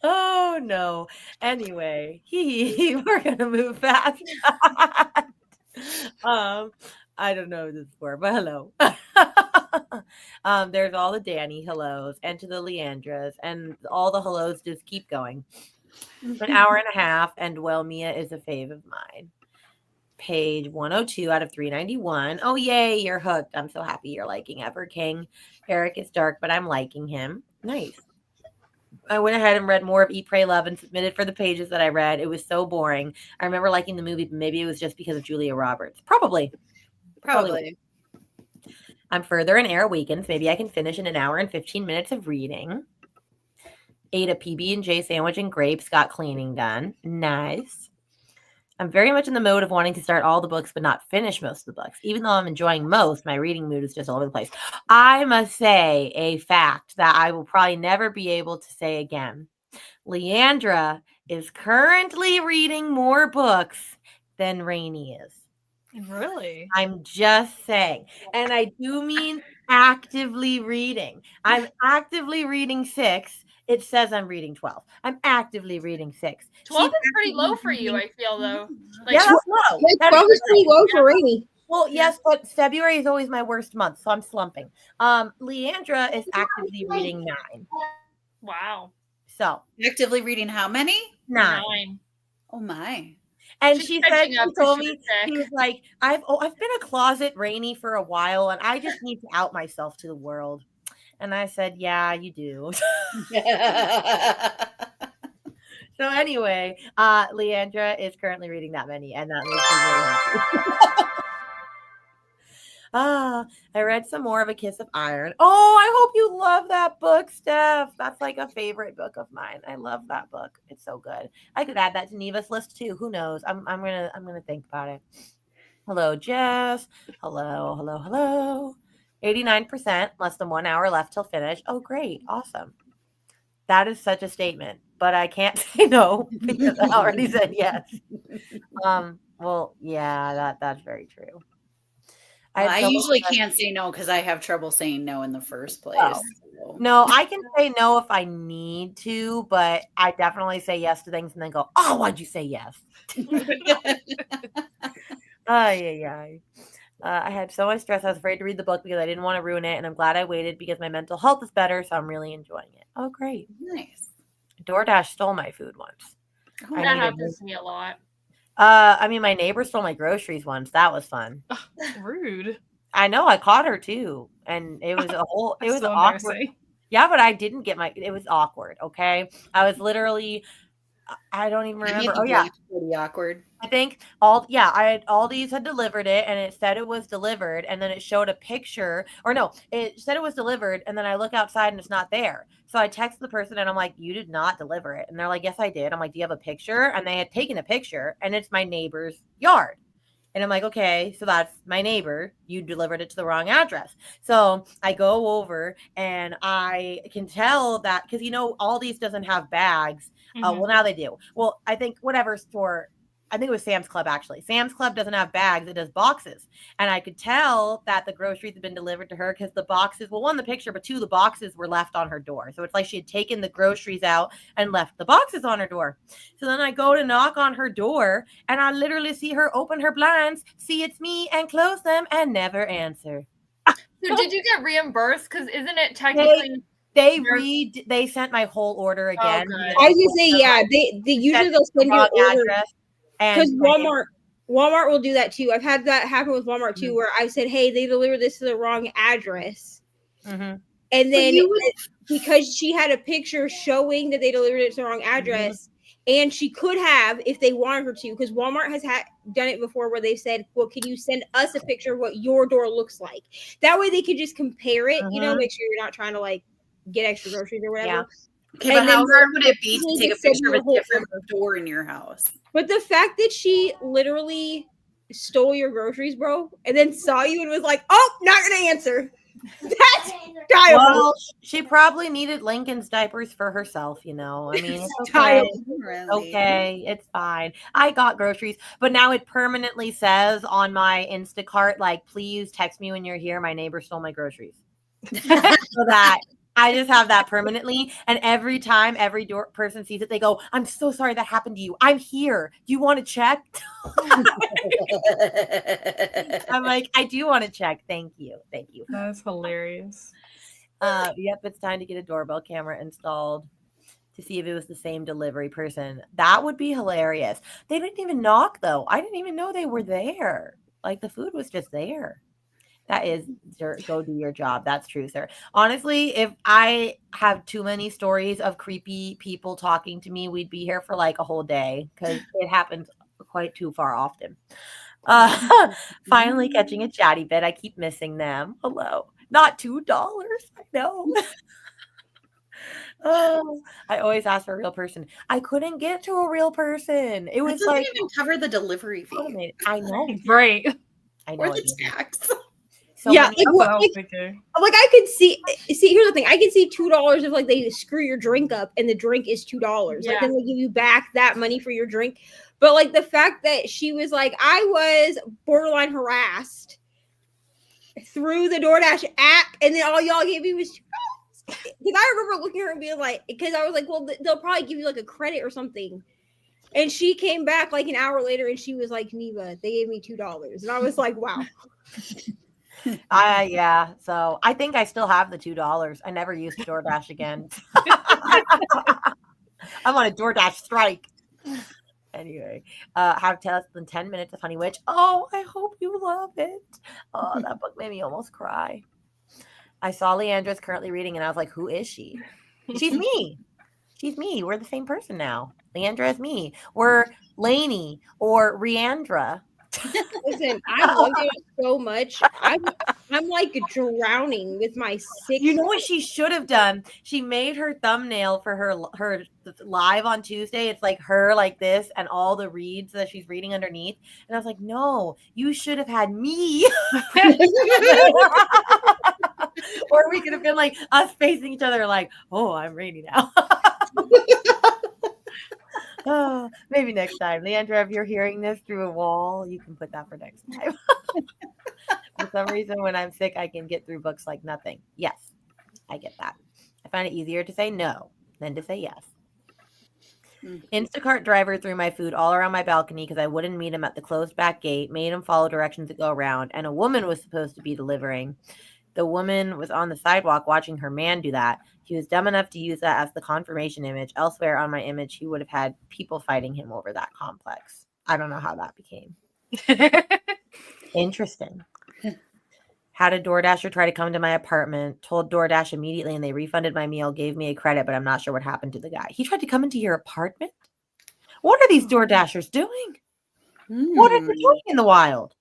Oh no. Anyway, we're gonna move fast. I don't know who this is for, but hello. There's all the Danny hellos, and to the Leandras, and all the hellos just keep going. An hour and a half, and well, Mia is a fave of mine. Page 102 out of 391. Oh yay, you're hooked. I'm so happy you're liking Ever King. Eric is dark, but I'm liking him. Nice. I went ahead and read more of Eat, Pray, Love and submitted for the pages that I read. It was so boring. I remember liking the movie, but maybe it was just because of Julia Roberts. Probably. I'm further in Air Weekends. Maybe I can finish in an hour and 15 minutes of reading. Ate a PB&J sandwich and grapes. Got cleaning done. Nice. I'm very much in the mode of wanting to start all the books, but not finish most of the books. Even though I'm enjoying most, my reading mood is just all over the place. I must say a fact that I will probably never be able to say again. Leandra is currently reading more books than Rainey is. Really? I'm just saying. And I do mean actively reading. I'm actively reading 6. It says I'm reading 12. I'm actively reading 6. 12 is pretty low for you, I feel, though. Like, yeah, that's low. 12 is pretty low for Rainey. Well, yes, but February is always my worst month, so I'm slumping. Leandra is actively reading 9. Wow. So actively reading how many? 9. Oh my. And She's she catching said, up she 'cause told she me, was sick. she was like, I've been a closet Rainy for a while, and I just need to out myself to the world. And I said, yeah, you do. So anyway, Leandra is currently reading that many, and that makes me very happy. I read some more of A Kiss of Iron. Oh, I hope you love that book, Steph. That's like a favorite book of mine. I love that book. It's so good. I could add that to Neva's list too. Who knows? I'm gonna think about it. Hello, Jess. Hello. 89%, less than 1 hour left till finish. Oh, great. Awesome. That is such a statement, but I can't say no because I already said yes. Well, yeah, that's very true. I usually can't say no because I have trouble saying no in the first place. Oh. No, I can say no if I need to, but I definitely say yes to things and then go, oh, why'd you say yes? I had so much stress. I was afraid to read the book because I didn't want to ruin it, and I'm glad I waited because my mental health is better, so I'm really enjoying it. Oh, great. Nice. DoorDash stole my food once. Oh, that happens to me a lot. I mean, my neighbor stole my groceries once. That was fun. Rude. I know. I caught her too, and it was it was so awkward. Yeah, but I didn't get it was awkward. Okay, I was literally. I don't even remember. Oh yeah, pretty awkward. I think Aldi's had delivered it, and it said it was delivered, and then it showed a picture, or no, it said it was delivered, and then I look outside and it's not there. So I text the person and I'm like, "You did not deliver it," and they're like, "Yes, I did." I'm like, "Do you have a picture?" And they had taken a picture, and it's my neighbor's yard. And I'm like, okay, so that's my neighbor. You delivered it to the wrong address. So I go over and I can tell that because Aldi's doesn't have bags. Well, now they do. Well, I think whatever store. I think it was Sam's Club, actually. Sam's Club doesn't have bags. It does boxes. And I could tell that the groceries had been delivered to her because the boxes, well, one, the picture, but two, the boxes were left on her door. So it's like she had taken the groceries out and left the boxes on her door. So then I go to knock on her door and I literally see her open her blinds, see it's me, and close them and never answer. So did you get reimbursed? Because isn't it technically... They sent my whole order again. I was gonna say, yeah, they usually they'll send your order because Walmart will do that too. I've had that happen with Walmart too, where I said, "Hey, they delivered this to the wrong address," and then because she had a picture showing that they delivered it to the wrong address, and she could have if they wanted her to, because Walmart has done it before where they said, "Well, can you send us a picture of what your door looks like?" That way they could just compare it, make sure you're not trying to like get extra groceries or whatever. Yeah. Okay, but how hard would it be to take a picture of a different door in your house? But the fact that she literally stole your groceries, bro, and then saw you and was like, "Oh, not gonna answer." That's diabolical. Well, she probably needed Lincoln's diapers for herself, I mean, it's okay. Okay, it's fine. I got groceries, but now it permanently says on my Instacart, like, please text me when you're here. My neighbor stole my groceries. So that I just have that permanently. And every time every person sees it, they go, "I'm so sorry that happened to you. I'm here. Do you want to check?" I'm like, "I do want to check. Thank you. Thank you." That's hilarious. Yep, it's time to get a doorbell camera installed to see if it was the same delivery person. That would be hilarious. They didn't even knock, though. I didn't even know they were there. Like, the food was just there. That is, go do your job. That's true, sir. Honestly, if I have too many stories of creepy people talking to me, we'd be here for like a whole day because it happens quite too far often. Finally catching a chatty bit. I keep missing them. Hello. Not $2. I know. Oh, I always ask for a real person. I couldn't get to a real person. It was doesn't even cover the delivery fee. I know. Right. I know. Or the tax. So yeah, like I could see. Here's the thing: I can see $2 if like they screw your drink up and the drink is $2. Yeah. Like then they give you back that money for your drink. But like the fact that she was like, I was borderline harassed through the DoorDash app, and then all y'all gave me was $2. Because I remember looking at her and being like, because I was like, well, they'll probably give you like a credit or something. And she came back like an hour later and she was like, Neva, they gave me $2. And I was like, wow. Yeah. So I think I still have the $2. I never used DoorDash again. I'm on a DoorDash strike. Anyway, How to Tell Us in 10 Minutes of Honey Witch. Oh, I hope you love it. Oh, that book made me almost cry. I saw Leandra's currently reading and I was like, who is she? She's me. She's me. We're the same person now. Leandra is me. We're Lainey or Riandra. Listen, I love it so much. I'm like drowning with my 6. You know what she should have done? She made her thumbnail for her live on Tuesday. It's like her like this and all the reads that she's reading underneath. And I was like, no, you should have had me. Or we could have been like us facing each other like, oh, I'm Rainy now. Oh, maybe next time. Leandra, if you're hearing this through a wall, you can put that for next time. For some reason, when I'm sick, I can get through books like nothing. Yes, I get that. I find it easier to say no than to say yes. Instacart driver threw my food all around my balcony because I wouldn't meet him at the closed back gate, made him follow directions to go around, and a woman was supposed to be delivering. The woman was on the sidewalk watching her man do that. He was dumb enough to use that as the confirmation image. Elsewhere on my image, he would have had people fighting him over that complex. I don't know how that became. Interesting. Had a DoorDasher try to come to my apartment, told DoorDash immediately, and they refunded my meal, gave me a credit, but I'm not sure what happened to the guy. He tried to come into your apartment? What are these DoorDashers doing? What are they doing in the wild?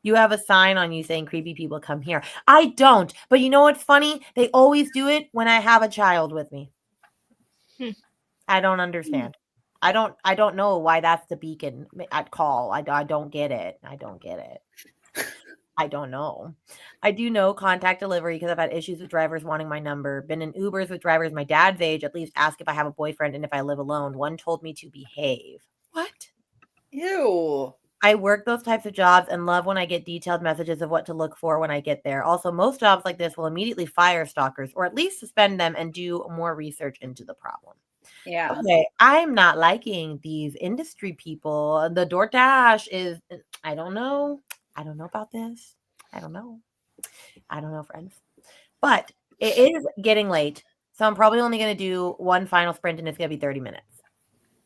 You have a sign on you saying creepy people come here. I don't. But you know what's funny? They always do it when I have a child with me. I don't understand. I don't know why that's the beacon at call. I don't get it. I don't get it. I don't know. I do know contact delivery because I've had issues with drivers wanting my number. Been in Ubers with drivers my dad's age, at least ask if I have a boyfriend and if I live alone. One told me to behave. What? Ew. I work those types of jobs and love when I get detailed messages of what to look for when I get there. Also, most jobs like this will immediately fire stalkers or at least suspend them and do more research into the problem. Yeah. Okay, I'm not liking these industry people. The DoorDash is, I don't know. I don't know about this. I don't know. I don't know, friends. But it is getting late. So I'm probably only going to do one final sprint and it's going to be 30 minutes.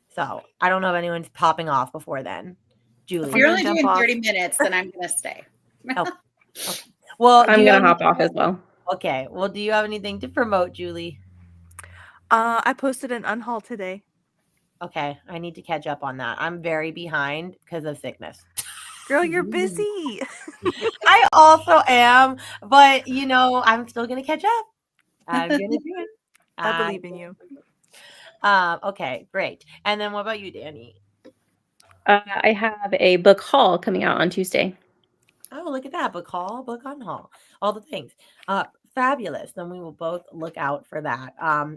So I don't know if anyone's popping off before then. Julie. If you're only doing 30 minutes, then I'm going to stay. Okay. Well, I'm going to hop off as well. Okay. Well, do you have anything to promote, Julie? I posted an unhaul today. Okay. I need to catch up on that. I'm very behind because of sickness. Girl, you're busy. I also am, but I'm still going to catch up. I'm going to do it. I believe in you. Okay, great. And then what about you, Danny? I have a book haul coming out on Tuesday. Oh, look at that. Book haul, book on haul, all the things. Fabulous. Then we will both look out for that.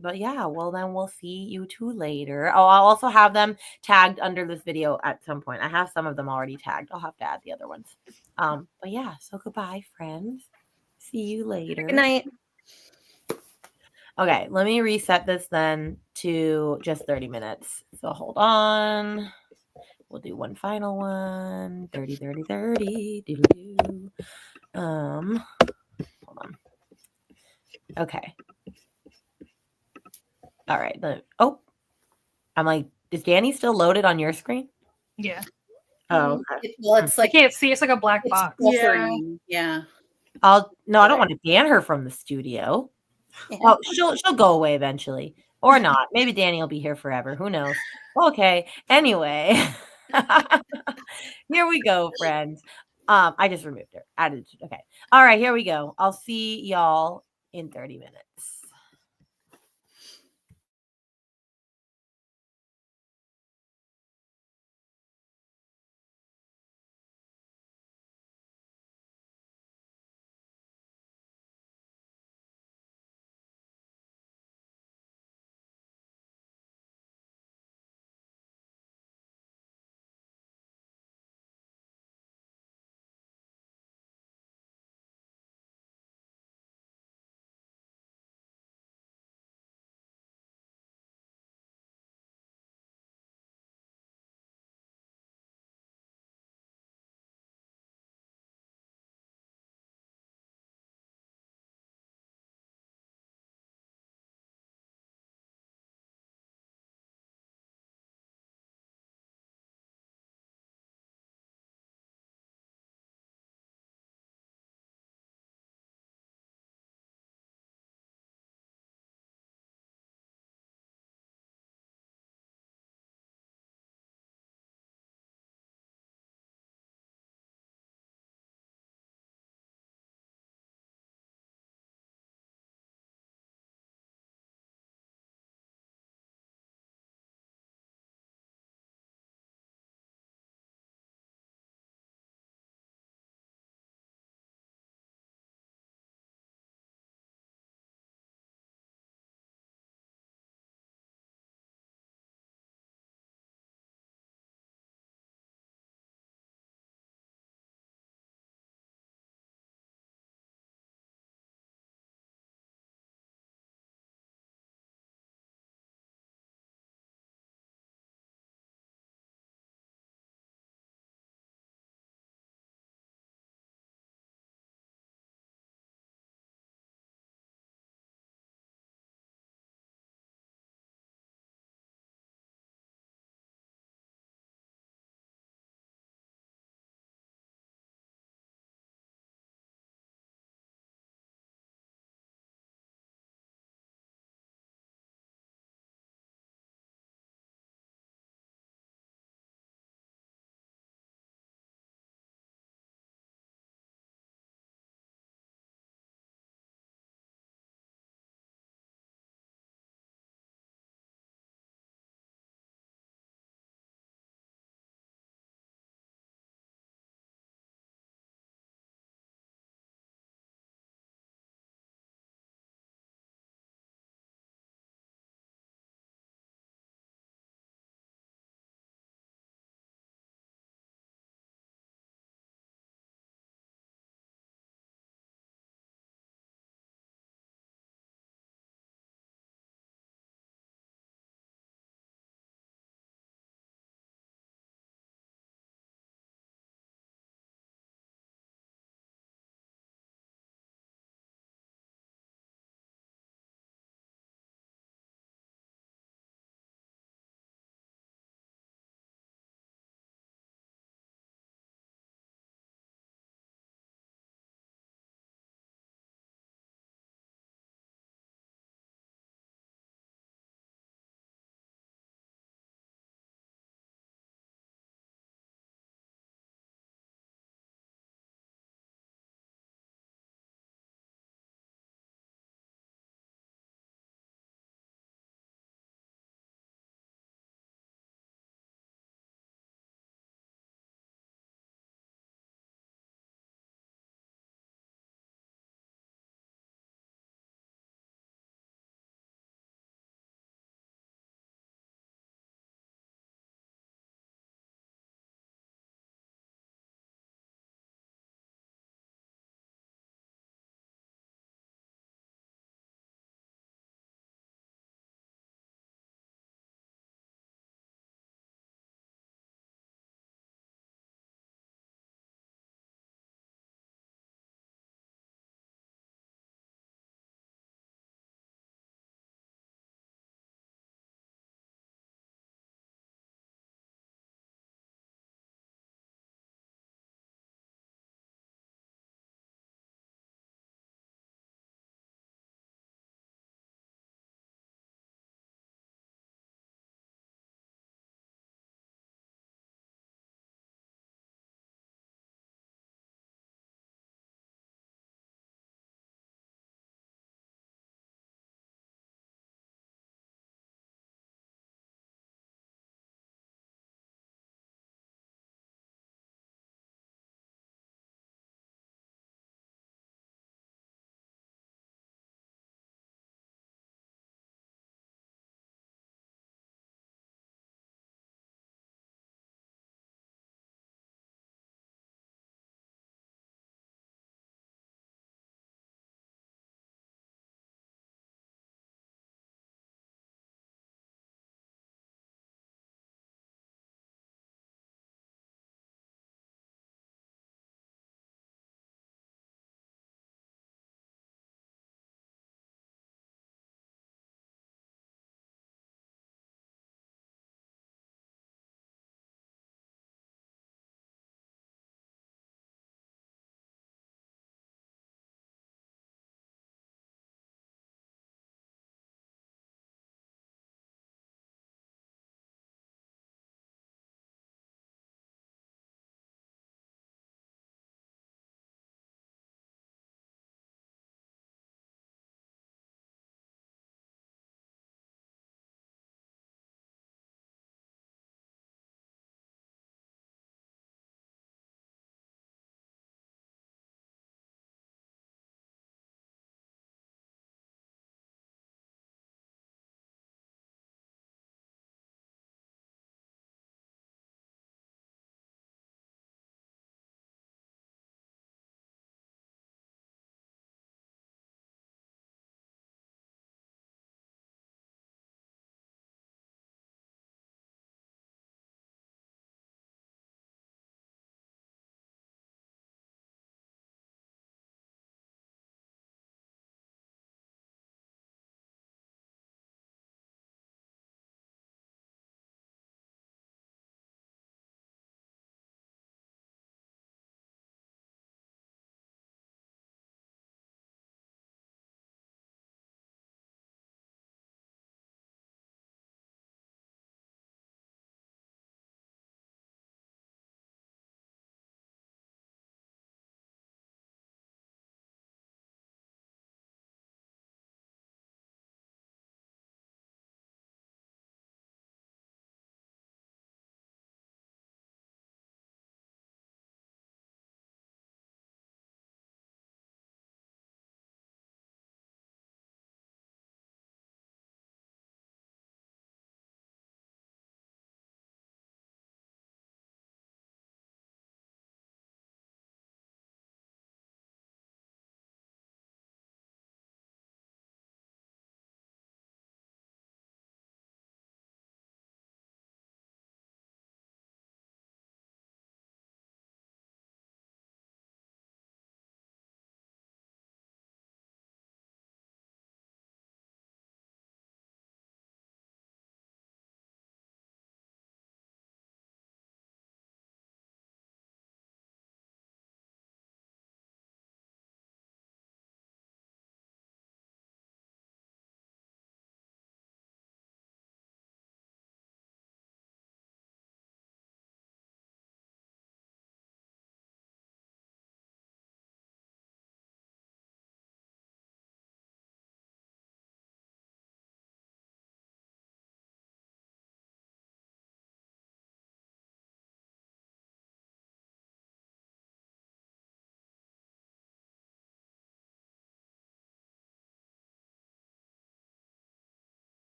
But yeah, well, then we'll see you two later. Oh, I'll also have them tagged under this video at some point. I have some of them already tagged. I'll have to add the other ones. But yeah, so goodbye, friends. See you later. Good night. Okay, let me reset this then to just 30 minutes. So hold on. We'll do one final one. 30, 30, 30. Doo-doo-doo. Hold on. Okay. All right. I'm like, is Danny still loaded on your screen? Yeah. Oh, okay. Well, it's like I can't see. It's like a black box. Yeah. I don't want to ban her from the studio. Yeah. Well, she'll go away eventually, or not. Maybe Danny will be here forever. Who knows? Okay. Anyway, here we go, friends. I just removed her. Added. Okay. All right. Here we go. I'll see y'all in 30 minutes.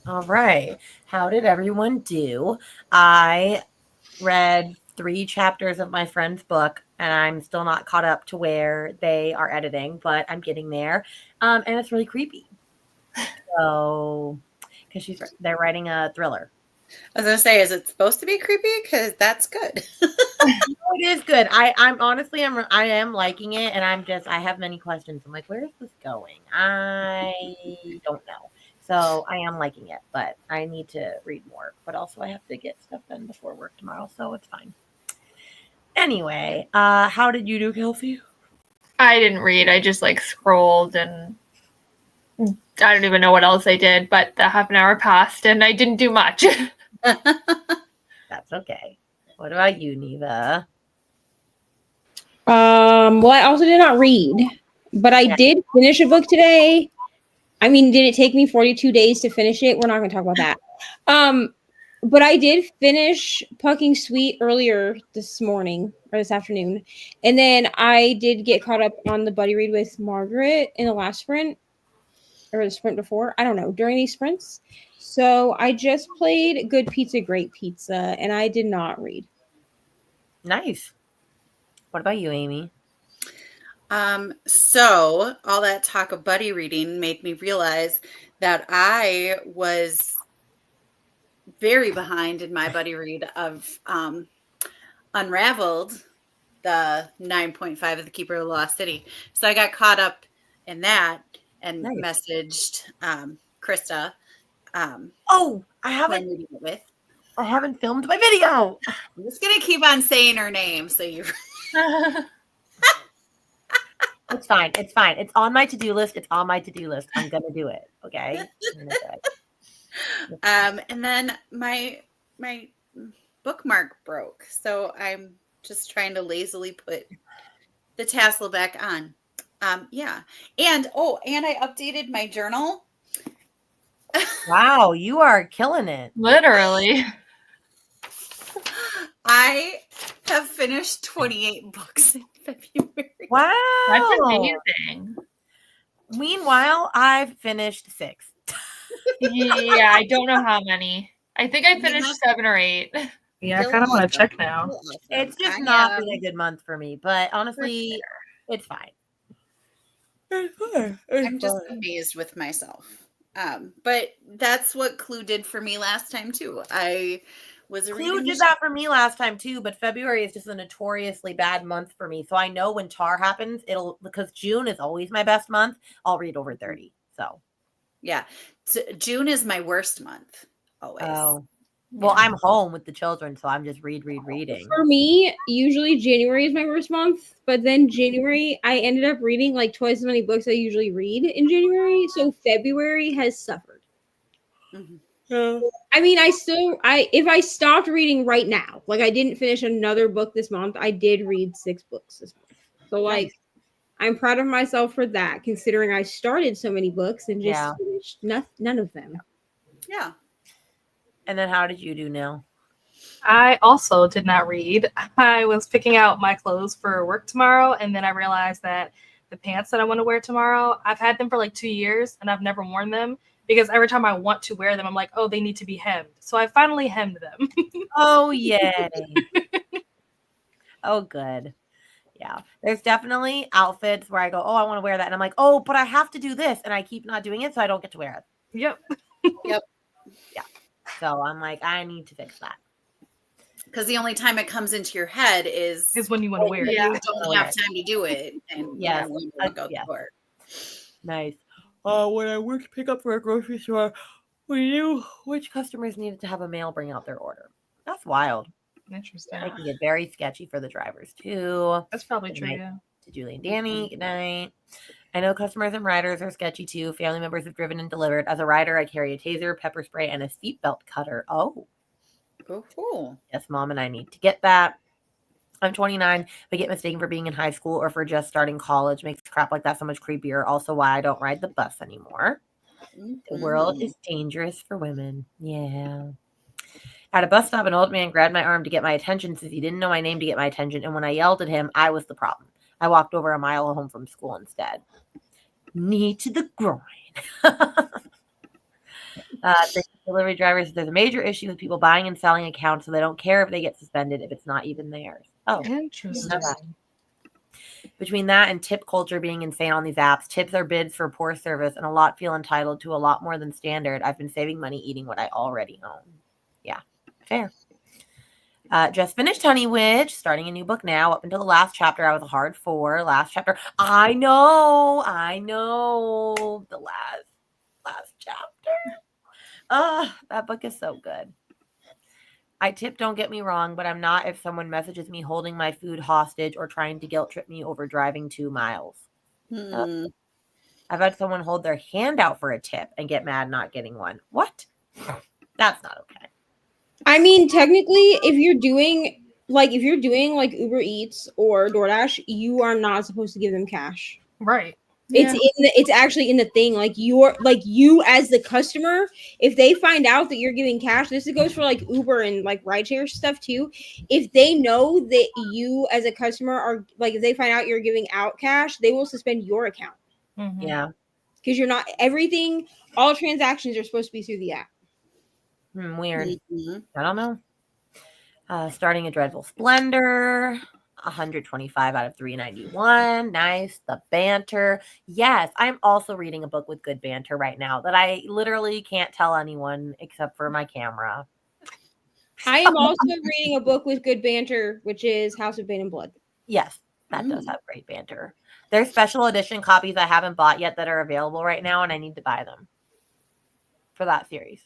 All right. How did everyone do? I read 3 chapters of my friend's book, and I'm still not caught up to where they are editing, but I'm getting there. And it's really creepy. So, because they're writing a thriller. I was gonna say, is it supposed to be creepy? Because that's good. It is good. I'm honestly, I am liking it, and I have many questions. I'm like, where is this going? I don't know. So I am liking it, but I need to read more. But also, I have to get stuff done before work tomorrow, so it's fine. Anyway, how did you do, Kelsey? I didn't read. I just like scrolled, and I don't even know what else I did. But the half an hour passed, and I didn't do much. That's okay. What about you, Neva? Well, I also did not read, but I did finish a book today. I mean, did it take me 42 days to finish it? We're not going to talk about that. But I did finish Pucking Sweet earlier this morning or this afternoon. And then I did get caught up on the buddy read with Margaret in the last sprint or the sprint before. I don't know, during these sprints. So I just played Good Pizza, Great Pizza, and I did not read. Nice. What about you, Amy? So all that talk of buddy reading made me realize that I was very behind in my buddy read of Unraveled, the 9.5 of the Keeper of the Lost City. So I got caught up in that and messaged Krista. I haven't filmed my video. I'm just gonna keep on saying her name so you. It's fine. It's fine. It's on my to-do list. I'm gonna do it. Okay. And then my bookmark broke, so I'm just trying to lazily put the tassel back on. Yeah, and I updated my journal. Wow, you are killing it. Literally. I have finished 28 books in February. Wow, that's amazing. Meanwhile, I've finished 6. Yeah, I don't know how many. I think I finished 7 or 8. Yeah, I kind of want to check now. It's just not been a good month for me, but honestly, it's fine. I'm just amazed with myself. But that's what Clue did for me last time too. Clue did that for me last time too, but February is just a notoriously bad month for me. So I know when Tar happens, because June is always my best month, I'll read over 30. So yeah, June is my worst month always. Oh. Well, I'm home with the children, so I'm just reading. For me, usually January is my worst month, but then January, I ended up reading like twice as many books I usually read in January. So February has suffered. Mm-hmm. I mean, if I stopped reading right now, like I didn't finish another book this month, I did read 6 books this month. So like, I'm proud of myself for that, considering I started so many books and just finished none of them. Yeah. And then how did you do, Nil? I also did not read. I was picking out my clothes for work tomorrow, and then I realized that the pants that I want to wear tomorrow, I've had them for like 2 years, and I've never worn them because every time I want to wear them, I'm like, oh, they need to be hemmed. So I finally hemmed them. Oh, yay. Oh, good. Yeah. There's definitely outfits where I go, oh, I want to wear that. And I'm like, oh, but I have to do this. And I keep not doing it, so I don't get to wear it. Yep. Yep. Yeah. So I'm like, I need to fix that. Because the only time it comes into your head is when you want to wear it. You don't have time to do it. And yes. Nice. When I worked pick up for a grocery store, we knew which customers needed to have a mail bring out their order. That's wild. Interesting. It can get very sketchy for the drivers too. That's probably true. Yeah. To Julie and Danny, good night. I know customers and riders are sketchy too. Family members have driven and delivered. As a rider, I carry a taser, pepper spray, and a seatbelt cutter. Oh. Cool. Yes, Mom and I need to get that. I'm 29, but get mistaken for being in high school or for just starting college makes crap like that so much creepier. Also, why I don't ride the bus anymore. Mm-hmm. The world is dangerous for women. Yeah. At a bus stop, an old man grabbed my arm to get my attention since he didn't know my name to get my attention. And when I yelled at him, I was the problem. I walked over a mile home from school instead. Knee to the groin. Delivery drivers, there's a major issue with people buying and selling accounts, so they don't care if they get suspended if it's not even theirs. Oh, interesting. Between that and tip culture being insane on these apps, tips are bids for poor service, and a lot feel entitled to a lot more than standard. I've been saving money eating what I already own. Yeah, fair. Just finished Honey Witch, starting a new book now. Up until the last chapter, I was a hard 4. Last chapter, I know. The last chapter. That book is so good. I tip, don't get me wrong, but I'm not if someone messages me holding my food hostage or trying to guilt trip me over driving 2 miles. I've had someone hold their hand out for a tip and get mad not getting one. What? That's not okay. I mean, technically, if you're doing like Uber Eats or DoorDash, you are not supposed to give them cash. Right. It's actually in the thing. Like you as the customer, if they find out that you're giving cash, this goes for like Uber and like rideshare stuff too. If they know that you as a customer are like, if they find out you're giving out cash, they will suspend your account. Yeah. Because you're not all transactions are supposed to be through the app. Weird. I don't know. Starting a Dreadful Splendor, 125 out of 391. Nice. The banter. Yes, I'm also reading a book with good banter right now that I literally can't tell anyone except for my camera. I am also reading a book with good banter, which is House of Bane and Blood. Yes, that does have great banter. There's special edition copies I haven't bought yet that are available right now, and I need to buy them for that series.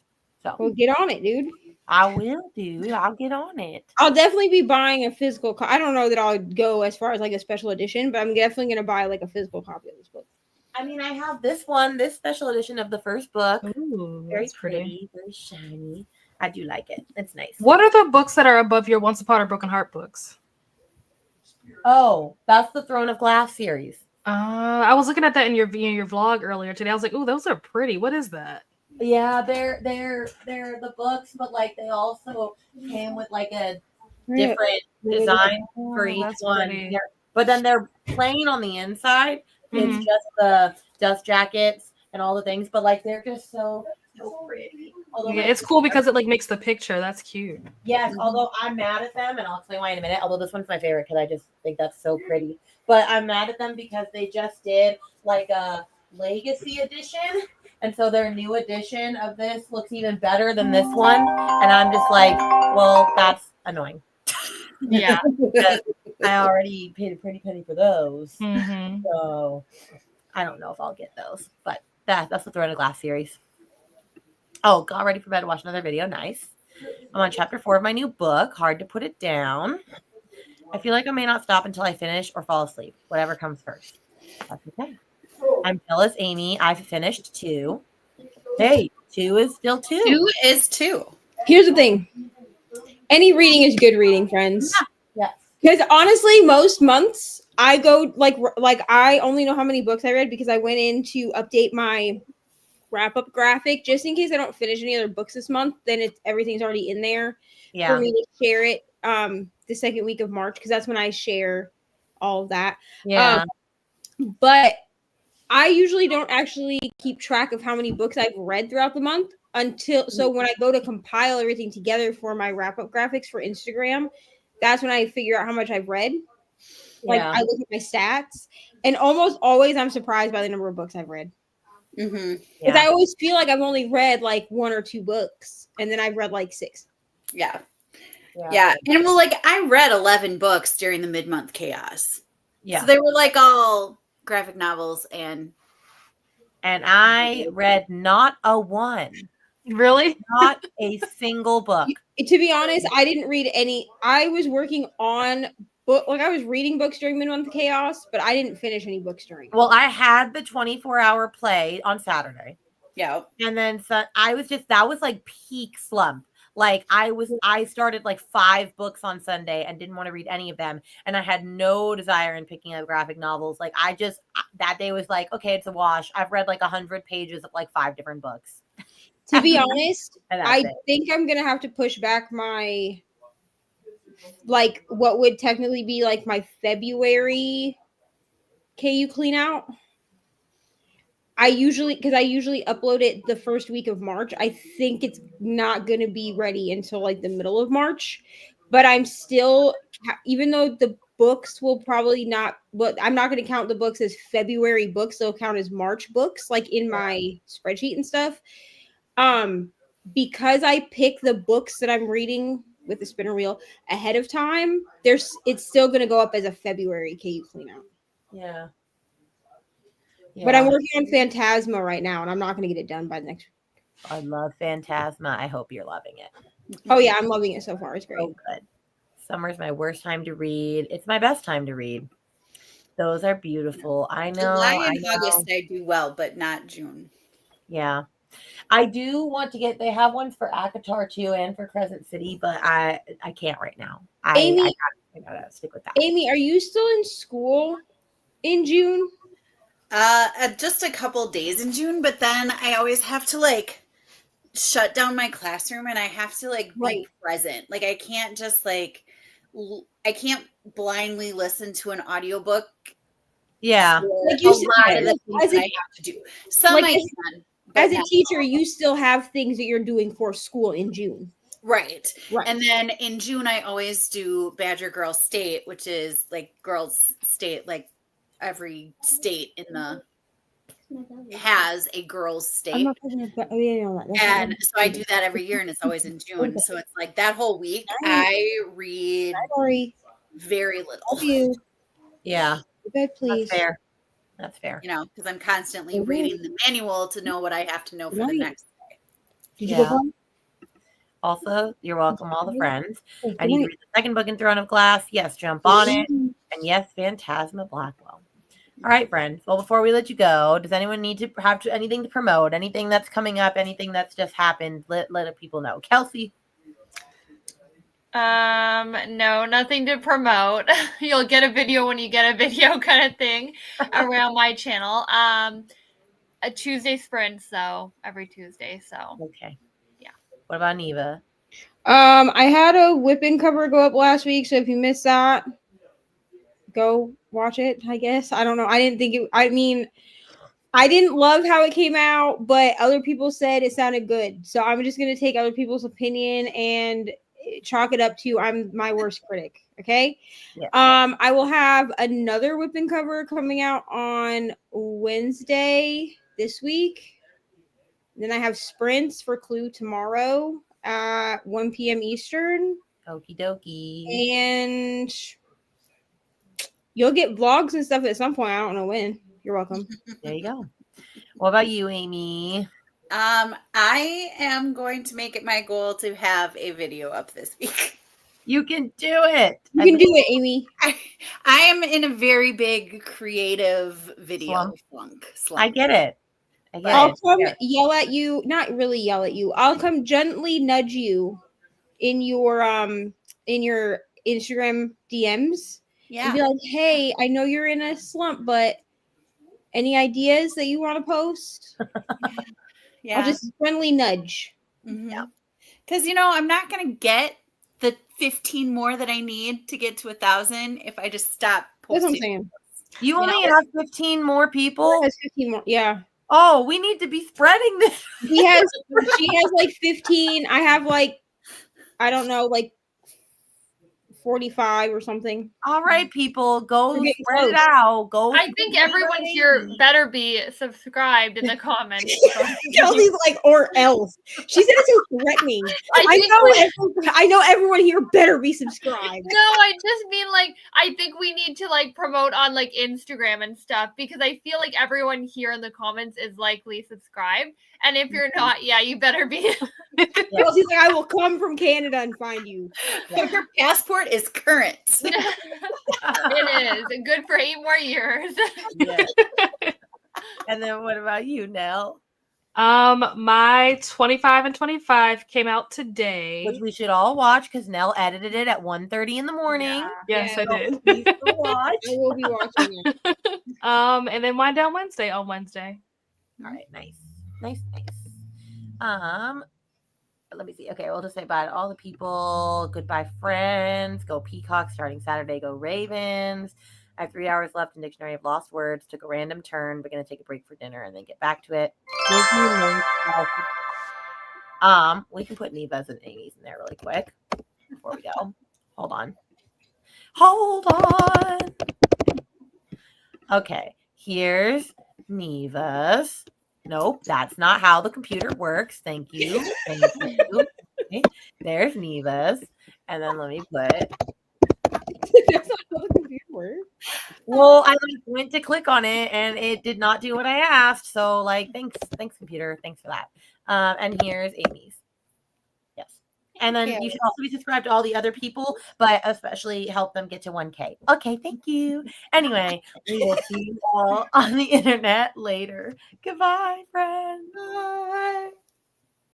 So, well, get on it, dude. I will, dude. I'll get on it. I'll definitely be buying a physical I don't know that I'll go as far as like a special edition, but I'm definitely going to buy like a physical copy of this book. I mean, I have this special edition of the first book. Ooh, very pretty, very shiny. I do like it. It's nice. What are the books that are above your Once Upon a Broken Heart books? Oh, that's the Throne of Glass series. I was looking at that in your vlog earlier today. I was like, "Ooh, those are pretty. What is that?" Yeah, they're the books, but like they also came with like a different design for each one. But then they're plain on the inside. It's just the dust jackets and all the things, but like they're just so pretty. Yeah, it's cool because it like makes the picture. That's cute. Yes, although I'm mad at them, and I'll explain why in a minute. Although this one's my favorite because I just think that's so pretty. But I'm mad at them because they just did like a legacy edition. And so their new edition of this looks even better than this one. And I'm just like, well, that's annoying. Yeah. I already paid a pretty penny for those. So I don't know if I'll get those. But that's the Throne of Glass series. Oh, got ready for bed to watch another video. Nice. I'm on chapter 4 of my new book. Hard to put it down. I feel like I may not stop until I finish or fall asleep. Whatever comes first. That's okay. I'm jealous, Amy. I've finished 2. Hey, 2 is still 2. 2 is 2. Here's the thing. Any reading is good reading, friends. Yes. Because honestly, most months I go like I only know how many books I read because I went in to update my wrap-up graphic just in case I don't finish any other books this month. Then everything's already in there for me to share it the second week of March because that's when I share all of that. Yeah. But I usually don't actually keep track of how many books I've read throughout the month so when I go to compile everything together for my wrap-up graphics for Instagram, that's when I figure out how much I've read. Like I look at my stats, and almost always I'm surprised by the number of books I've read. Because I always feel like I've only read like 1 or 2 books, and then I've read like 6. Yeah. And well, like I read 11 books during the mid-month chaos. Yeah. So they were like all graphic novels and I read not a one. Really? Not a single book. To be honest, I didn't read any. I was working on I was reading books during mid-month chaos, but I didn't finish any books during. Well, I had the 24-hour play on Saturday. Yeah. And then I was that was like peak slump. Like I started like 5 books on Sunday and didn't want to read any of them. And I had no desire in picking up graphic novels. Like that day was like, okay, it's a wash. I've read like 100 pages of like 5 different books. To be honest, I think I'm going to have to push back my, like what would technically be like my February KU clean out. because I usually upload it the first week of March. I think it's not going to be ready until like the middle of March, but I'm still, even though the books will probably not, but I'm not going to count the books as February books. They'll count as March books, like in my spreadsheet and stuff. Because I pick the books that I'm reading with the spinner wheel ahead of time, it's still going to go up as a February KU clean out. Yeah. But I'm working on Phantasma right now, and I'm not going to get it done by the next. I love Phantasma. I hope you're loving it. Oh yeah, I'm loving it so far. It's great. So good. Summer's my worst time to read. It's my best time to read. Those are beautiful. I know. July and August I do well, but not June. Yeah. I do want to get, they have ones for ACOTAR too and for Crescent City, but I can't right now. Amy, I gotta stick with that. Amy, are you still in school in June? Just a couple days in June, but then I always have to like shut down my classroom and I have to like be present. Like I can't just like I can't blindly listen to an audiobook. Yeah. Like you said, the things I have to do. Some like, I can. As a teacher, you still have things that you're doing for school in June. Right. And then in June, I always do Badger Girls State, which is like girls state, like every state in the has a girls state. And so I do that every year and it's always in June. So it's like that whole week I read very little. Yeah. Bed, please. That's fair. That's fair. You know, because I'm constantly reading the manual to know what I have to know for the next day. Did you go home? Also, you're welcome, all the friends. I need to read the second book in Throne of Glass. Yes, jump on it. And yes, Phantasma Blackwell. All right, friends. Well, before we let you go, does anyone need to have anything to promote? Anything that's coming up? Anything that's just happened? Let people know. Kelsey. No, nothing to promote. You'll get a video when you get a video kind of thing around my channel. A Tuesday sprints though, every Tuesday. So okay. Yeah. What about Neva? I had a whipping cover go up last week, so if you missed that, go watch it, I guess. I don't know. I didn't love how it came out, but other people said it sounded good. So I'm just going to take other people's opinion and chalk it up to I'm my worst critic. Okay. Yeah. I will have another whipping cover coming out on Wednesday this week. Then I have sprints for Clue tomorrow at 1 p.m. Eastern. Okie dokie. And you'll get vlogs and stuff at some point. I don't know when. You're welcome. There you go. What about you, Amy? I am going to make it my goal to have a video up this week. You can do it. You can do it, Amy. I am in a very big creative video slump. I get it. I'll come yell at you. Not really yell at you. I'll come gently nudge you in your Instagram DMs. Yeah. And be like, hey, I know you're in a slump, but any ideas that you want to post? Yeah. I'll just friendly nudge. Mm-hmm. Yeah. Because, I'm not going to get the 15 more that I need to get to 1,000 if I just stop posting. That's what I'm saying. You only have 15 more people? Has 15 more. Yeah. Oh, we need to be spreading this. She has like 15. I have like, I don't know, like 45 or something. All right, people, go spread it out. Go. I think everyone here better be subscribed in the comments. Kelsey's like, or else. She said it's so threatening. I know everyone here better be subscribed. No, I just mean like I think we need to like promote on like Instagram and stuff because I feel like everyone here in the comments is likely subscribed. And if you're not, yeah, you better be. Kelsey's like, I will come from Canada and find you. Yeah. Your passport is current. It is. Good for 8 more years. Yeah. And then what about you, Nell? My 25 and 25 came out today. Which we should all watch because Nell edited it at 1:30 in the morning. Yeah. Yes, I did. Please go watch. I will be watching it. And then Wind Down Wednesday on Wednesday. All right, nice. Let me see. Okay, we'll just say bye to all the people. Goodbye, friends. Go Peacocks starting Saturday. Go Ravens. I have 3 hours left in Dictionary of Lost Words. Took a random turn, but gonna take a break for dinner and then get back to it. We can put Neva's and Amy's in there really quick before we go. Hold on. Okay, here's Neva's. Nope, that's not how the computer works. Thank you. Thank you. Okay, there's Neva's. And then let me put. That's not how the computer works. Well, I went to click on it and it did not do what I asked. So, thanks, computer. Thanks for that. And here's Amy's. Yes. And then you should also be subscribed to all the other people, but especially help them get to 1K. Okay, thank you. Anyway, we will see you all on the internet later. Goodbye, friends. Bye.